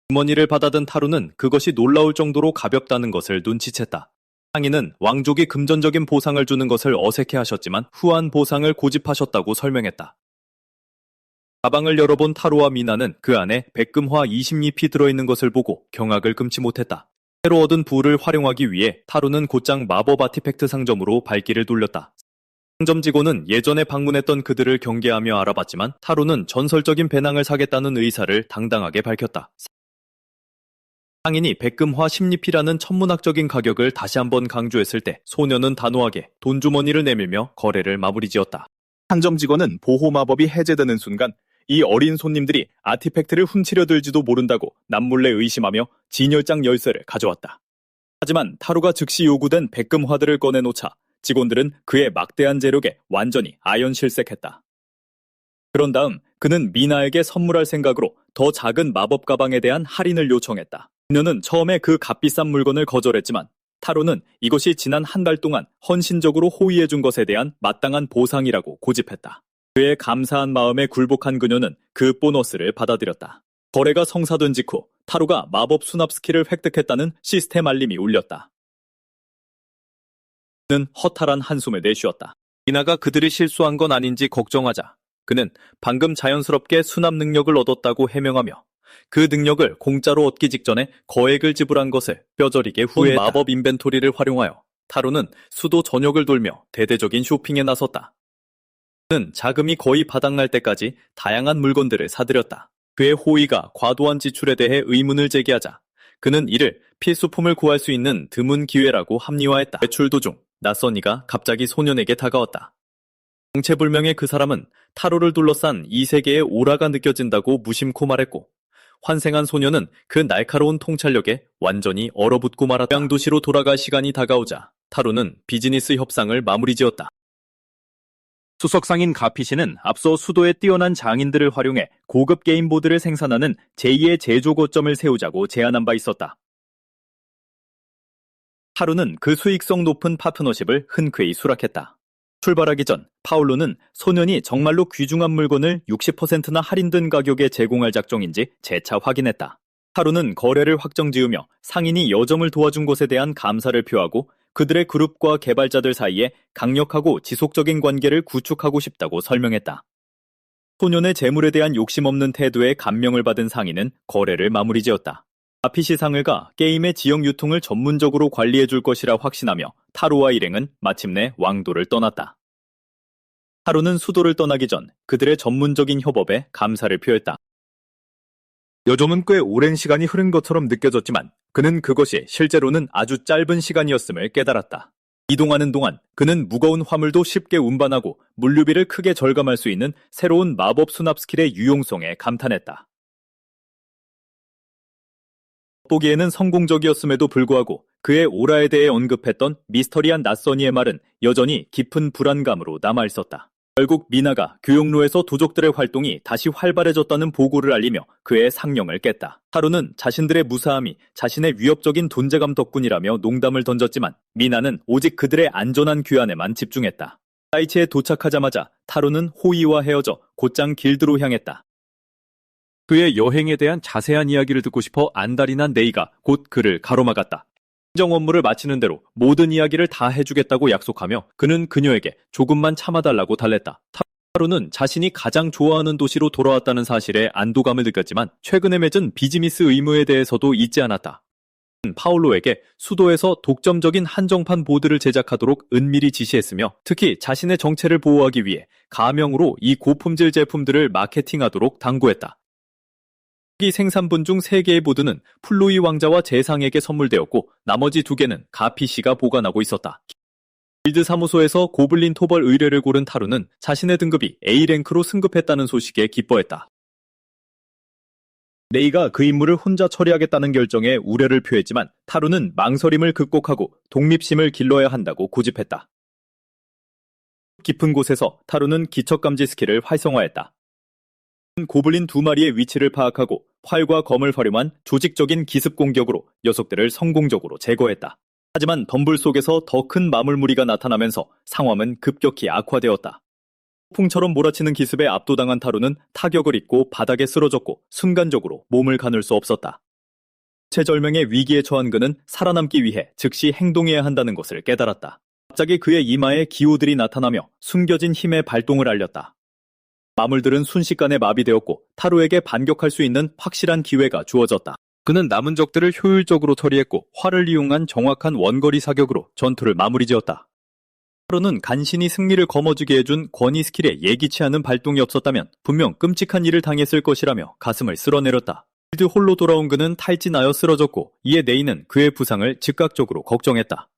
Speaker 1: 주머니를 받아든 타로는 그것이 놀라울 정도로 가볍다는 것을 눈치챘다. 상인은 왕족이 금전적인 보상을 주는 것을 어색해하셨지만 후한 보상을 고집하셨다고 설명했다. 가방을 열어본 타로와 미나는 그 안에 백금화 20잎이 들어있는 것을 보고 경악을 금치 못했다. 새로 얻은 부를 활용하기 위해 타로는 곧장 마법 아티팩트 상점으로 발길을 돌렸다. 상점 직원은 예전에 방문했던 그들을 경계하며 알아봤지만 타로는 전설적인 배낭을 사겠다는 의사를 당당하게 밝혔다. 상인이 백금화 10잎이라는 천문학적인 가격을 다시 한번 강조했을 때 소녀는 단호하게 돈주머니를 내밀며 거래를 마무리지었다. 상점 직원은 보호 마법이 해제되는 순간 이 어린 손님들이 아티팩트를 훔치려 들지도 모른다고 남몰래 의심하며 진열장 열쇠를 가져왔다. 하지만 타로가 즉시 요구된 백금화들을 꺼내놓자 직원들은 그의 막대한 재력에 완전히 아연실색했다. 그런 다음 그는 미나에게 선물할 생각으로 더 작은 마법 가방에 대한 할인을 요청했다. 그녀는 처음에 그 값비싼 물건을 거절했지만 타로는 이것이 지난 한 달 동안 헌신적으로 호의해준 것에 대한 마땅한 보상이라고 고집했다. 그의 감사한 마음에 굴복한 그녀는 그 보너스를 받아들였다. 거래가 성사된 직후 타로가 마법 수납 스킬을 획득했다는 시스템 알림이 울렸다. 그는 허탈한 한숨을 내쉬었다. 미나가 그들이 실수한 건 아닌지 걱정하자 그는 방금 자연스럽게 수납 능력을 얻었다고 해명하며 그 능력을 공짜로 얻기 직전에 거액을 지불한 것을 뼈저리게 후회했다. 마법 인벤토리를 활용하여 타로는 수도 전역을 돌며 대대적인 쇼핑에 나섰다. 그는 자금이 거의 바닥날 때까지 다양한 물건들을 사들였다. 그의 호의가 과도한 지출에 대해 의문을 제기하자 그는 이를 필수품을 구할 수 있는 드문 기회라고 합리화했다. 외출 도중 낯선 이가 갑자기 소년에게 다가왔다. 정체불명의 그 사람은 타로를 둘러싼 이 세계의 오라가 느껴진다고 무심코 말했고 환생한 소년은 그 날카로운 통찰력에 완전히 얼어붙고 말았다. 고향도시로 돌아갈 시간이 다가오자 타로는 비즈니스 협상을 마무리지었다. 수석상인 가피시는 앞서 수도의 뛰어난 장인들을 활용해 고급 게임보드를 생산하는 제2의 제조 거점을 세우자고 제안한 바 있었다. 타로는 그 수익성 높은 파트너십을 흔쾌히 수락했다. 출발하기 전 파울로는 소년이 정말로 귀중한 물건을 60%나 할인된 가격에 제공할 작정인지 재차 확인했다. 타로는 거래를 확정지으며 상인이 여정을 도와준 것에 대한 감사를 표하고 그들의 그룹과 개발자들 사이에 강력하고 지속적인 관계를 구축하고 싶다고 설명했다. 소년의 재물에 대한 욕심 없는 태도에 감명을 받은 상인은 거래를 마무리지었다. 가피시 상을가 게임의 지역 유통을 전문적으로 관리해줄 것이라 확신하며 타로와 일행은 마침내 왕도를 떠났다. 타로는 수도를 떠나기 전 그들의 전문적인 협업에 감사를 표했다. 요즘은 꽤 오랜 시간이 흐른 것처럼 느껴졌지만 그는 그것이 실제로는 아주 짧은 시간이었음을 깨달았다. 이동하는 동안 그는 무거운 화물도 쉽게 운반하고 물류비를 크게 절감할 수 있는 새로운 마법 수납 스킬의 유용성에 감탄했다. 보기에는 성공적이었음에도 불구하고 그의 오라에 대해 언급했던 미스터리한 낯선이의 말은 여전히 깊은 불안감으로 남아있었다. 결국 미나가 교역로에서 도적들의 활동이 다시 활발해졌다는 보고를 알리며 그의 상념을 깼다. 타로는 자신들의 무사함이 자신의 위협적인 존재감 덕분이라며 농담을 던졌지만 미나는 오직 그들의 안전한 귀환에만 집중했다. 사이치에 도착하자마자 타로는 호이와 헤어져 곧장 길드로 향했다. 그의 여행에 대한 자세한 이야기를 듣고 싶어 안달이 난 네이가 곧 그를 가로막았다. 행정 업무를 마치는 대로 모든 이야기를 다 해주겠다고 약속하며 그는 그녀에게 조금만 참아달라고 달랬다. 타루는 자신이 가장 좋아하는 도시로 돌아왔다는 사실에 안도감을 느꼈지만 최근에 맺은 비즈니스 의무에 대해서도 잊지 않았다. 파올로에게 수도에서 독점적인 한정판 보드를 제작하도록 은밀히 지시했으며 특히 자신의 정체를 보호하기 위해 가명으로 이 고품질 제품들을 마케팅하도록 당부했다. 이 생산분 중 3개의 보드는 플로이 왕자와 재상에게 선물되었고 나머지 2개는 가피 씨가 보관하고 있었다. 길드 사무소에서 고블린 토벌 의뢰를 고른 타루는 자신의 등급이 A랭크로 승급했다는 소식에 기뻐했다. 네이가 그 임무를 혼자 처리하겠다는 결정에 우려를 표했지만 타루는 망설임을 극복하고 독립심을 길러야 한다고 고집했다. 깊은 곳에서 타루는 기척감지 스킬을 활성화했다. 고블린 2마리의 위치를 파악하고 활과 검을 활용한 조직적인 기습 공격으로 녀석들을 성공적으로 제거했다. 하지만 덤불 속에서 더 큰 마물무리가 나타나면서 상황은 급격히 악화되었다. 폭풍처럼 몰아치는 기습에 압도당한 타루는 타격을 입고 바닥에 쓰러졌고 순간적으로 몸을 가눌 수 없었다. 최절명의 위기에 처한 그는 살아남기 위해 즉시 행동해야 한다는 것을 깨달았다. 갑자기 그의 이마에 기호들이 나타나며 숨겨진 힘의 발동을 알렸다. 마물들은 순식간에 마비되었고 타루에게 반격할 수 있는 확실한 기회가 주어졌다. 그는 남은 적들을 효율적으로 처리했고 활을 이용한 정확한 원거리 사격으로 전투를 마무리지었다. 타루는 간신히 승리를 거머쥐게 해준 권위 스킬에 예기치 않은 발동이 없었다면 분명 끔찍한 일을 당했을 것이라며 가슴을 쓸어내렸다. 길드 홀로 돌아온 그는 탈진하여 쓰러졌고 이에 네이는 그의 부상을 즉각적으로 걱정했다.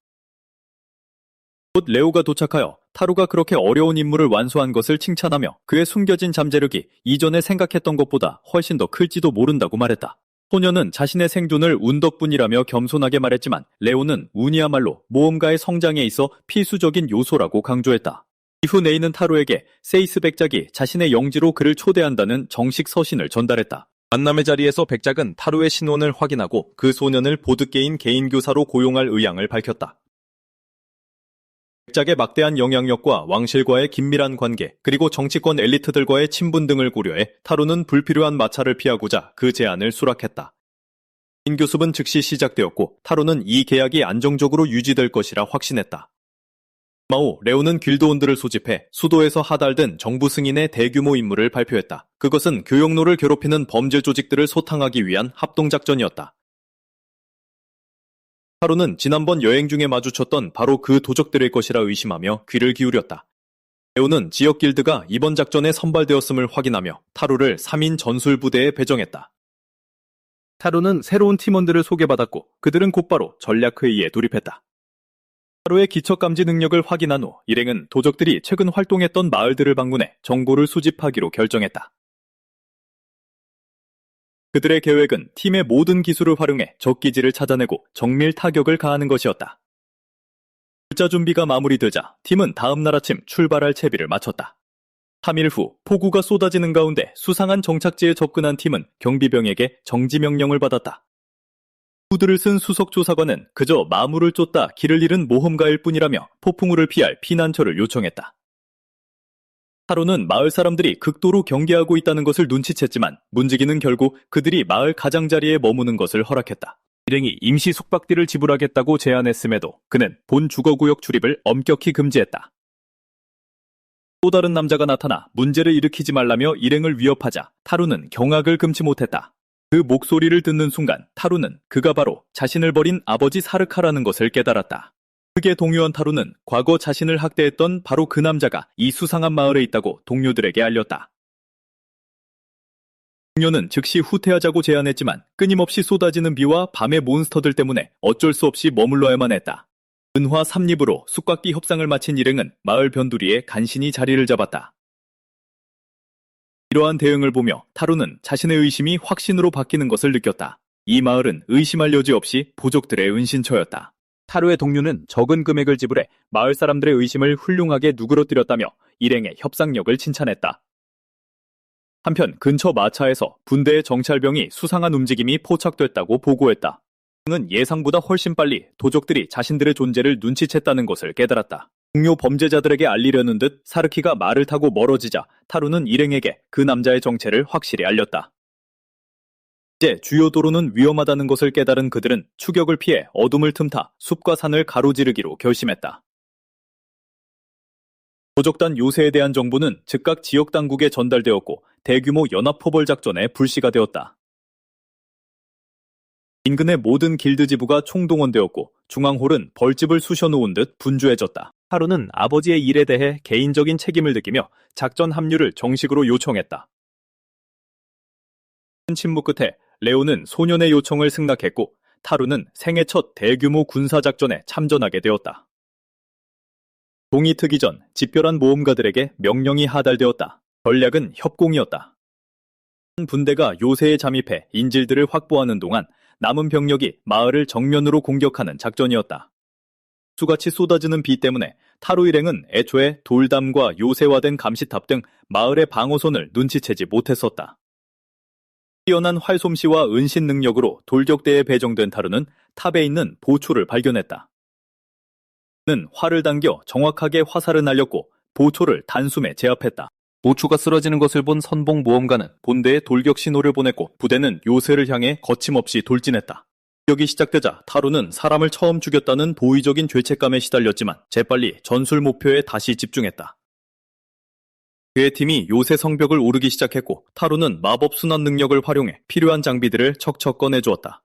Speaker 1: 곧 레오가 도착하여 타루가 그렇게 어려운 임무를 완수한 것을 칭찬하며 그의 숨겨진 잠재력이 이전에 생각했던 것보다 훨씬 더 클지도 모른다고 말했다. 소녀는 자신의 생존을 운 덕분이라며 겸손하게 말했지만 레오는 운이야말로 모험가의 성장에 있어 필수적인 요소라고 강조했다. 이후 네이는 타루에게 세이스 백작이 자신의 영지로 그를 초대한다는 정식 서신을 전달했다. 만남의 자리에서 백작은 타루의 신원을 확인하고 그 소년을 보드게임 개인 교사로 고용할 의향을 밝혔다. 백작의 막대한 영향력과 왕실과의 긴밀한 관계, 그리고 정치권 엘리트들과의 친분 등을 고려해 타루는 불필요한 마찰을 피하고자 그 제안을 수락했다. 인교습은 즉시 시작되었고 타루는 이 계약이 안정적으로 유지될 것이라 확신했다. 마오, 레오는 길드원들을 소집해 수도에서 하달된 정부 승인의 대규모 임무를 발표했다. 그것은 교역로를 괴롭히는 범죄 조직들을 소탕하기 위한 합동작전이었다. 타루는 지난번 여행 중에 마주쳤던 바로 그 도적들일 것이라 의심하며 귀를 기울였다. 레오는 지역 길드가 이번 작전에 선발되었음을 확인하며 타루를 3인 전술 부대에 배정했다. 타루는 새로운 팀원들을 소개받았고 그들은 곧바로 전략회의에 돌입했다. 타루의 기척감지 능력을 확인한 후 일행은 도적들이 최근 활동했던 마을들을 방문해 정보를 수집하기로 결정했다. 그들의 계획은 팀의 모든 기술을 활용해 적기지를 찾아내고 정밀 타격을 가하는 것이었다. 출자 준비가 마무리되자 팀은 다음 날 아침 출발할 채비를 마쳤다. 3일 후 폭우가 쏟아지는 가운데 수상한 정착지에 접근한 팀은 경비병에게 정지 명령을 받았다. 후드를 쓴 수석조사관은 그저 마물을 쫓다 길을 잃은 모험가일 뿐이라며 폭풍우를 피할 피난처를 요청했다. 타루는 마을 사람들이 극도로 경계하고 있다는 것을 눈치챘지만 문지기는 결국 그들이 마을 가장자리에 머무는 것을 허락했다. 일행이 임시 숙박비를 지불하겠다고 제안했음에도 그는 본 주거구역 출입을 엄격히 금지했다. 또 다른 남자가 나타나 문제를 일으키지 말라며 일행을 위협하자 타루는 경악을 금치 못했다. 그 목소리를 듣는 순간 타루는 그가 바로 자신을 버린 아버지 사르카라는 것을 깨달았다. 크게 동요한 타루는 과거 자신을 학대했던 바로 그 남자가 이 수상한 마을에 있다고 동료들에게 알렸다. 동료는 즉시 후퇴하자고 제안했지만 끊임없이 쏟아지는 비와 밤의 몬스터들 때문에 어쩔 수 없이 머물러야만 했다. 은화 3립으로 숙박비 협상을 마친 일행은 마을 변두리에 간신히 자리를 잡았다. 이러한 대응을 보며 타루는 자신의 의심이 확신으로 바뀌는 것을 느꼈다. 이 마을은 의심할 여지 없이 부족들의 은신처였다. 타루의 동료는 적은 금액을 지불해 마을 사람들의 의심을 훌륭하게 누그러뜨렸다며 일행의 협상력을 칭찬했다. 한편 근처 마차에서 분대의 정찰병이 수상한 움직임이 포착됐다고 보고했다. 그는 예상보다 훨씬 빨리 도적들이 자신들의 존재를 눈치챘다는 것을 깨달았다. 동료 범죄자들에게 알리려는 듯 사르키가 말을 타고 멀어지자 타루는 일행에게 그 남자의 정체를 확실히 알렸다. 이제 주요 도로는 위험하다는 것을 깨달은 그들은 추격을 피해 어둠을 틈타 숲과 산을 가로지르기로 결심했다. 도적단 요새에 대한 정보는 즉각 지역 당국에 전달되었고 대규모 연합포벌 작전에 불씨가 되었다. 인근의 모든 길드 지부가 총동원되었고 중앙홀은 벌집을 쑤셔놓은 듯 분주해졌다. 타로는 아버지의 일에 대해 개인적인 책임을 느끼며 작전 합류를 정식으로 요청했다. 침묵 끝에 레오는 소년의 요청을 승낙했고 타루는 생애 첫 대규모 군사작전에 참전하게 되었다. 동이 트기 전 집결한 모험가들에게 명령이 하달되었다. 전략은 협공이었다. 한 분대가 요새에 잠입해 인질들을 확보하는 동안 남은 병력이 마을을 정면으로 공격하는 작전이었다. 수같이 쏟아지는 비 때문에 타루 일행은 애초에 돌담과 요새화된 감시탑 등 마을의 방어선을 눈치채지 못했었다. 뛰어난 활솜씨와 은신 능력으로 돌격대에 배정된 타루는 탑에 있는 보초를 발견했다. 는 활을 당겨 정확하게 화살을 날렸고 보초를 단숨에 제압했다. 보초가 쓰러지는 것을 본 선봉 모험가는 본대에 돌격 신호를 보냈고 부대는 요새를 향해 거침없이 돌진했다. 공격이 시작되자 타루는 사람을 처음 죽였다는 도의적인 죄책감에 시달렸지만 재빨리 전술 목표에 다시 집중했다. 그의 팀이 요새 성벽을 오르기 시작했고 타루는 마법 순환 능력을 활용해 필요한 장비들을 척척 꺼내주었다.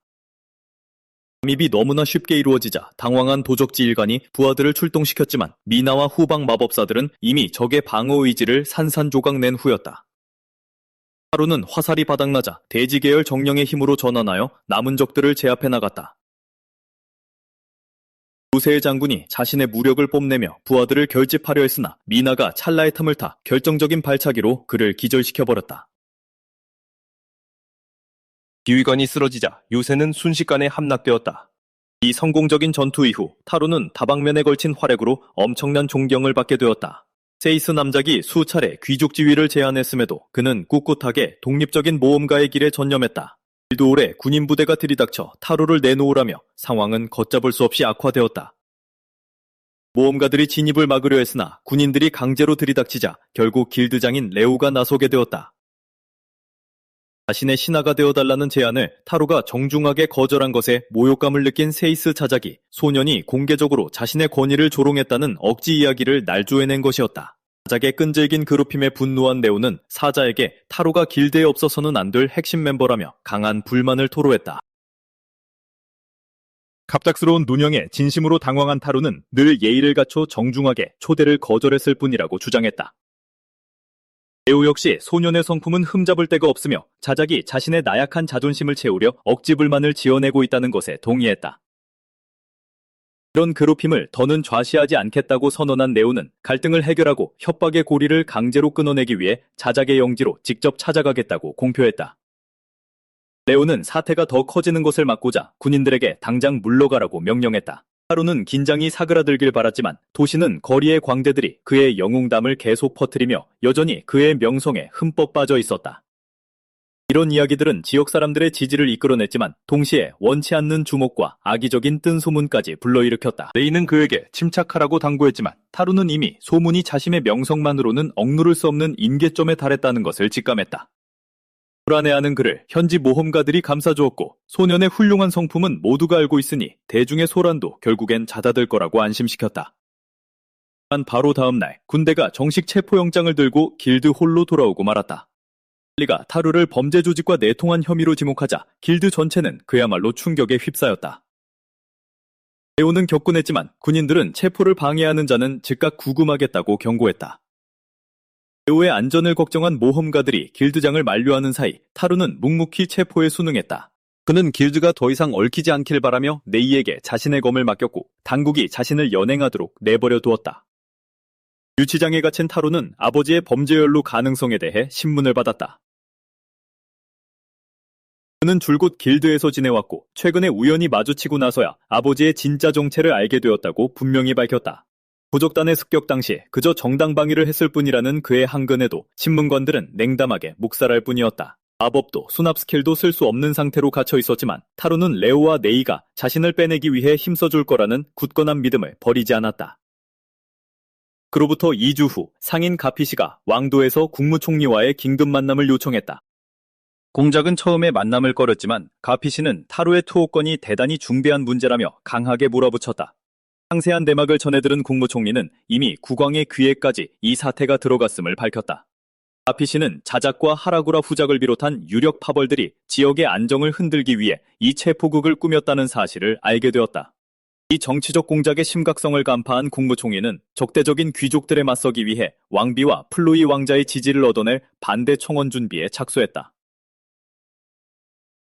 Speaker 1: 잠입이 너무나 쉽게 이루어지자 당황한 도적지 일관이 부하들을 출동시켰지만 미나와 후방 마법사들은 이미 적의 방어 의지를 산산조각 낸 후였다. 타루는 화살이 바닥나자 대지계열 정령의 힘으로 전환하여 남은 적들을 제압해 나갔다. 요새의 장군이 자신의 무력을 뽐내며 부하들을 결집하려 했으나 미나가 찰나의 틈을 타 결정적인 발차기로 그를 기절시켜버렸다. 지휘관이 쓰러지자 요새는 순식간에 함락되었다. 이 성공적인 전투 이후 타루는 다방면에 걸친 활약으로 엄청난 존경을 받게 되었다. 세이스 남작이 수차례 귀족 지위를 제안했음에도 그는 꿋꿋하게 독립적인 모험가의 길에 전념했다. 일도 오래 군인 부대가 들이닥쳐 타루를 내놓으라며 상황은 걷잡을 수 없이 악화되었다. 모험가들이 진입을 막으려 했으나 군인들이 강제로 들이닥치자 결국 길드장인 레오가 나서게 되었다. 자신의 신하가 되어달라는 제안을 타루가 정중하게 거절한 것에 모욕감을 느낀 세이스 차작이 소년이 공개적으로 자신의 권위를 조롱했다는 억지 이야기를 날조해낸 것이었다. 차작의 끈질긴 괴롭힘에 분노한 레오는 사자에게 타루가 길드에 없어서는 안 될 핵심 멤버라며 강한 불만을 토로했다. 갑작스러운 누명에 진심으로 당황한 타루는 늘 예의를 갖춰 정중하게 초대를 거절했을 뿐이라고 주장했다. 레오 역시 소년의 성품은 흠잡을 데가 없으며 자작이 자신의 나약한 자존심을 채우려 억지 불만을 지어내고 있다는 것에 동의했다. 이런 괴롭힘을 더는 좌시하지 않겠다고 선언한 레오는 갈등을 해결하고 협박의 고리를 강제로 끊어내기 위해 자작의 영지로 직접 찾아가겠다고 공표했다. 레오는 사태가 더 커지는 것을 막고자 군인들에게 당장 물러가라고 명령했다. 타루는 긴장이 사그라들길 바랐지만 도시는 거리의 광대들이 그의 영웅담을 계속 퍼뜨리며 여전히 그의 명성에 흠뻑 빠져 있었다. 이런 이야기들은 지역 사람들의 지지를 이끌어냈지만 동시에 원치 않는 주목과 악의적인 뜬소문까지 불러일으켰다. 레이는 그에게 침착하라고 당부했지만 타루는 이미 소문이 자신의 명성만으로는 억누를 수 없는 임계점에 달했다는 것을 직감했다. 불안해하는 그를 현지 모험가들이 감싸주었고 소년의 훌륭한 성품은 모두가 알고 있으니 대중의 소란도 결국엔 잦아들 거라고 안심시켰다. 한 바로 다음 날 군대가 정식 체포영장을 들고 길드 홀로 돌아오고 말았다. 리가 타루를 범죄 조직과 내통한 혐의로 지목하자 길드 전체는 그야말로 충격에 휩싸였다. 레오는 격분했지만 군인들은 체포를 방해하는 자는 즉각 구금하겠다고 경고했다. 레오의 안전을 걱정한 모험가들이 길드장을 만류하는 사이 타루는 묵묵히 체포에 순응했다. 그는 길드가 더 이상 얽히지 않길 바라며 네이에게 자신의 검을 맡겼고 당국이 자신을 연행하도록 내버려 두었다. 유치장에 갇힌 타루는 아버지의 범죄 연루 가능성에 대해 신문을 받았다. 그는 줄곧 길드에서 지내왔고 최근에 우연히 마주치고 나서야 아버지의 진짜 정체를 알게 되었다고 분명히 밝혔다. 도적단의 습격 당시 그저 정당방위를 했을 뿐이라는 그의 항근에도 신문관들은 냉담하게 묵살할 뿐이었다. 마법도 수납 스킬도 쓸 수 없는 상태로 갇혀 있었지만 타루는 레오와 네이가 자신을 빼내기 위해 힘써줄 거라는 굳건한 믿음을 버리지 않았다. 그로부터 2주 후 상인 가피시가 왕도에서 국무총리와의 긴급 만남을 요청했다. 공작은 처음에 만남을 꺼렸지만 가피시는 타루의 투호권이 대단히 중대한 문제라며 강하게 몰아붙였다. 상세한 내막을 전해들은 국무총리는 이미 국왕의 귀에까지 이 사태가 들어갔음을 밝혔다. 가피시는 자작과 하라구라 후작을 비롯한 유력 파벌들이 지역의 안정을 흔들기 위해 이 체포국을 꾸몄다는 사실을 알게 되었다. 이 정치적 공작의 심각성을 간파한 국무총리는 적대적인 귀족들에 맞서기 위해 왕비와 플루이 왕자의 지지를 얻어낼 반대 청원 준비에 착수했다.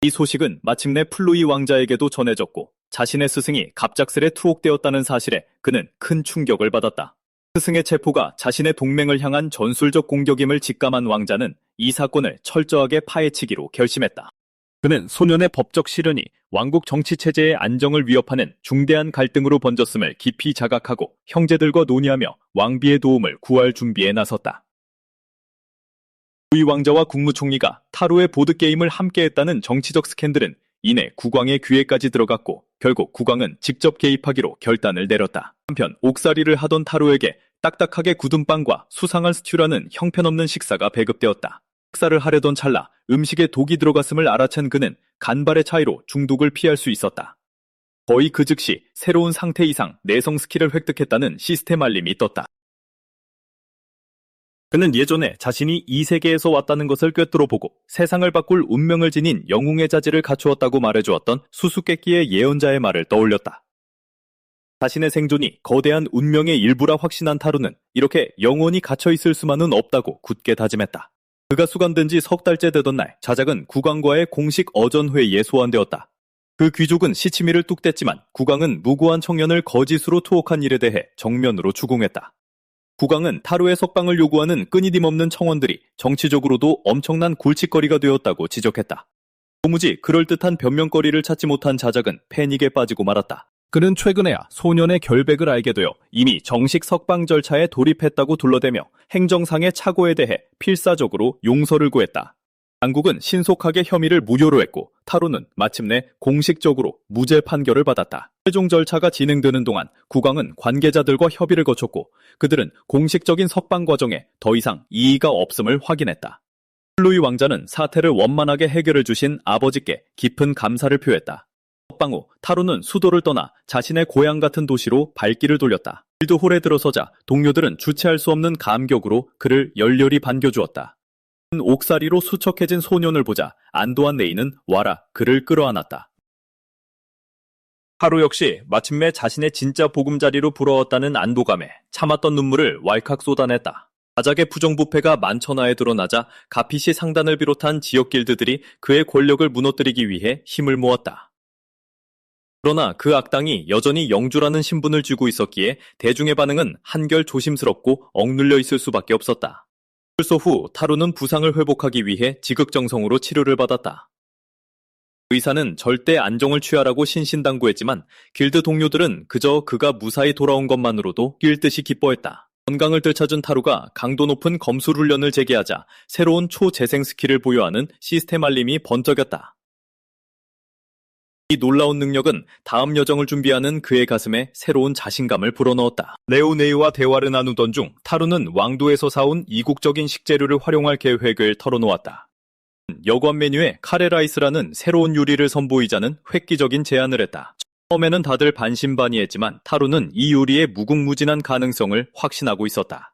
Speaker 1: 이 소식은 마침내 플루이 왕자에게도 전해졌고 자신의 스승이 갑작스레 투옥되었다는 사실에 그는 큰 충격을 받았다. 스승의 체포가 자신의 동맹을 향한 전술적 공격임을 직감한 왕자는 이 사건을 철저하게 파헤치기로 결심했다. 그는 소년의 법적 실현이 왕국 정치체제의 안정을 위협하는 중대한 갈등으로 번졌음을 깊이 자각하고 형제들과 논의하며 왕비의 도움을 구할 준비에 나섰다. 루이 왕자와 국무총리가 타로의 보드게임을 함께했다는 정치적 스캔들은 이내 국왕의 귀에까지 들어갔고 결국 국왕은 직접 개입하기로 결단을 내렸다. 한편 옥살이를 하던 타로에게 딱딱하게 굳은 빵과 수상한 스튜라는 형편없는 식사가 배급되었다. 식사를 하려던 찰나 음식에 독이 들어갔음을 알아챈 그는 간발의 차이로 중독을 피할 수 있었다. 거의 그 즉시 새로운 상태 이상 내성 스킬을 획득했다는 시스템 알림이 떴다. 그는 예전에 자신이 이 세계에서 왔다는 것을 꿰뚫어 보고 세상을 바꿀 운명을 지닌 영웅의 자질을 갖추었다고 말해주었던 수수께끼의 예언자의 말을 떠올렸다. 자신의 생존이 거대한 운명의 일부라 확신한 타루는 이렇게 영원히 갇혀있을 수만은 없다고 굳게 다짐했다. 그가 수감된 지 석 달째 되던 날 자작은 국왕과의 공식 어전회의에 소환되었다. 그 귀족은 시치미를 뚝 뗐지만 국왕은 무고한 청년을 거짓으로 투옥한 일에 대해 정면으로 추궁했다. 국왕은 타루의 석방을 요구하는 끊이낌 없는 청원들이 정치적으로도 엄청난 골칫거리가 되었다고 지적했다. 도무지 그럴듯한 변명거리를 찾지 못한 자작은 패닉에 빠지고 말았다. 그는 최근에야 소년의 결백을 알게 되어 이미 정식 석방 절차에 돌입했다고 둘러대며 행정상의 착오에 대해 필사적으로 용서를 구했다. 당국은 신속하게 혐의를 무효로 했고 타로는 마침내 공식적으로 무죄 판결을 받았다. 최종 절차가 진행되는 동안 국왕은 관계자들과 협의를 거쳤고 그들은 공식적인 석방 과정에 더 이상 이의가 없음을 확인했다. 플루이 왕자는 사태를 원만하게 해결해 주신 아버지께 깊은 감사를 표했다. 석방 후 타로는 수도를 떠나 자신의 고향 같은 도시로 발길을 돌렸다. 길드홀에 들어서자 동료들은 주체할 수 없는 감격으로 그를 열렬히 반겨주었다. 옥사리로 수척해진 소년을 보자 안도한 레이는 와라 그를 끌어안았다. 타로 역시 마침내 자신의 진짜 보금자리로 불어왔다는 안도감에 참았던 눈물을 왈칵 쏟아냈다. 자작의 부정부패가 만천하에 드러나자 가피시 상단을 비롯한 지역 길드들이 그의 권력을 무너뜨리기 위해 힘을 모았다. 그러나 그 악당이 여전히 영주라는 신분을 쥐고 있었기에 대중의 반응은 한결 조심스럽고 억눌려 있을 수밖에 없었다. 출소 후 타루는 부상을 회복하기 위해 지극정성으로 치료를 받았다. 의사는 절대 안정을 취하라고 신신당부했지만 길드 동료들은 그저 그가 무사히 돌아온 것만으로도 뛸 듯이 기뻐했다. 건강을 되찾은 타루가 강도 높은 검술 훈련을 재개하자 새로운 초재생 스킬을 보유하는 시스템 알림이 번쩍였다. 이 놀라운 능력은 다음 여정을 준비하는 그의 가슴에 새로운 자신감을 불어넣었다. 레오네이와 대화를 나누던 중 타루는 왕도에서 사온 이국적인 식재료를 활용할 계획을 털어놓았다. 여관 메뉴에 카레라이스라는 새로운 요리를 선보이자는 획기적인 제안을 했다. 처음에는 다들 반신반의했지만 타루는 이 요리의 무궁무진한 가능성을 확신하고 있었다.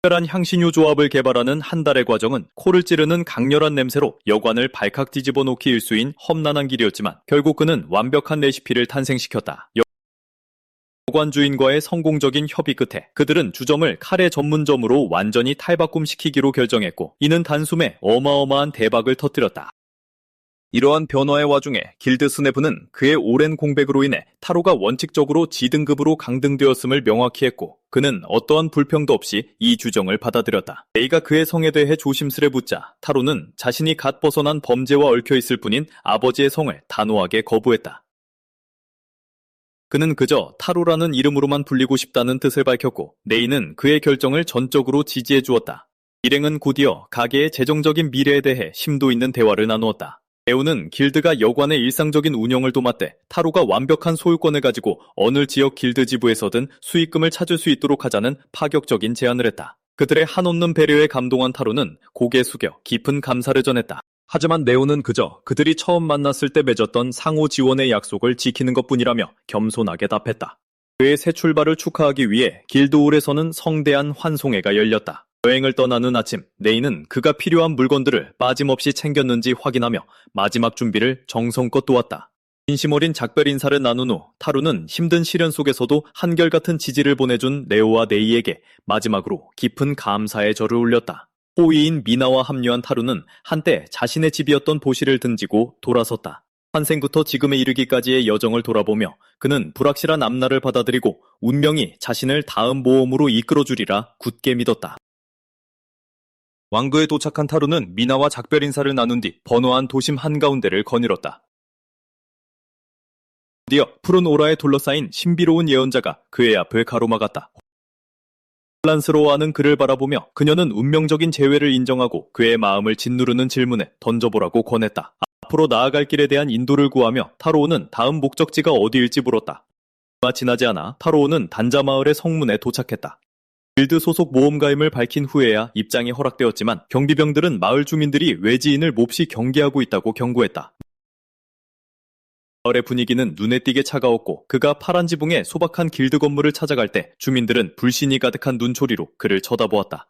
Speaker 1: 특별한 향신료 조합을 개발하는 한 달의 과정은 코를 찌르는 강렬한 냄새로 여관을 발칵 뒤집어 놓기 일수인 험난한 길이었지만 결국 그는 완벽한 레시피를 탄생시켰다. 여관 주인과의 성공적인 협의 끝에 그들은 주점을 카레 전문점으로 완전히 탈바꿈시키기로 결정했고 이는 단숨에 어마어마한 대박을 터뜨렸다. 이러한 변화의 와중에 길드 스네브는 그의 오랜 공백으로 인해 타로가 원칙적으로 G등급으로 강등되었음을 명확히 했고 그는 어떠한 불평도 없이 이 주정을 받아들였다. 레이가 그의 성에 대해 조심스레 묻자 타로는 자신이 갓 벗어난 범죄와 얽혀있을 뿐인 아버지의 성을 단호하게 거부했다. 그는 그저 타로라는 이름으로만 불리고 싶다는 뜻을 밝혔고 레이는 그의 결정을 전적으로 지지해 주었다. 일행은 곧이어 가게의 재정적인 미래에 대해 심도 있는 대화를 나누었다. 레오는 길드가 여관의 일상적인 운영을 도맡되 타로가 완벽한 소유권을 가지고 어느 지역 길드 지부에서든 수익금을 찾을 수 있도록 하자는 파격적인 제안을 했다. 그들의 한없는 배려에 감동한 타로는 고개 숙여 깊은 감사를 전했다. 하지만 네오는 그저 그들이 처음 만났을 때 맺었던 상호 지원의 약속을 지키는 것뿐이라며 겸손하게 답했다. 그의 새 출발을 축하하기 위해 길드홀에서는 성대한 환송회가 열렸다. 여행을 떠나는 아침, 네이는 그가 필요한 물건들을 빠짐없이 챙겼는지 확인하며 마지막 준비를 정성껏 도왔다. 진심 어린 작별 인사를 나눈 후 타루는 힘든 시련 속에서도 한결같은 지지를 보내준 네오와 네이에게 마지막으로 깊은 감사의 절을 올렸다. 호위인 미나와 합류한 타루는 한때 자신의 집이었던 도시를 등지고 돌아섰다. 환생부터 지금에 이르기까지의 여정을 돌아보며 그는 불확실한 앞날을 받아들이고 운명이 자신을 다음 모험으로 이끌어주리라 굳게 믿었다. 왕도에 도착한 타루는 미나와 작별 인사를 나눈 뒤 번화한 도심 한가운데를 거닐었다. 드디어 푸른 오라에 둘러싸인 신비로운 예언자가 그의 앞을 가로막았다. 혼란스러워하는 그를 바라보며 그녀는 운명적인 재회를 인정하고 그의 마음을 짓누르는 질문에 던져보라고 권했다. 앞으로 나아갈 길에 대한 인도를 구하며 타로오는 다음 목적지가 어디일지 물었다. 얼마 지나지 않아 타로오는 단자마을의 성문에 도착했다. 길드 소속 모험가임을 밝힌 후에야 입장이 허락되었지만 경비병들은 마을 주민들이 외지인을 몹시 경계하고 있다고 경고했다. 마을의 분위기는 눈에 띄게 차가웠고 그가 파란 지붕의 소박한 길드 건물을 찾아갈 때 주민들은 불신이 가득한 눈초리로 그를 쳐다보았다.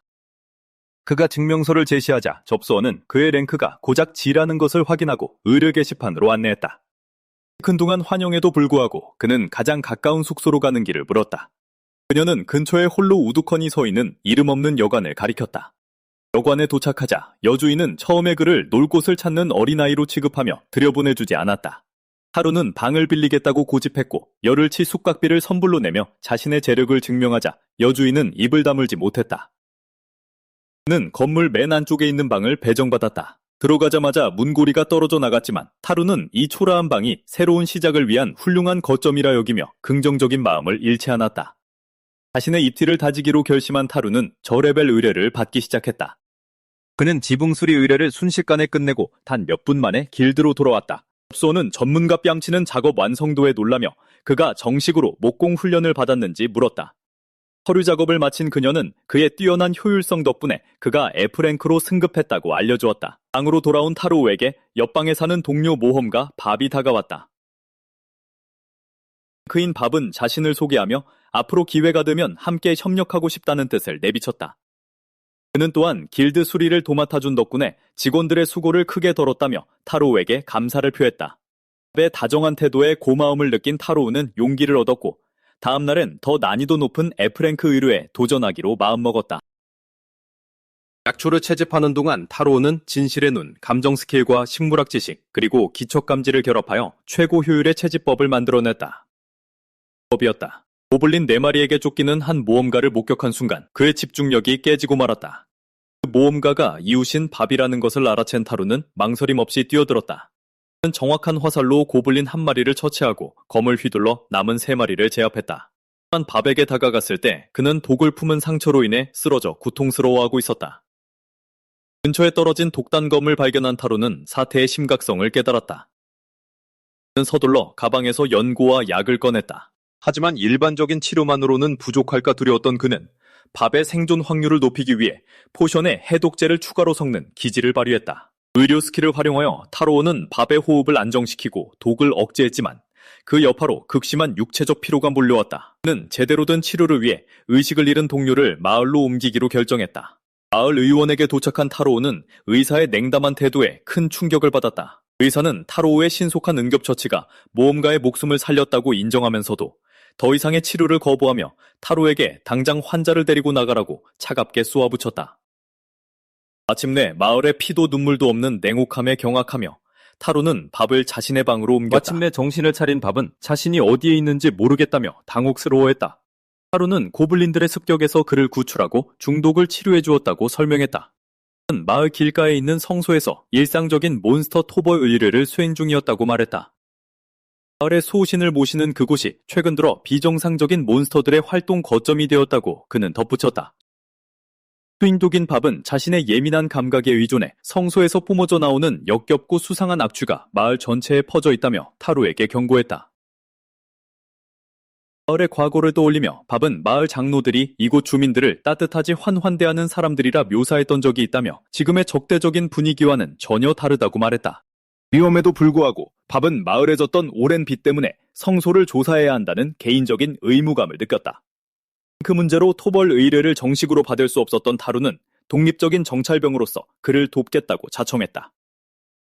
Speaker 1: 그가 증명서를 제시하자 접수원은 그의 랭크가 고작 G라는 것을 확인하고 의뢰 게시판으로 안내했다. 큰동안 환영에도 불구하고 그는 가장 가까운 숙소로 가는 길을 물었다. 그녀는 근처에 홀로 우두커니 서 있는 이름 없는 여관을 가리켰다. 여관에 도착하자 여주인은 처음에 그를 놀 곳을 찾는 어린아이로 취급하며 들여보내주지 않았다. 하루는 방을 빌리겠다고 고집했고 열흘치 숙박비를 선불로 내며 자신의 재력을 증명하자 여주인은 입을 다물지 못했다. 그는 건물 맨 안쪽에 있는 방을 배정받았다. 들어가자마자 문고리가 떨어져 나갔지만 타루는 이 초라한 방이 새로운 시작을 위한 훌륭한 거점이라 여기며 긍정적인 마음을 잃지 않았다. 자신의 입티를 다지기로 결심한 타루는 저레벨 의뢰를 받기 시작했다. 그는 지붕 수리 의뢰를 순식간에 끝내고 단 몇 분 만에 길드로 돌아왔다. 접수원은 전문가 뺨치는 작업 완성도에 놀라며 그가 정식으로 목공 훈련을 받았는지 물었다. 서류 작업을 마친 그녀는 그의 뛰어난 효율성 덕분에 그가 F랭크로 승급했다고 알려주었다. 방으로 돌아온 타로우에게 옆방에 사는 동료 모험가 밥이 다가왔다. 그인 밥은 자신을 소개하며 앞으로 기회가 되면 함께 협력하고 싶다는 뜻을 내비쳤다. 그는 또한 길드 수리를 도맡아준 덕분에 직원들의 수고를 크게 덜었다며 타로우에게 감사를 표했다. 밥의 다정한 태도에 고마움을 느낀 타로우는 용기를 얻었고 다음 날엔 더 난이도 높은 F랭크 의뢰에 도전하기로 마음먹었다. 약초를 채집하는 동안 타로우는 진실의 눈, 감정 스킬과 식물학 지식, 그리고 기척 감지를 결합하여 최고 효율의 채집법을 만들어냈다. 법이었다. 고블린 4마리에게 쫓기는 한 모험가를 목격한 순간 그의 집중력이 깨지고 말았다. 그 모험가가 이웃인 밥이라는 것을 알아챈 타루는 망설임 없이 뛰어들었다. 그는 정확한 화살로 고블린 1마리를 처치하고 검을 휘둘러 남은 3마리를 제압했다. 하지만 밥에게 다가갔을 때 그는 독을 품은 상처로 인해 쓰러져 고통스러워하고 있었다. 근처에 떨어진 독단검을 발견한 타루는 사태의 심각성을 깨달았다. 그는 서둘러 가방에서 연고와 약을 꺼냈다. 하지만 일반적인 치료만으로는 부족할까 두려웠던 그는 밥의 생존 확률을 높이기 위해 포션에 해독제를 추가로 섞는 기지를 발휘했다. 의료 스킬을 활용하여 타로오는 밥의 호흡을 안정시키고 독을 억제했지만 그 여파로 극심한 육체적 피로가 몰려왔다. 그는 제대로 된 치료를 위해 의식을 잃은 동료를 마을로 옮기기로 결정했다. 마을 의원에게 도착한 타로오는 의사의 냉담한 태도에 큰 충격을 받았다. 의사는 타로오의 신속한 응급처치가 모험가의 목숨을 살렸다고 인정하면서도 더 이상의 치료를 거부하며 타로에게 당장 환자를 데리고 나가라고 차갑게 쏘아붙였다. 마침내 마을에 피도 눈물도 없는 냉혹함에 경악하며 타로는 밥을 자신의 방으로 옮겼다. 마침내 정신을 차린 밥은 자신이 어디에 있는지 모르겠다며 당혹스러워했다. 타로는 고블린들의 습격에서 그를 구출하고 중독을 치료해 주었다고 설명했다. 그는 마을 길가에 있는 성소에서 일상적인 몬스터 토벌 의뢰를 수행 중이었다고 말했다. 마을의 소신을 모시는 그곳이 최근 들어 비정상적인 몬스터들의 활동 거점이 되었다고 그는 덧붙였다. 수인독인 밥은 자신의 예민한 감각에 의존해 성소에서 뿜어져 나오는 역겹고 수상한 악취가 마을 전체에 퍼져 있다며 타로에게 경고했다. 마을의 과거를 떠올리며 밥은 마을 장로들이 이곳 주민들을 따뜻하지 환환대하는 사람들이라 묘사했던 적이 있다며 지금의 적대적인 분위기와는 전혀 다르다고 말했다. 위험에도 불구하고 밥은 마을에 졌던 오랜 빚 때문에 성소를 조사해야 한다는 개인적인 의무감을 느꼈다. 그 문제로 토벌 의뢰를 정식으로 받을 수 없었던 타루는 독립적인 정찰병으로서 그를 돕겠다고 자청했다.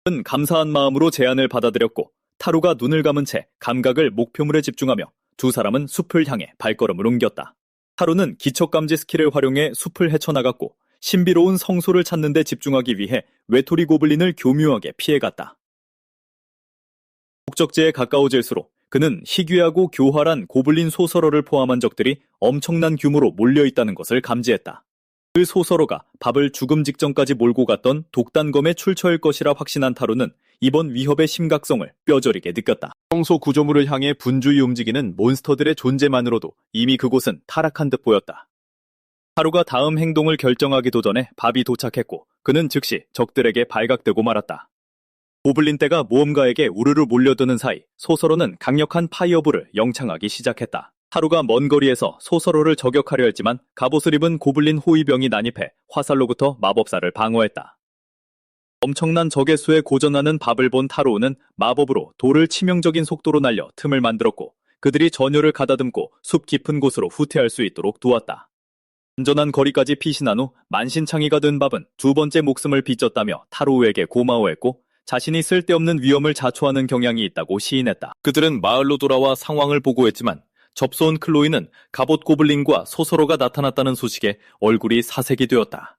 Speaker 1: 그는 감사한 마음으로 제안을 받아들였고 타루가 눈을 감은 채 감각을 목표물에 집중하며 두 사람은 숲을 향해 발걸음을 옮겼다. 타루는 기척감지 스킬을 활용해 숲을 헤쳐나갔고 신비로운 성소를 찾는 데 집중하기 위해 외톨이 고블린을 교묘하게 피해갔다. 목적지에 가까워질수록 그는 희귀하고 교활한 고블린 소설어를 포함한 적들이 엄청난 규모로 몰려있다는 것을 감지했다. 그 소설어가 밥을 죽음 직전까지 몰고 갔던 독단검의 출처일 것이라 확신한 타루는 이번 위협의 심각성을 뼈저리게 느꼈다. 성소 구조물을 향해 분주히 움직이는 몬스터들의 존재만으로도 이미 그곳은 타락한 듯 보였다. 타루가 다음 행동을 결정하기도 전에 밥이 도착했고 그는 즉시 적들에게 발각되고 말았다. 고블린 떼가 모험가에게 우르르 몰려드는 사이 소설어는 강력한 파이어볼을 영창하기 시작했다. 타루가 먼 거리에서 소설어를 저격하려 했지만 갑옷을 입은 고블린 호위병이 난입해 화살로부터 마법사를 방어했다. 엄청난 적의 수에 고전하는 밥을 본 타루는 마법으로 돌을 치명적인 속도로 날려 틈을 만들었고 그들이 전열을 가다듬고 숲 깊은 곳으로 후퇴할 수 있도록 도왔다. 안전한 거리까지 피신한 후 만신창이가 된 밥은 두 번째 목숨을 빚졌다며 타루에게 고마워했고 자신이 쓸데없는 위험을 자초하는 경향이 있다고 시인했다. 그들은 마을로 돌아와 상황을 보고했지만 접수온 클로이는 갑옷 고블린과 소설어가 나타났다는 소식에 얼굴이 사색이 되었다.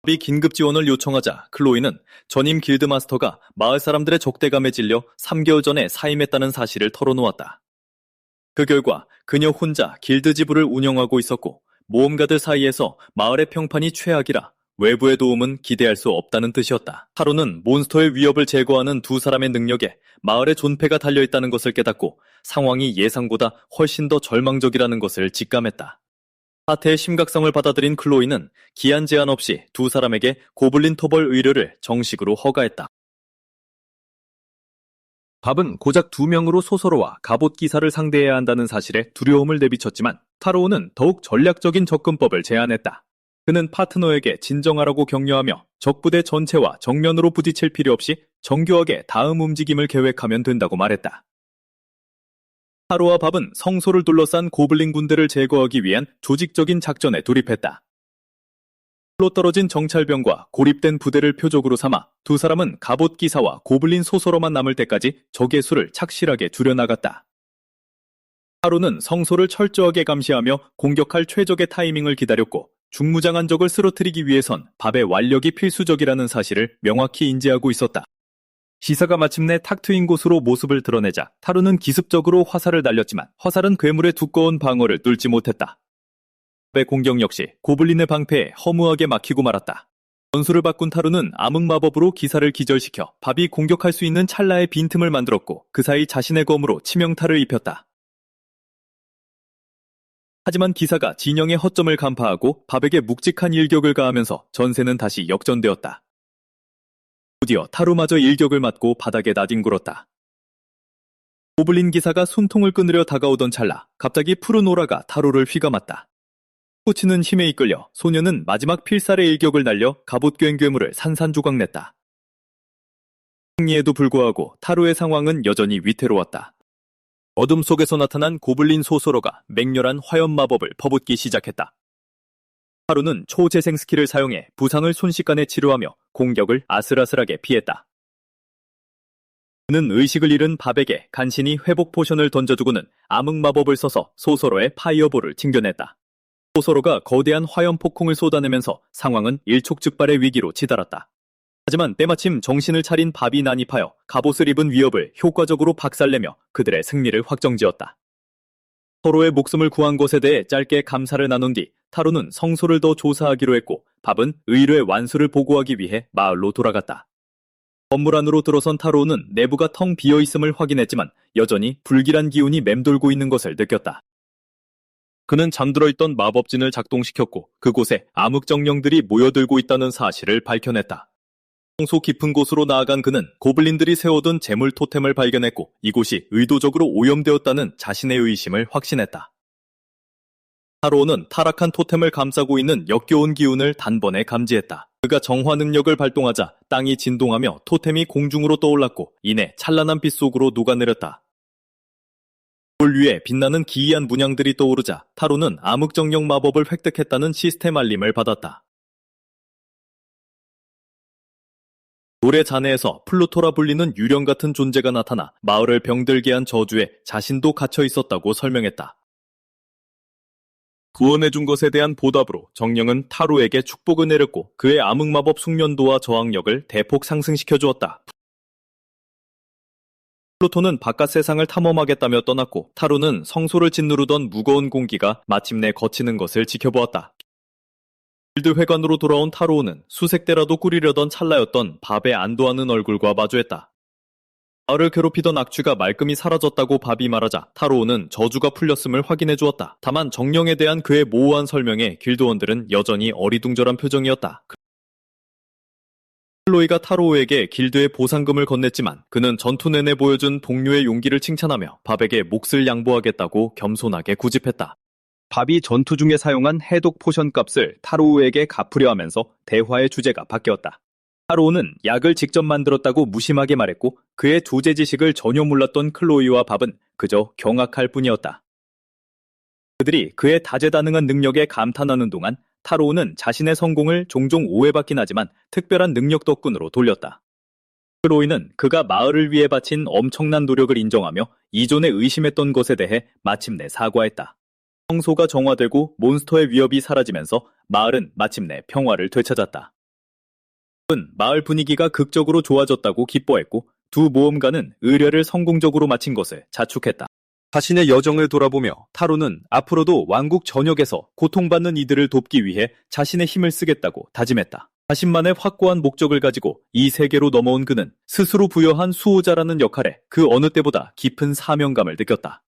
Speaker 1: 밥이 긴급 지원을 요청하자 클로이는 전임 길드마스터가 마을 사람들의 적대감에 질려 3개월 전에 사임했다는 사실을 털어놓았다. 그 결과 그녀 혼자 길드 지부를 운영하고 있었고 모험가들 사이에서 마을의 평판이 최악이라 외부의 도움은 기대할 수 없다는 뜻이었다. 타로는 몬스터의 위협을 제거하는 두 사람의 능력에 마을의 존폐가 달려있다는 것을 깨닫고 상황이 예상보다 훨씬 더 절망적이라는 것을 직감했다. 사태의 심각성을 받아들인 클로이는 기한 제한 없이 두 사람에게 고블린 토벌 의뢰를 정식으로 허가했다. 밥은 고작 2명으로 소설어와 갑옷 기사를 상대해야 한다는 사실에 두려움을 내비쳤지만 타로우는 더욱 전략적인 접근법을 제안했다. 그는 파트너에게 진정하라고 격려하며 적부대 전체와 정면으로 부딪힐 필요 없이 정교하게 다음 움직임을 계획하면 된다고 말했다. 타로와 밥은 성소를 둘러싼 고블린 군대를 제거하기 위한 조직적인 작전에 돌입했다. 로 떨어진 정찰병과 고립된 부대를 표적으로 삼아 두 사람은 갑옷 기사와 고블린 소설어만 남을 때까지 적의 수를 착실하게 줄여나갔다. 타로는 성소를 철저하게 감시하며 공격할 최적의 타이밍을 기다렸고 중무장한 적을 쓰러뜨리기 위해선 밥의 완력이 필수적이라는 사실을 명확히 인지하고 있었다. 시사가 마침내 탁 트인 곳으로 모습을 드러내자 타루는 기습적으로 화살을 날렸지만 화살은 괴물의 두꺼운 방어를 뚫지 못했다. 밥의 공격 역시 고블린의 방패에 허무하게 막히고 말았다. 전술을 바꾼 타루는 암흑마법으로 기사를 기절시켜 밥이 공격할 수 있는 찰나의 빈틈을 만들었고 그 사이 자신의 검으로 치명타를 입혔다. 하지만 기사가 진영의 허점을 간파하고 밥에게 묵직한 일격을 가하면서 전세는 다시 역전되었다. 드디어 타루마저 일격을 맞고 바닥에 나뒹굴었다. 고블린 기사가 숨통을 끊으려 다가오던 찰나 갑자기 푸른 오라가 타루를 휘감았다. 꽂히는 힘에 이끌려 소녀는 마지막 필살의 일격을 날려 갑옷괭 괴물을 산산조각냈다. 승리에도 불구하고 타루의 상황은 여전히 위태로웠다. 어둠 속에서 나타난 고블린 소설어가 맹렬한 화염 마법을 퍼붓기 시작했다. 타루는 초재생 스킬을 사용해 부상을 순식간에 치료하며 공격을 아슬아슬하게 피했다. 그는 의식을 잃은 밥에게 간신히 회복 포션을 던져주고는 암흑 마법을 써서 소설어의 파이어볼을 튕겨냈다. 소설어가 거대한 화염 폭풍을 쏟아내면서 상황은 일촉즉발의 위기로 치달았다. 하지만 때마침 정신을 차린 밥이 난입하여 갑옷을 입은 위협을 효과적으로 박살내며 그들의 승리를 확정지었다. 서로의 목숨을 구한 것에 대해 짧게 감사를 나눈 뒤 타루는 성소를 더 조사하기로 했고 밥은 의뢰의 완수를 보고하기 위해 마을로 돌아갔다. 건물 안으로 들어선 타루는 내부가 텅 비어있음을 확인했지만 여전히 불길한 기운이 맴돌고 있는 것을 느꼈다. 그는 잠들어 있던 마법진을 작동시켰고 그곳에 암흑정령들이 모여들고 있다는 사실을 밝혀냈다. 성소 깊은 곳으로 나아간 그는 고블린들이 세워둔 재물 토템을 발견했고 이곳이 의도적으로 오염되었다는 자신의 의심을 확신했다. 타로는 타락한 토템을 감싸고 있는 역겨운 기운을 단번에 감지했다. 그가 정화 능력을 발동하자 땅이 진동하며 토템이 공중으로 떠올랐고 이내 찬란한 빛 속으로 녹아내렸다. 돌 위에 빛나는 기이한 문양들이 떠오르자 타로는 암흑정령 마법을 획득했다는 시스템 알림을 받았다. 돌의 잔해에서 플루토라 불리는 유령 같은 존재가 나타나 마을을 병들게 한 저주에 자신도 갇혀 있었다고 설명했다. 구원해준 것에 대한 보답으로 정령은 타로에게 축복을 내렸고 그의 암흑마법 숙련도와 저항력을 대폭 상승시켜 주었다. 플루토는 바깥 세상을 탐험하겠다며 떠났고 타로는 성소를 짓누르던 무거운 공기가 마침내 거치는 것을 지켜보았다. 길드 회관으로 돌아온 타로우는 수색대라도 꾸리려던 찰나였던 밥에 안도하는 얼굴과 마주했다. 마을을 괴롭히던 악취가 말끔히 사라졌다고 밥이 말하자 타로우는 저주가 풀렸음을 확인해 주었다. 다만 정령에 대한 그의 모호한 설명에 길드원들은 여전히 어리둥절한 표정이었다. 클로이가 타로우에게 길드의 보상금을 건넸지만 그는 전투 내내 보여준 동료의 용기를 칭찬하며 밥에게 몫을 양보하겠다고 겸손하게 구집했다. 밥이 전투 중에 사용한 해독 포션 값을 타로우에게 갚으려 하면서 대화의 주제가 바뀌었다. 타로우는 약을 직접 만들었다고 무심하게 말했고 그의 조제 지식을 전혀 몰랐던 클로이와 밥은 그저 경악할 뿐이었다. 그들이 그의 다재다능한 능력에 감탄하는 동안 타로우는 자신의 성공을 종종 오해받긴 하지만 특별한 능력 덕분으로 돌렸다. 클로이는 그가 마을을 위해 바친 엄청난 노력을 인정하며 이전에 의심했던 것에 대해 마침내 사과했다. 성소가 정화되고 몬스터의 위협이 사라지면서 마을은 마침내 평화를 되찾았다. 마을 분위기가 극적으로 좋아졌다고 기뻐했고 두 모험가는 의뢰를 성공적으로 마친 것을 자축했다. 자신의 여정을 돌아보며 타로는 앞으로도 왕국 전역에서 고통받는 이들을 돕기 위해 자신의 힘을 쓰겠다고 다짐했다. 자신만의 확고한 목적을 가지고 이 세계로 넘어온 그는 스스로 부여한 수호자라는 역할에 그 어느 때보다 깊은 사명감을 느꼈다.